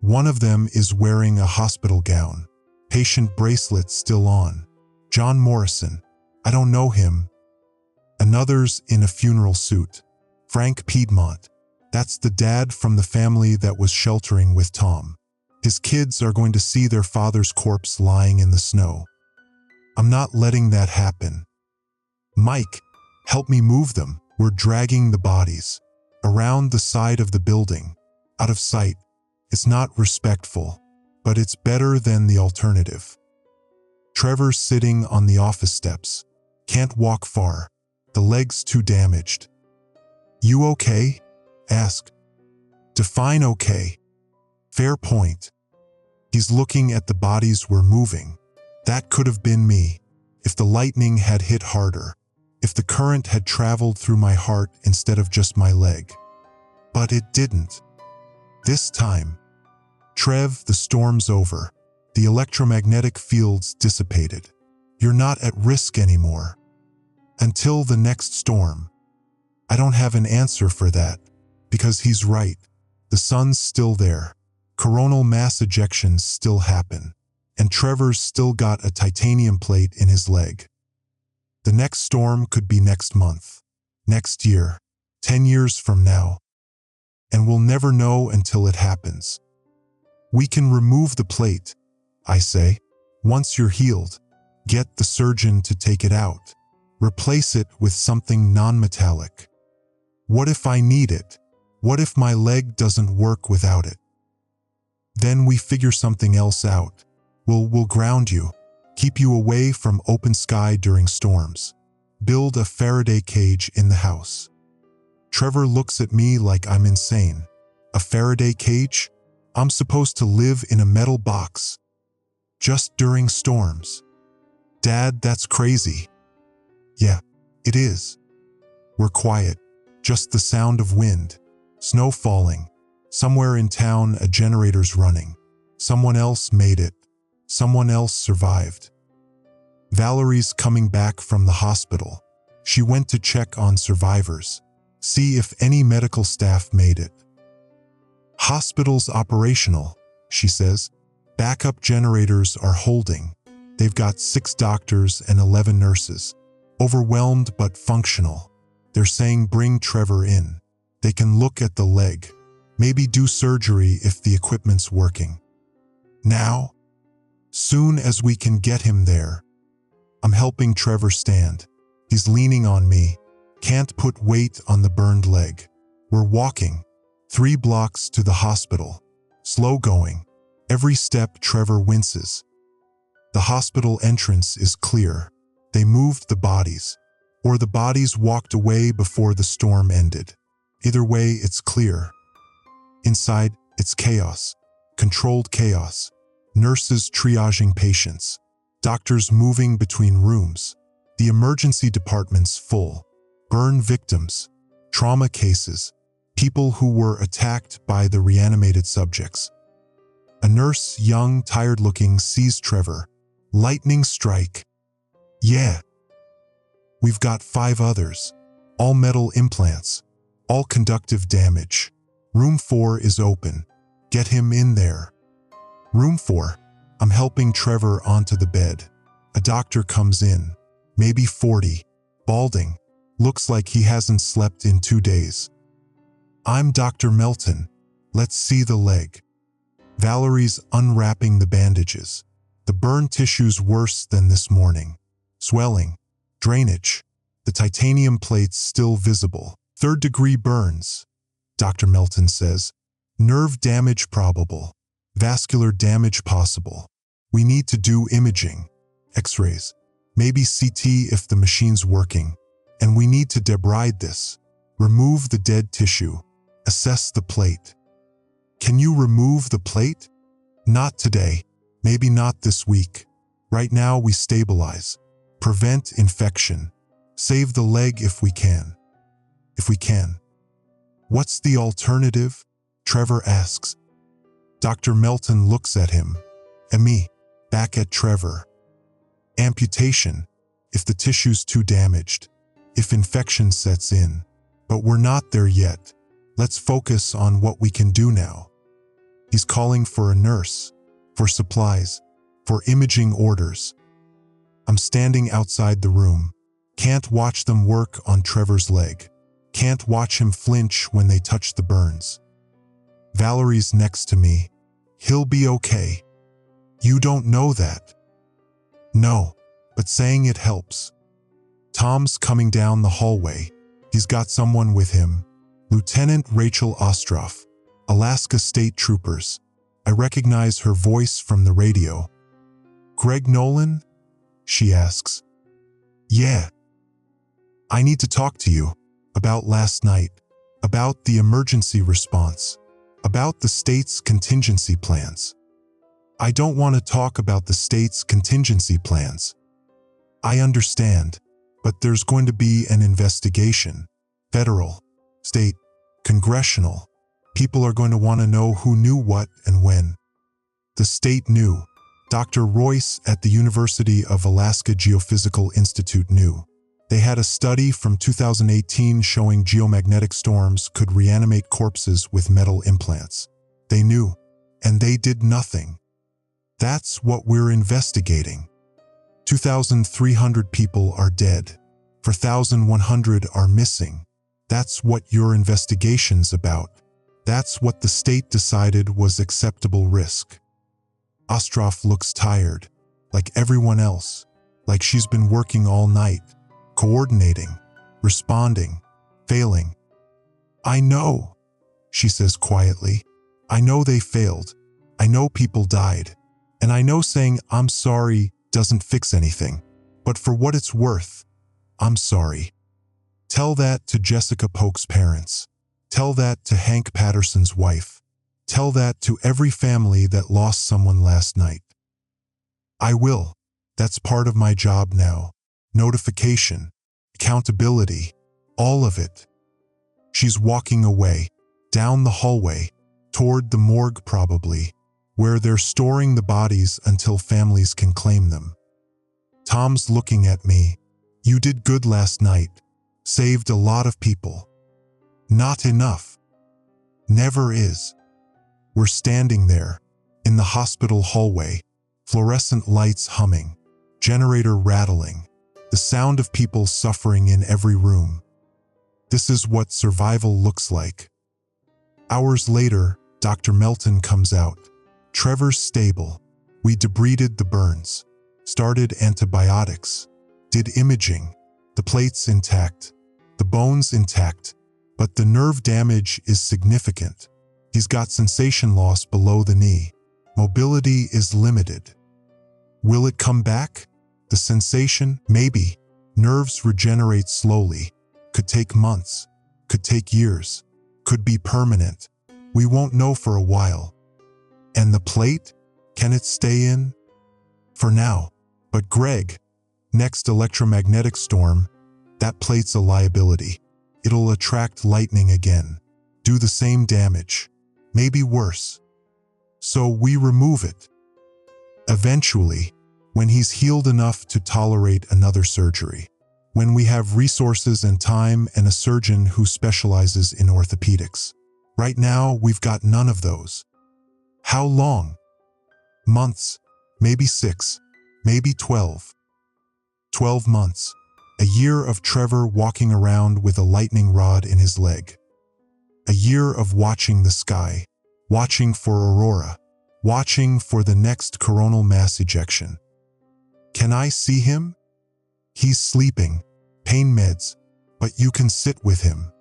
One of them is wearing a hospital gown, patient bracelet still on. John Morrison. I don't know him. Another's in a funeral suit. Frank Piedmont. That's the dad from the family that was sheltering with Tom. His kids are going to see their father's corpse lying in the snow. I'm not letting that happen. Mike, help me move them. We're dragging the bodies around the side of the building, out of sight. It's not respectful, but it's better than the alternative. Trevor's sitting on the office steps. Can't walk far. The leg's too damaged. You okay? Asked. Define okay. Fair point. He's looking at the bodies we're moving. That could have been me, if the lightning had hit harder, if the current had traveled through my heart instead of just my leg. But it didn't. This time. Trev, the storm's over. The electromagnetic field's dissipated. You're not at risk anymore. Until the next storm. I don't have an answer for that, because he's right. The sun's still there. Coronal mass ejections still happen. And Trevor's still got a titanium plate in his leg. The next storm could be next month, next year, 10 years from now. And we'll never know until it happens. We can remove the plate, I say. Once you're healed, get the surgeon to take it out. Replace it with something non-metallic. What if I need it? What if my leg doesn't work without it? Then we figure something else out. We'll ground you, keep you away from open sky during storms. Build a Faraday cage in the house. Trevor looks at me like I'm insane. A Faraday cage? I'm supposed to live in a metal box. Just during storms. Dad, that's crazy. Yeah, it is. We're quiet. Just the sound of wind. Snow falling. Somewhere in town, a generator's running. Someone else made it. Someone else survived. Valerie's coming back from the hospital. She went to check on survivors. See if any medical staff made it. Hospital's operational, she says. Backup generators are holding. They've got 6 doctors and 11 nurses. Overwhelmed but functional. They're saying bring Trevor in. They can look at the leg. Maybe do surgery if the equipment's working. Now, Soon as we can get him there. I'm helping Trevor stand. He's leaning on me. Can't put weight on the burned leg. We're walking. 3 blocks to the hospital. Slow going. Every step Trevor winces. The hospital entrance is clear. They moved the bodies. Or the bodies walked away before the storm ended. Either way, it's clear. Inside, it's chaos. Controlled chaos. Nurses triaging patients. Doctors moving between rooms. The emergency department's full. Burn victims. Trauma cases. People who were attacked by the reanimated subjects. A nurse, young, tired-looking, sees Trevor. Lightning strike. Yeah. We've got 5 others. All metal implants. All conductive damage. Room 4 is open. Get him in there. Room 4. I'm helping Trevor onto the bed. A doctor comes in. Maybe 40. Balding. Looks like he hasn't slept in 2 days. I'm Dr. Melton. Let's see the leg. Valerie's unwrapping the bandages. The burn tissue's worse than this morning. Swelling. Drainage. The titanium plates still visible. 3rd-degree burns. Dr. Melton says. Nerve damage probable. Vascular damage possible. We need to do imaging. X-rays. Maybe CT if the machine's working. And we need to debride this. Remove the dead tissue. Assess the plate. Can you remove the plate? Not today. Maybe not this week. Right now we stabilize. Prevent infection. Save the leg if we can. If we can. What's the alternative? Trevor asks. Dr. Melton looks at him. And me. Back at Trevor. Amputation. If the tissue's too damaged. If infection sets in. But we're not there yet. Let's focus on what we can do now. He's calling for a nurse. For supplies. For imaging orders. I'm standing outside the room. Can't watch them work on Trevor's leg. Can't watch him flinch when they touch the burns. Valerie's next to me. He'll be okay. You don't know that. No, but saying it helps. Tom's coming down the hallway. He's got someone with him. Lieutenant Rachel Ostroff, Alaska State Troopers. I recognize her voice from the radio. Greg Nolan? She asks. Yeah. I need to talk to you. About last night. About the emergency response. About the state's contingency plans. I don't want to talk about the state's contingency plans. I understand, but there's going to be an investigation. Federal, state, congressional. People are going to want to know who knew what and when. The state knew. Dr. Royce at the University of Alaska Geophysical Institute knew. They had a study from 2018 showing geomagnetic storms could reanimate corpses with metal implants. They knew, and they did nothing. That's what we're investigating. 2,300 people are dead. 4,100 are missing. That's what your investigation's about. That's what the state decided was acceptable risk. Ostroff looks tired, like everyone else, like she's been working all night, coordinating, responding, failing. I know, she says quietly. I know they failed. I know people died. And I know saying I'm sorry doesn't fix anything. But for what it's worth, I'm sorry. Tell that to Jessica Polk's parents. Tell that to Hank Patterson's wife. Tell that to every family that lost someone last night. I will. That's part of my job now. Notification, accountability, all of it. She's walking away, down the hallway, toward the morgue probably, where they're storing the bodies until families can claim them. Tom's looking at me. You did good last night. Saved a lot of people. Not enough. Never is. We're standing there, in the hospital hallway, fluorescent lights humming, generator rattling, the sound of people suffering in every room. This is what survival looks like. Hours later, Dr. Melton comes out. Trevor's stable. We debrided the burns, started antibiotics, did imaging, the plate's intact, the bone's intact, but the nerve damage is significant. He's got sensation loss below the knee. Mobility is limited. Will it come back? The sensation? Maybe. Nerves regenerate slowly. Could take months. Could take years. Could be permanent. We won't know for a while. And the plate? Can it stay in? For now. But Greg, next electromagnetic storm, that plate's a liability. It'll attract lightning again. Do the same damage. Maybe worse. So we remove it. Eventually, when he's healed enough to tolerate another surgery. When we have resources and time and a surgeon who specializes in orthopedics. Right now, we've got none of those. How long? Months, maybe 6, maybe 12. 12 months. A year of Trevor walking around with a lightning rod in his leg. A year of watching the sky, watching for aurora, watching for the next coronal mass ejection. Can I see him? He's sleeping, pain meds, but you can sit with him.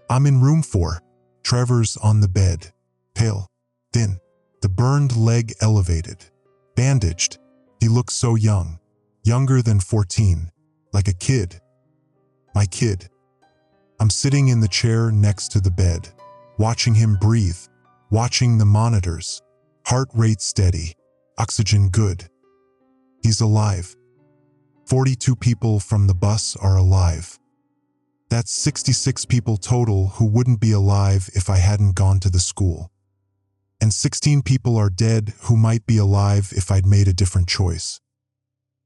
I'm in room 4. Trevor's on the bed, pale, thin, the burned leg elevated, bandaged. He looks so young, younger than 14, like a kid. My kid. I'm sitting in the chair next to the bed, watching him breathe, watching the monitors, heart rate steady, oxygen good. He's alive. 42 people from the bus are alive. That's 66 people total who wouldn't be alive if I hadn't gone to the school. And 16 people are dead who might be alive if I'd made a different choice.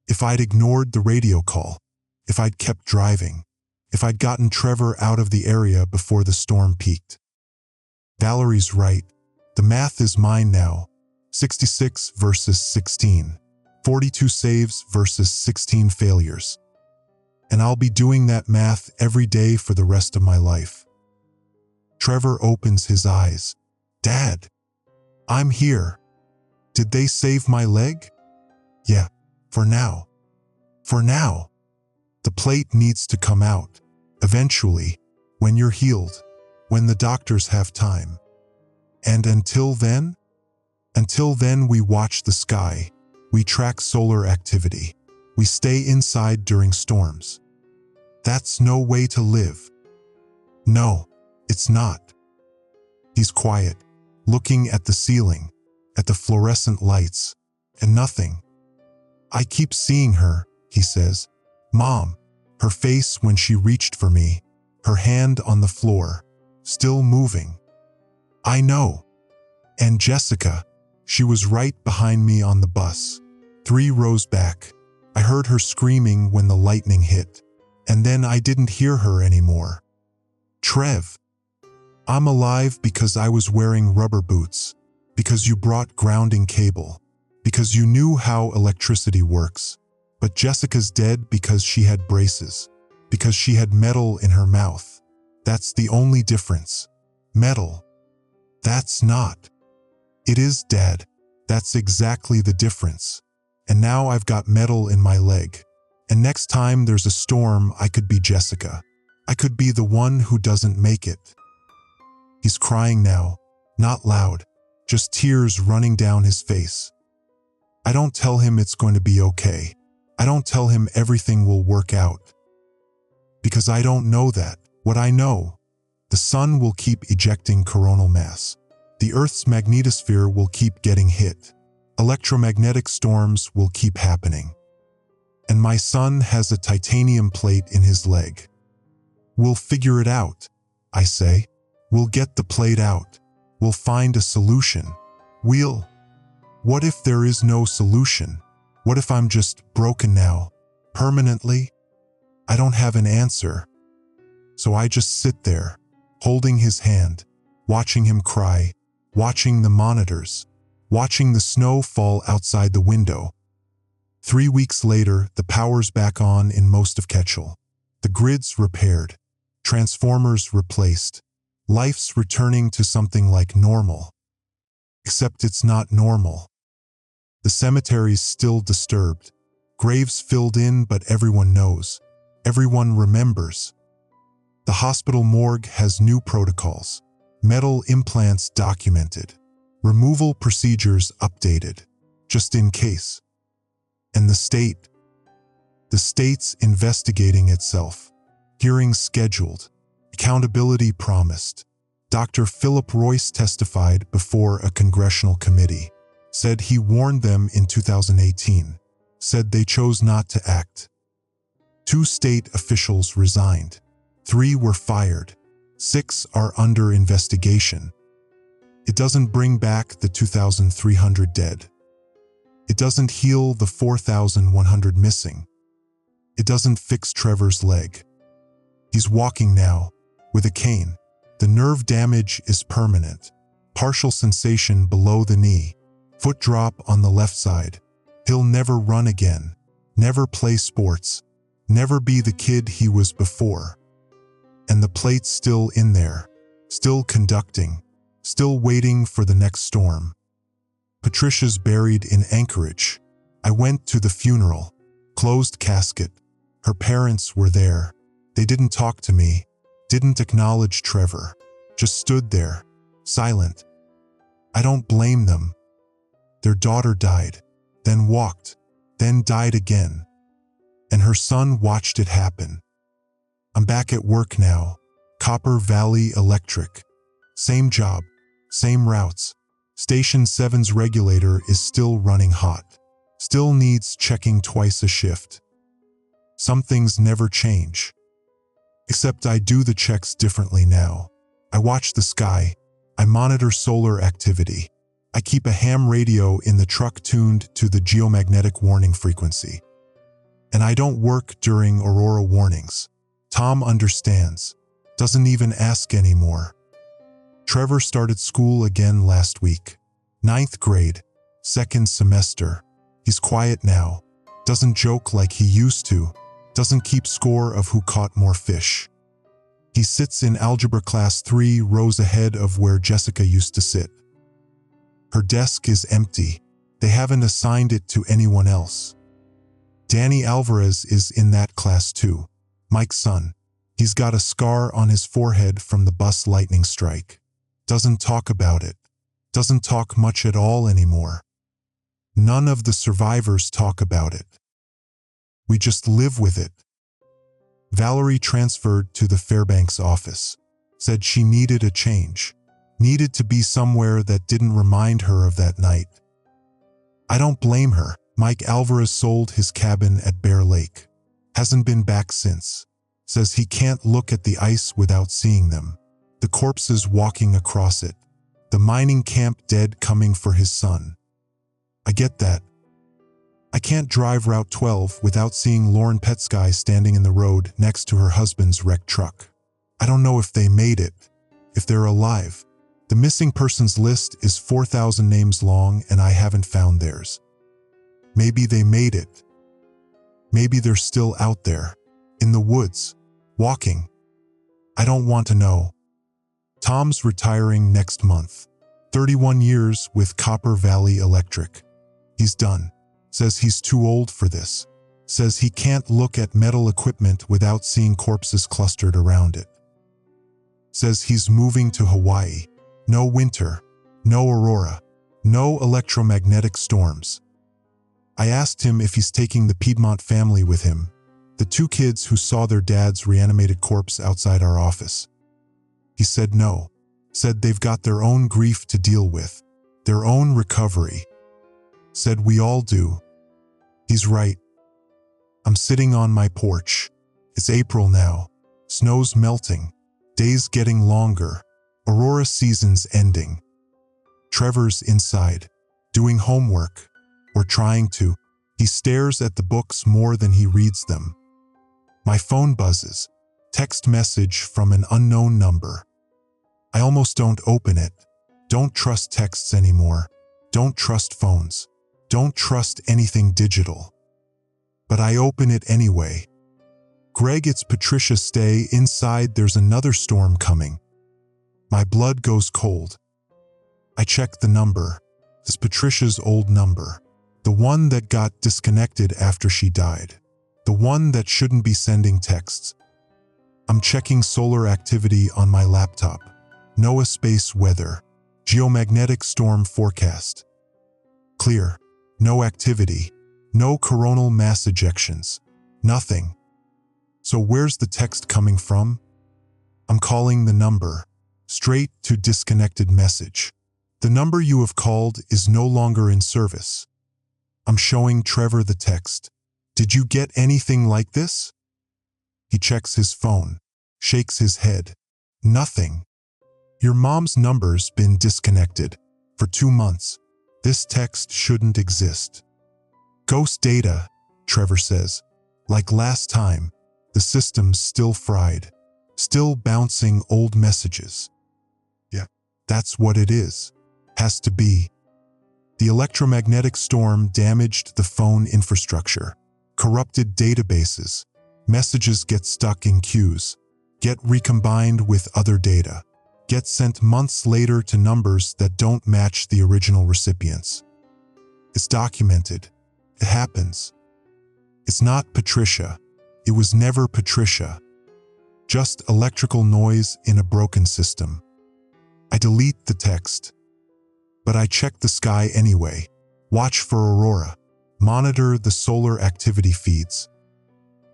If I'd ignored the radio call, if I'd kept driving, if I'd gotten Trevor out of the area before the storm peaked. Valerie's right. The math is mine now. 66 versus 16. 42 saves versus 16 failures. And I'll be doing that math every day for the rest of my life. Trevor opens his eyes. Dad, I'm here. Did they save my leg? Yeah, for now. For now. The plate needs to come out. Eventually, when you're healed, when the doctors have time. And until then we watch the sky. We track solar activity. We stay inside during storms. That's no way to live. No, it's not. He's quiet, looking at the ceiling, at the fluorescent lights, and nothing. I keep seeing her, he says. Mom, her face when she reached for me, her hand on the floor, still moving. I know. And Jessica, she was right behind me on the bus, 3 rows back. I heard her screaming when the lightning hit, and then I didn't hear her anymore. Trev, I'm alive because I was wearing rubber boots, because you brought grounding cable, because you knew how electricity works. But Jessica's dead because she had braces, because she had metal in her mouth. That's the only difference. Metal. That's not. It is, Dad. That's exactly the difference. And now I've got metal in my leg. And next time there's a storm, I could be Jessica. I could be the one who doesn't make it. He's crying now, not loud, just tears running down his face. I don't tell him it's going to be okay. I don't tell him everything will work out. Because I don't know that. What I know, the sun will keep ejecting coronal mass. The Earth's magnetosphere will keep getting hit. Electromagnetic storms will keep happening. And my son has a titanium plate in his leg. We'll figure it out, I say. We'll get the plate out. We'll find a solution. What if there is no solution? What if I'm just broken now, permanently? I don't have an answer. So I just sit there, holding his hand, watching him cry, watching the monitors, watching the snow fall outside the window. 3 weeks later, the power's back on in most of Ketchel. The grid's repaired, transformers replaced. Life's returning to something like normal. Except it's not normal. The cemetery's still disturbed. Graves filled in, but everyone knows. Everyone remembers. The hospital morgue has new protocols. Metal implants documented. Removal procedures updated, just in case. And the state's investigating itself. Hearings scheduled. Accountability promised. Dr. Philip Royce testified before a congressional committee. Said he warned them in 2018. Said they chose not to act. 2 state officials resigned. 3 were fired. 6 are under investigation. It doesn't bring back the 2,300 dead. It doesn't heal the 4,100 missing. It doesn't fix Trevor's leg. He's walking now, with a cane. The nerve damage is permanent. Partial sensation below the knee. Foot drop on the left side. He'll never run again. Never play sports. Never be the kid he was before. And the plate's still in there. Still conducting. Still waiting for the next storm. Patricia's buried in Anchorage. I went to the funeral. Closed casket. Her parents were there. They didn't talk to me. Didn't acknowledge Trevor. Just stood there. Silent. I don't blame them. Their daughter died. Then walked. Then died again. And her son watched it happen. I'm back at work now. Copper Valley Electric. Same job. Same routes. Station 7's regulator is still running hot. Still needs checking twice a shift. Some things never change. Except I do the checks differently now. I watch the sky. I monitor solar activity. I keep a ham radio in the truck tuned to the geomagnetic warning frequency. And I don't work during aurora warnings. Tom understands. Doesn't even ask anymore. Trevor started school again last week. 9th grade, 2nd semester. He's quiet now. Doesn't joke like he used to. Doesn't keep score of who caught more fish. He sits in algebra class 3 rows ahead of where Jessica used to sit. Her desk is empty. They haven't assigned it to anyone else. Danny Alvarez is in that class too. Mike's son. He's got a scar on his forehead from the bus lightning strike. Doesn't talk about it. Doesn't talk much at all anymore. None of the survivors talk about it. We just live with it. Valerie transferred to the Fairbanks office. Said she needed a change. Needed to be somewhere that didn't remind her of that night. I don't blame her. Mike Alvarez sold his cabin at Bear Lake. Hasn't been back since. Says he can't look at the ice without seeing them. The corpses walking across it. The mining camp dead coming for his son. I get that. I can't drive Route 12 without seeing Lauren Petsky standing in the road next to her husband's wrecked truck. I don't know if they made it, if they're alive. The missing persons list is 4,000 names long and I haven't found theirs. Maybe they made it. Maybe they're still out there, in the woods, walking. I don't want to know. Tom's retiring next month. 31 years with Copper Valley Electric. He's done. Says he's too old for this. Says he can't look at metal equipment without seeing corpses clustered around it. Says he's moving to Hawaii. No winter. No aurora. No electromagnetic storms. I asked him if he's taking the Piedmont family with him. The 2 kids who saw their dad's reanimated corpse outside our office. He said no. Said they've got their own grief to deal with. Their own recovery. Said we all do. He's right. I'm sitting on my porch. It's April now. Snow's melting. Days getting longer. Aurora season's ending. Trevor's inside, doing homework, or trying to. He stares at the books more than he reads them. My phone buzzes. Text message from an unknown number. I almost don't open it. Don't trust texts anymore. Don't trust phones. Don't trust anything digital. But I open it anyway. Greg, it's Patricia, stay inside, there's another storm coming. My blood goes cold. I check the number. It's Patricia's old number. The one that got disconnected after she died. The one that shouldn't be sending texts. I'm checking solar activity on my laptop. NOAA space weather. Geomagnetic storm forecast. Clear. No activity. No coronal mass ejections. Nothing. So where's the text coming from? I'm calling the number. Straight to disconnected message. The number you have called is no longer in service. I'm showing Trevor the text. Did you get anything like this? He checks his phone, shakes his head. Nothing. Your mom's number's been disconnected for 2 months. This text shouldn't exist. Ghost data, Trevor says. Like last time, the system's still fried, still bouncing old messages. Yeah, that's what it is. Has to be. The electromagnetic storm damaged the phone infrastructure, corrupted databases. Messages get stuck in queues, get recombined with other data, get sent months later to numbers that don't match the original recipients. It's documented. It happens. It's not Patricia. It was never Patricia. Just electrical noise in a broken system. I delete the text. But I check the sky anyway. Watch for aurora. Monitor the solar activity feeds.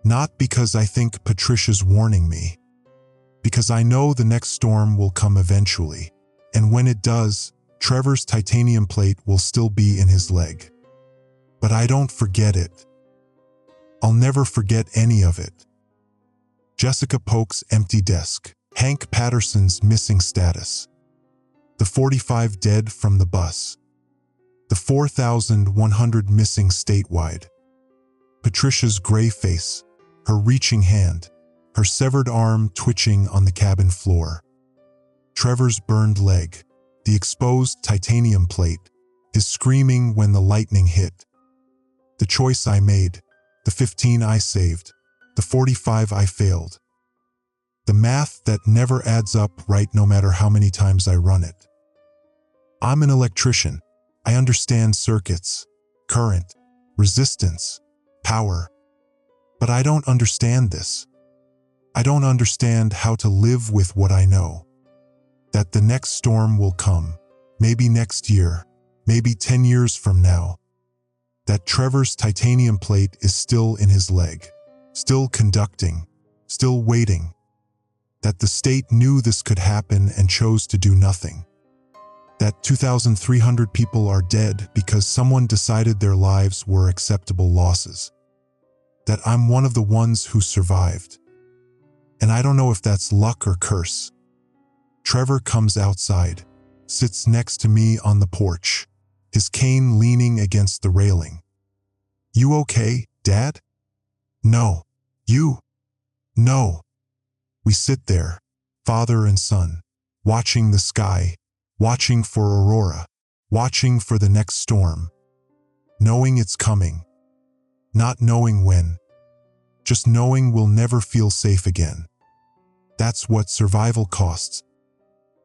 Not because I think Patricia's warning me. Because I know the next storm will come eventually. And when it does, Trevor's titanium plate will still be in his leg. But I don't forget it. I'll never forget any of it. Jessica Polk's empty desk. Hank Patterson's missing status. The 45 dead from the bus. The 4,100 missing statewide. Patricia's gray face, her reaching hand, her severed arm twitching on the cabin floor. Trevor's burned leg, the exposed titanium plate, his screaming when the lightning hit. The choice I made, the 15 I saved, the 45 I failed. The math that never adds up right no matter how many times I run it. I'm an electrician. I understand circuits, current, resistance, power. But I don't understand this. I don't understand how to live with what I know. That the next storm will come, maybe next year, maybe 10 years from now. That Trevor's titanium plate is still in his leg, still conducting, still waiting. That the state knew this could happen and chose to do nothing. That 2,300 people are dead because someone decided their lives were acceptable losses. That I'm one of the ones who survived. And I don't know if that's luck or curse. Trevor comes outside, sits next to me on the porch, his cane leaning against the railing. You okay, Dad? No. You? No. We sit there, father and son, watching the sky, watching for aurora, watching for the next storm, knowing it's coming, not knowing when, just knowing we'll never feel safe again. That's what survival costs.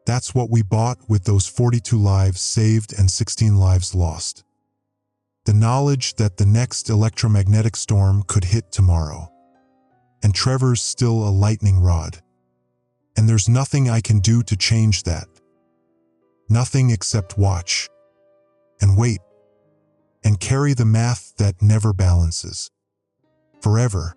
That's what we bought with those 42 lives saved and 16 lives lost. The knowledge that the next electromagnetic storm could hit tomorrow. And Trevor's still a lightning rod. And there's nothing I can do to change that. Nothing except watch. And wait. And carry the math that never balances. Forever.